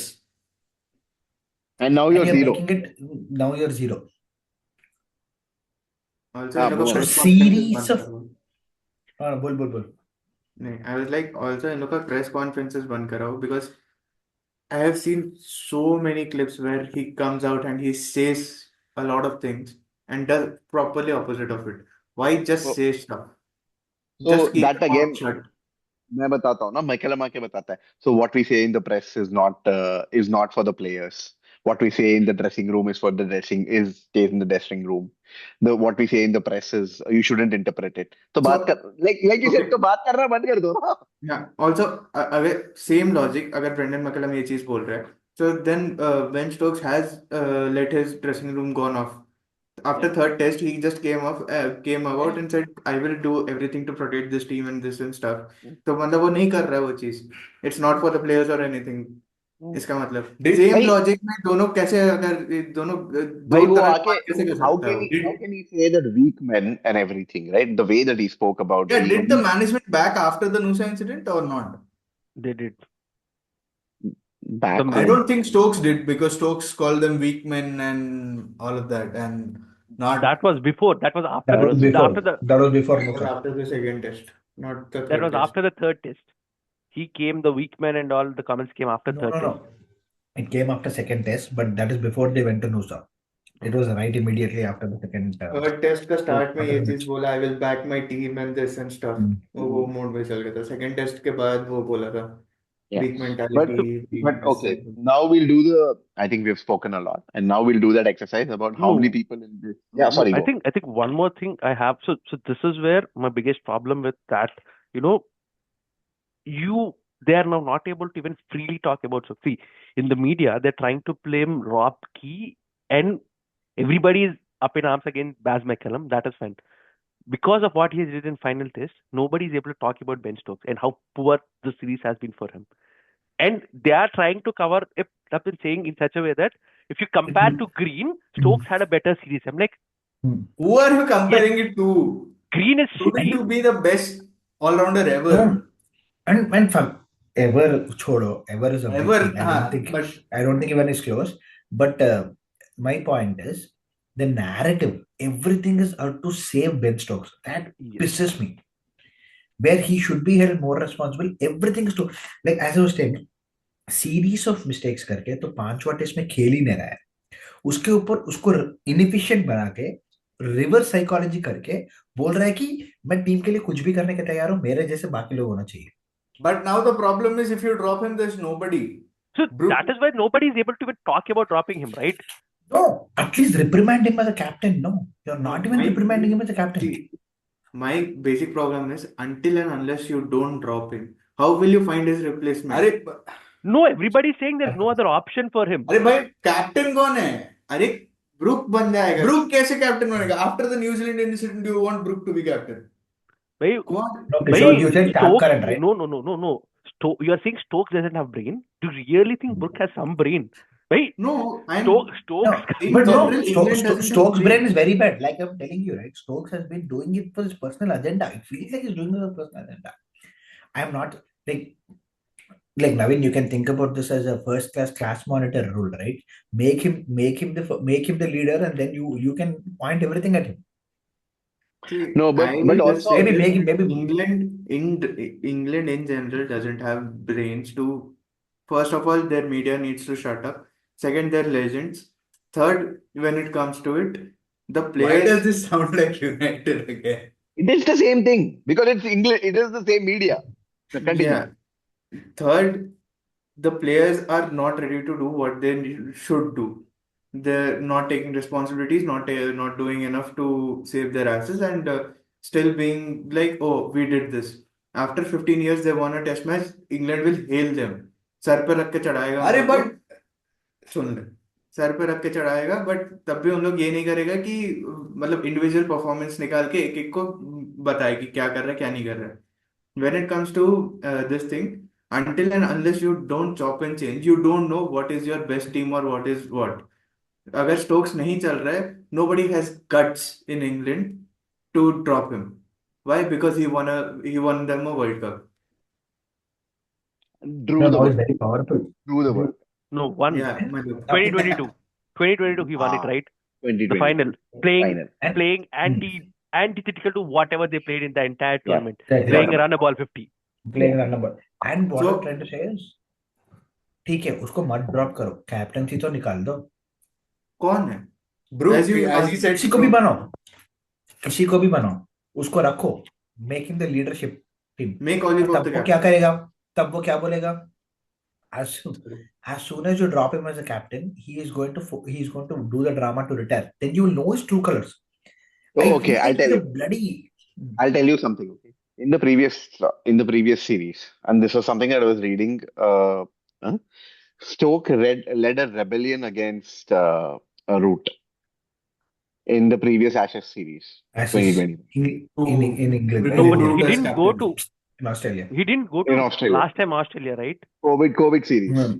Speaker 1: And now
Speaker 4: And
Speaker 1: you're
Speaker 4: you're
Speaker 1: zero.
Speaker 4: making it, now you're zero.
Speaker 5: Also, in
Speaker 1: Move
Speaker 5: look
Speaker 4: So
Speaker 1: on.
Speaker 5: press conferences
Speaker 4: series
Speaker 5: band
Speaker 4: of
Speaker 5: karo.
Speaker 4: bull.
Speaker 5: नहीं, I was like, also in look press conferences band karo because I have seen so many clips where he comes out and he says a lot of things and does properly opposite of it. Why just
Speaker 1: So,
Speaker 5: say stuff?
Speaker 1: so
Speaker 5: Just keep
Speaker 1: that
Speaker 5: your mouth
Speaker 1: again,
Speaker 5: shut.
Speaker 1: मैं बताता हूँ ना McCullum आके बताता है. So what we say in the press is not for the players. What we say in the dressing room is for the dressing is stays in the dressing room. The what we say in the press is you shouldn't interpret it. तो बात
Speaker 5: So,
Speaker 1: कर like you said
Speaker 5: okay.
Speaker 1: तो बात करना बंद कर दो ना.
Speaker 5: Yeah. Also, अगर same logic, अगर ब्रेंडन मैकलम ये चीज बोल रहा है, so then Ben Stokes has let his dressing room gone off. After
Speaker 1: Yeah.
Speaker 5: third test, he just came about and said, "I will do everything to protect this team and this and stuff." तो मतलब वो नहीं कर रहा है वो चीज. It's not for the players or anything. इसका मतलब same
Speaker 1: भाई
Speaker 5: logic में दोनों कैसे अगर ये दोनों दो
Speaker 1: भाई वो
Speaker 5: तरह की
Speaker 1: आके
Speaker 5: बात कैसे कर
Speaker 1: how
Speaker 5: सकता है
Speaker 1: can
Speaker 5: वो?
Speaker 1: how can he say that weak men and everything, right? The way that he spoke about
Speaker 5: Yeah,
Speaker 1: being a
Speaker 5: did the
Speaker 1: weak
Speaker 5: management back after the Nusa incident or not?
Speaker 2: They did.
Speaker 1: back
Speaker 2: The
Speaker 5: I
Speaker 1: home.
Speaker 5: don't think Stokes did because Stokes called them weak men and all of that, and not
Speaker 2: that was before. That was after
Speaker 4: That
Speaker 1: That
Speaker 2: the
Speaker 1: was
Speaker 4: was
Speaker 1: before.
Speaker 2: after
Speaker 4: before.
Speaker 2: the
Speaker 4: That was before
Speaker 5: that was
Speaker 4: Musa.
Speaker 5: after the second test, not the
Speaker 2: that
Speaker 5: third
Speaker 2: was
Speaker 5: test.
Speaker 2: after the third test. He came, the weak man and all the comments came after
Speaker 4: No,
Speaker 2: third
Speaker 4: no,
Speaker 2: test.
Speaker 4: no. It came after second test, but that is before they went to Nusa. It was right immediately after the second
Speaker 5: third test का start में
Speaker 4: after
Speaker 5: ये
Speaker 4: the
Speaker 5: चीज
Speaker 4: match.
Speaker 5: बोला I will back my team and this and stuff वो mode में चल गया था सेकंड टेस्ट के बाद वो बोला था
Speaker 1: Yeah.
Speaker 5: Weak
Speaker 1: But
Speaker 2: So,
Speaker 5: mentality
Speaker 1: but
Speaker 5: weakness
Speaker 1: okay. Now we'll do I think we've spoken a lot, and now we'll do that exercise about how many
Speaker 2: no,
Speaker 1: people in this. Yeah,
Speaker 2: no.
Speaker 1: sorry,
Speaker 2: I
Speaker 1: go.
Speaker 2: think one more thing I have. So this is where my biggest problem with that. You know, they are now not able to even freely talk about. So see, in the media, they're trying to blame Rob Key, and everybody is up in arms against Baz McCallum. That is fine. Because of what he did in final test, nobody is able to talk about Ben Stokes and how poor the series has been for him. And they are trying to cover if I've been saying in such a way that if you compare to Green, Stokes had a better series. I'm like,
Speaker 5: who are you
Speaker 2: yes,
Speaker 5: comparing it to?
Speaker 2: Green is
Speaker 5: Proven
Speaker 2: shitty.
Speaker 5: to be the best all-rounder ever.
Speaker 4: No, and from ever chodo, ever is a big
Speaker 5: Ever,
Speaker 4: thing.
Speaker 5: but
Speaker 4: I don't think even is close. But my point is the narrative. Everything is out to save Ben Stokes. That
Speaker 2: Yes.
Speaker 4: pisses me. Where he should be held more responsible. Everything is to like as I was saying, series of mistakes करके तो 5वां test में खेल ही नहीं रहा है. उसके ऊपर उसको इनएफिशिएंट बना के रिवर्स साइकोलॉजी करके बोल रहा है कि मैं टीम के लिए कुछ भी करने के तैयार हूं मेरे जैसे बाकी लोग होना चाहिए.
Speaker 5: but now the problem is if you drop him, there's nobody.
Speaker 2: So
Speaker 5: Brook,
Speaker 2: that is why nobody is able to even talk about dropping him, right?
Speaker 4: No, at least reprimand him as a captain. No, you're not even reprimanding him as a captain.
Speaker 5: see, my basic problem is until and unless you don't drop him, how will you find his replacement?
Speaker 3: अरे
Speaker 2: No, everybody is saying there's no other option for him.
Speaker 3: अरे भाई captain कौन है?
Speaker 5: अरे book बन जाएगा.
Speaker 3: Book कैसे captain बनेगा? After the New Zealand incident do you want book to be captain?
Speaker 2: Bhai,
Speaker 5: कौन?
Speaker 4: No,
Speaker 2: bhai,
Speaker 4: Kishore, you said tap
Speaker 2: Stokes.
Speaker 4: current, right?
Speaker 2: No. You are saying Stokes doesn't have brain. Do you really think Brook has some brain? Bhai,
Speaker 5: No, I'm
Speaker 2: Stokes.
Speaker 4: No,
Speaker 5: in
Speaker 4: but no,
Speaker 5: general, England doesn't have
Speaker 4: Stokes' brain
Speaker 5: brain.
Speaker 4: is very bad. Like I'm telling you, right? Stokes has been doing it for his personal agenda. It feels like he's doing it for his personal agenda. I am not like Navin. You can think about this as a first class monitor rule, right? Make him the leader, and then you can point everything at him.
Speaker 5: See,
Speaker 1: No,
Speaker 5: I
Speaker 1: but
Speaker 5: will just
Speaker 1: also
Speaker 5: say
Speaker 4: Maybe
Speaker 5: this,
Speaker 4: make him maybe
Speaker 5: England in general doesn't have brains to. First of all, their media needs to shut up. Second, they're legends.
Speaker 3: Third, when it comes to it, the
Speaker 5: Why
Speaker 3: players.
Speaker 5: does this sound like United again?
Speaker 1: It is the same thing because it's English. It is the same media. So continue.
Speaker 3: Yeah. Third, the players are not ready to do what they should do. They're not taking responsibilities, not doing enough to save their asses, and still being like, oh, we did this. After 15 years, they won a test match. England will hail them. Sir पे रख के चढ़ाएगा उन
Speaker 5: अरे
Speaker 3: लोग को.
Speaker 5: but
Speaker 3: सुन ले. Sir पे रख के चढ़ाएगा, बट तब भी उन लोग ये नहीं करेगा कि मतलब इंडिविजुअल परफॉर्मेंस निकाल के एक एक को बताए कि क्या कर रहा है क्या नहीं कर रहा है. When it comes to this thing, until and unless you don't chop and change, you don't know what is your best team or what is what. अगर स्टोक्स नहीं चल रहा है, nobody has guts in England to drop him. Why? Because he won them a World Cup.
Speaker 1: Drew
Speaker 4: No,
Speaker 1: the
Speaker 4: now he's
Speaker 1: world.
Speaker 4: very powerful.
Speaker 1: Drew the world.
Speaker 2: No, one.
Speaker 3: Yeah,
Speaker 2: 2022. 2022, he won it, right? The
Speaker 1: 2020
Speaker 2: final. Playing
Speaker 1: final.
Speaker 2: playing antithetical to whatever they played in the entire
Speaker 1: Yeah.
Speaker 2: tournament.
Speaker 4: Exactly.
Speaker 2: Playing a run a ball 50.
Speaker 4: Playing run number. And what
Speaker 3: So-
Speaker 4: I'm trying to say is, ठीक है उसको मत drop करो, captaincy तो निकाल दो.
Speaker 3: कौन है?
Speaker 5: bro,
Speaker 3: As you-
Speaker 5: as he said,
Speaker 4: किसी को भी बनाओ, किसी को भी बनाओ, उसको रखो, make him the leadership team.
Speaker 3: Make Oliver
Speaker 4: तब
Speaker 3: the
Speaker 4: वो
Speaker 3: captain.
Speaker 4: क्या करेगा? तब वो क्या बोलेगा? As soon as you drop him as a captain, he is going to do the drama to retire. Then you will know his true colors.
Speaker 1: Oh, okay,
Speaker 4: feel
Speaker 1: I'll
Speaker 4: like
Speaker 1: tell
Speaker 4: he's a
Speaker 1: you.
Speaker 4: bloody.
Speaker 1: I'll tell you something. Okay. In the previous series, and this was something that I was reading. Stoke led a rebellion against Root in the previous Ashes series,
Speaker 4: Ashes
Speaker 1: 2020
Speaker 4: in England.
Speaker 5: No,
Speaker 4: right?
Speaker 2: No, but
Speaker 5: Root
Speaker 2: he
Speaker 5: as
Speaker 2: didn't go
Speaker 5: captain.
Speaker 2: to.
Speaker 4: In Australia.
Speaker 2: He didn't go to
Speaker 1: in Australia.
Speaker 2: last time Australia, right?
Speaker 1: COVID series.
Speaker 4: Hmm.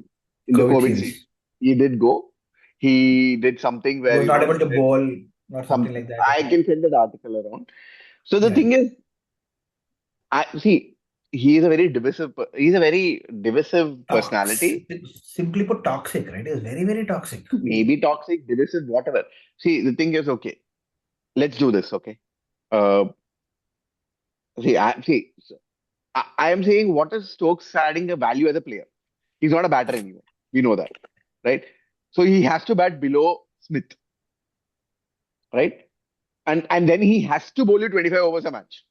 Speaker 1: In the
Speaker 4: COVID
Speaker 1: COVID
Speaker 4: series.
Speaker 1: series, he did go. He did something
Speaker 4: He
Speaker 1: where
Speaker 4: was not able to bowl or something like that.
Speaker 1: I can send that article around. So the
Speaker 4: Yeah.
Speaker 1: thing is, I see. He's a very divisive personality.
Speaker 4: Simply put, toxic, right? He's very, very toxic.
Speaker 1: Maybe toxic, divisive, whatever. See, the thing is, okay, let's do this, okay? I am saying what is Stokes adding a value as a player? He's not a batter anymore. We know that, right? So he has to bat below Smith, right? And then he has to bowl you 25 overs a match.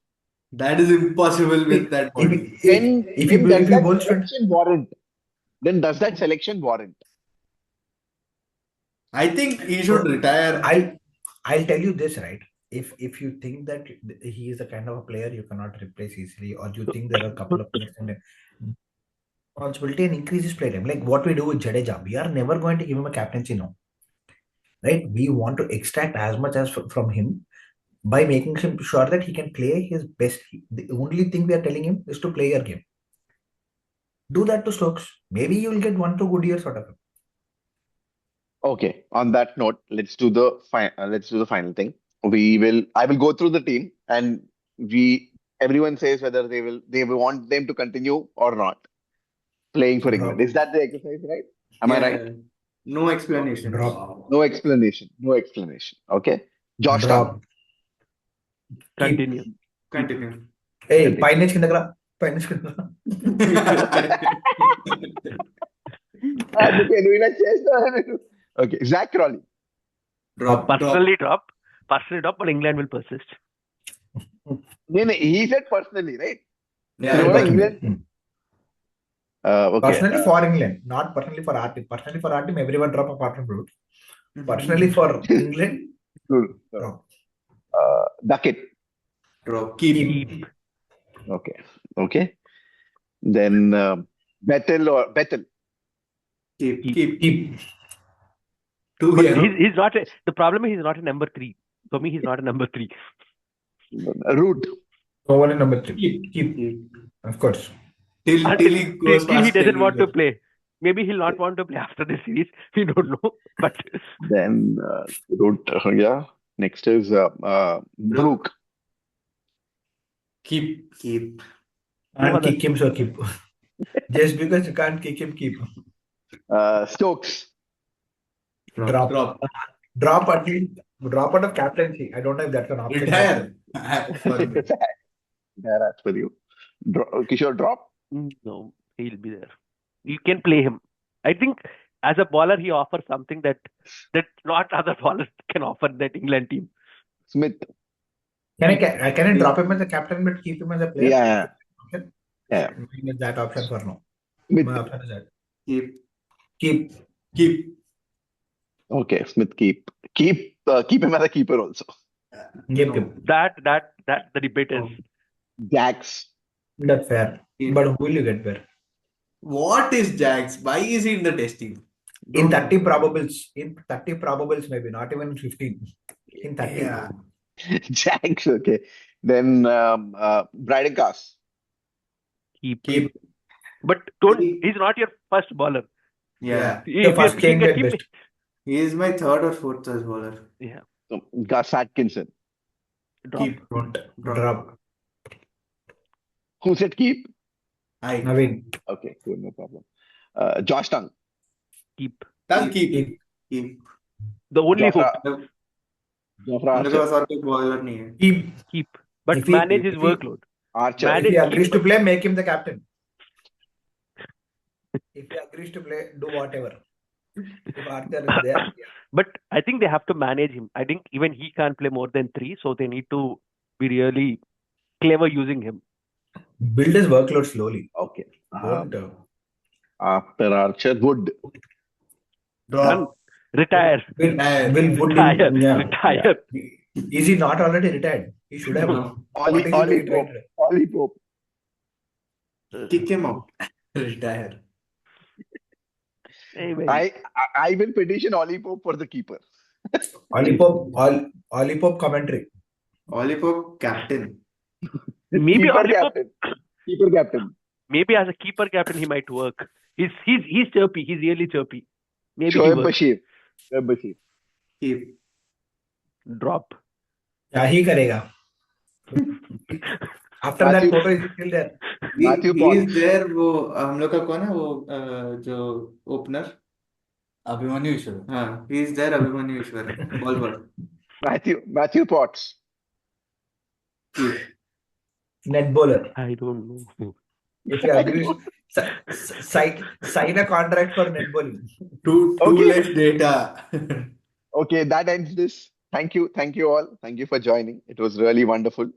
Speaker 5: That is impossible with that body.
Speaker 4: If you bowl
Speaker 1: selection warrant? Then does that selection warrant?
Speaker 5: I think he should retire.
Speaker 4: I'll tell you this, right? If you think that he is the kind of a player you cannot replace easily, or you think there are a couple of players in responsibility and increase his play time, like what we do with Jadeja, we are never going to give him a captaincy now, right? We want to extract as much as from him by making him sure that he can play his best. The only thing we are telling him is to play your game. Do that to Stokes. Maybe you will get 1-2 good years out of him.
Speaker 1: Okay. On that note, let's do the final thing. I will go through the team, and everyone says whether they will want them to continue or not playing for England. Is that the exercise, right? Am I right?
Speaker 3: No explanation.
Speaker 4: Drop.
Speaker 1: No explanation. Okay. Georgetown.
Speaker 2: Continue.
Speaker 4: Hey, Pioneers kinda
Speaker 1: Okay. Zach Crawley.
Speaker 2: Personally drop, but England will persist.
Speaker 1: No, he said personally, right?
Speaker 5: Yeah,
Speaker 1: So,
Speaker 5: but-
Speaker 1: England. Okay.
Speaker 4: Personally for England, not personally for our team. Personally for our team, everyone drop apart from Root. Personally for England, drop.
Speaker 1: Duckett.
Speaker 5: Drop. Keep.
Speaker 1: Okay. Then Bethel.
Speaker 5: Keep.
Speaker 2: But he's not. The problem is he's not a number 3. For me, he's not a number 3.
Speaker 1: Root.
Speaker 4: Over in number 3. Keep. Of course.
Speaker 5: Till he goes
Speaker 2: Till he
Speaker 5: past
Speaker 2: doesn't want to
Speaker 5: England.
Speaker 2: play. Maybe he'll not want to play after this series. We don't know. But
Speaker 1: Then Root. Yeah. Next is Brook.
Speaker 5: Keep.
Speaker 4: And kick him, so keep. Just because you can't kick him, keep.
Speaker 1: Stokes.
Speaker 4: Drop. Drop out of captaincy. I don't know if that's an option.
Speaker 5: Retire.
Speaker 1: There, as per you. Kishore, drop.
Speaker 2: no, he'll be there. You can play him. I think as a bowler, he offers something that not other bowlers can offer that England team.
Speaker 1: Smith.
Speaker 4: Can I drop him as a captain but keep him as a player?
Speaker 1: Yeah.
Speaker 4: Option?
Speaker 1: Yeah.
Speaker 4: Mine is that option for now.
Speaker 1: Smith.
Speaker 4: My option is that.
Speaker 3: Keep.
Speaker 4: Keep.
Speaker 1: Okay, Smith keep him as a keeper also.
Speaker 4: Keep.
Speaker 3: No.
Speaker 4: Keep.
Speaker 2: That the debate is.
Speaker 1: Jacks.
Speaker 4: That's fair.
Speaker 3: Keep.
Speaker 4: But who will you get there?
Speaker 5: What is Jags? Why is he in the test team?
Speaker 4: In
Speaker 3: Don't
Speaker 4: 30 probables. In 30 probables, maybe not even 15. In 30.
Speaker 5: Yeah.
Speaker 1: Jacks. Okay. Then Bryden Cast.
Speaker 2: Keep. But don't.
Speaker 3: Keep.
Speaker 2: He's not your first bowler.
Speaker 3: Yeah.
Speaker 4: The
Speaker 2: If you're
Speaker 4: first
Speaker 2: picking
Speaker 4: change
Speaker 2: a
Speaker 4: at
Speaker 2: team,
Speaker 4: best.
Speaker 3: He is my third or fourth choice bowler.
Speaker 2: yeah,
Speaker 1: So, Gus Atkinson.
Speaker 2: drop.
Speaker 3: Keep.
Speaker 4: Don't
Speaker 3: Drop.
Speaker 4: drop.
Speaker 1: Who said keep?
Speaker 5: I
Speaker 4: Naveen.
Speaker 1: Okay, cool, no problem. Josh Tongue.
Speaker 2: Keep.
Speaker 5: I'll keep.
Speaker 4: Keep.
Speaker 3: Keep.
Speaker 2: The only hope.
Speaker 1: Jofra
Speaker 3: मेरे पास
Speaker 1: Archer.
Speaker 3: और कोई bowler नहीं है.
Speaker 2: Keep. But
Speaker 4: If he-
Speaker 2: manage his
Speaker 4: if he-
Speaker 2: workload.
Speaker 1: Archer.
Speaker 4: If
Speaker 2: Manage
Speaker 4: he agrees to
Speaker 2: keep.
Speaker 4: play, make him the captain. If he agrees to play, do whatever. If Archer is there, yeah.
Speaker 2: But I think they have to manage him. I think even he can't play more than 3, so they need to be really clever using him.
Speaker 4: Build his workload slowly.
Speaker 1: Okay.
Speaker 4: Don't.
Speaker 1: After Archer, Wood.
Speaker 2: Done.
Speaker 5: Drop.
Speaker 2: Retire.
Speaker 4: Will Wood
Speaker 2: Retire.
Speaker 4: yeah.
Speaker 2: Retire.
Speaker 4: Is he not already retired? He should have.
Speaker 3: No.
Speaker 4: What is he
Speaker 1: Ollie
Speaker 4: doing
Speaker 1: Pope.
Speaker 4: right?
Speaker 1: Ollie Pope.
Speaker 3: Kick him out.
Speaker 5: Retire.
Speaker 2: Anyway,
Speaker 1: I will petition Ollie Pope for the keeper.
Speaker 4: Ollie Pope commentary.
Speaker 3: Ollie Pope captain.
Speaker 2: maybe
Speaker 1: Keeper
Speaker 2: Ollie Pope,
Speaker 1: captain. Keeper captain.
Speaker 2: maybe as a keeper captain he might work. He's chirpy. He's really chirpy. Maybe he
Speaker 1: Shoaib
Speaker 2: works.
Speaker 1: Bashir. Shoaib Bashir.
Speaker 3: Keep.
Speaker 2: Drop.
Speaker 4: क्या ही करेगा? After that
Speaker 1: Matthew-
Speaker 4: photo is still there.
Speaker 1: Matthew
Speaker 3: He
Speaker 1: Paul.
Speaker 3: is there. वो हम लोग का कौन है वो जो ओपनर.
Speaker 5: Abhimanyu Ishwar.
Speaker 3: हाँ, he is there. Abhimanyu Ishwar bowler.
Speaker 1: Matthew Potts.
Speaker 3: Keep.
Speaker 4: Net bowler.
Speaker 2: I don't know.
Speaker 4: If he agrees, sign a contract for net bowling.
Speaker 5: Too
Speaker 1: Okay.
Speaker 5: less data.
Speaker 1: Okay, that ends this. Thank you all. Thank you for joining. It was really wonderful.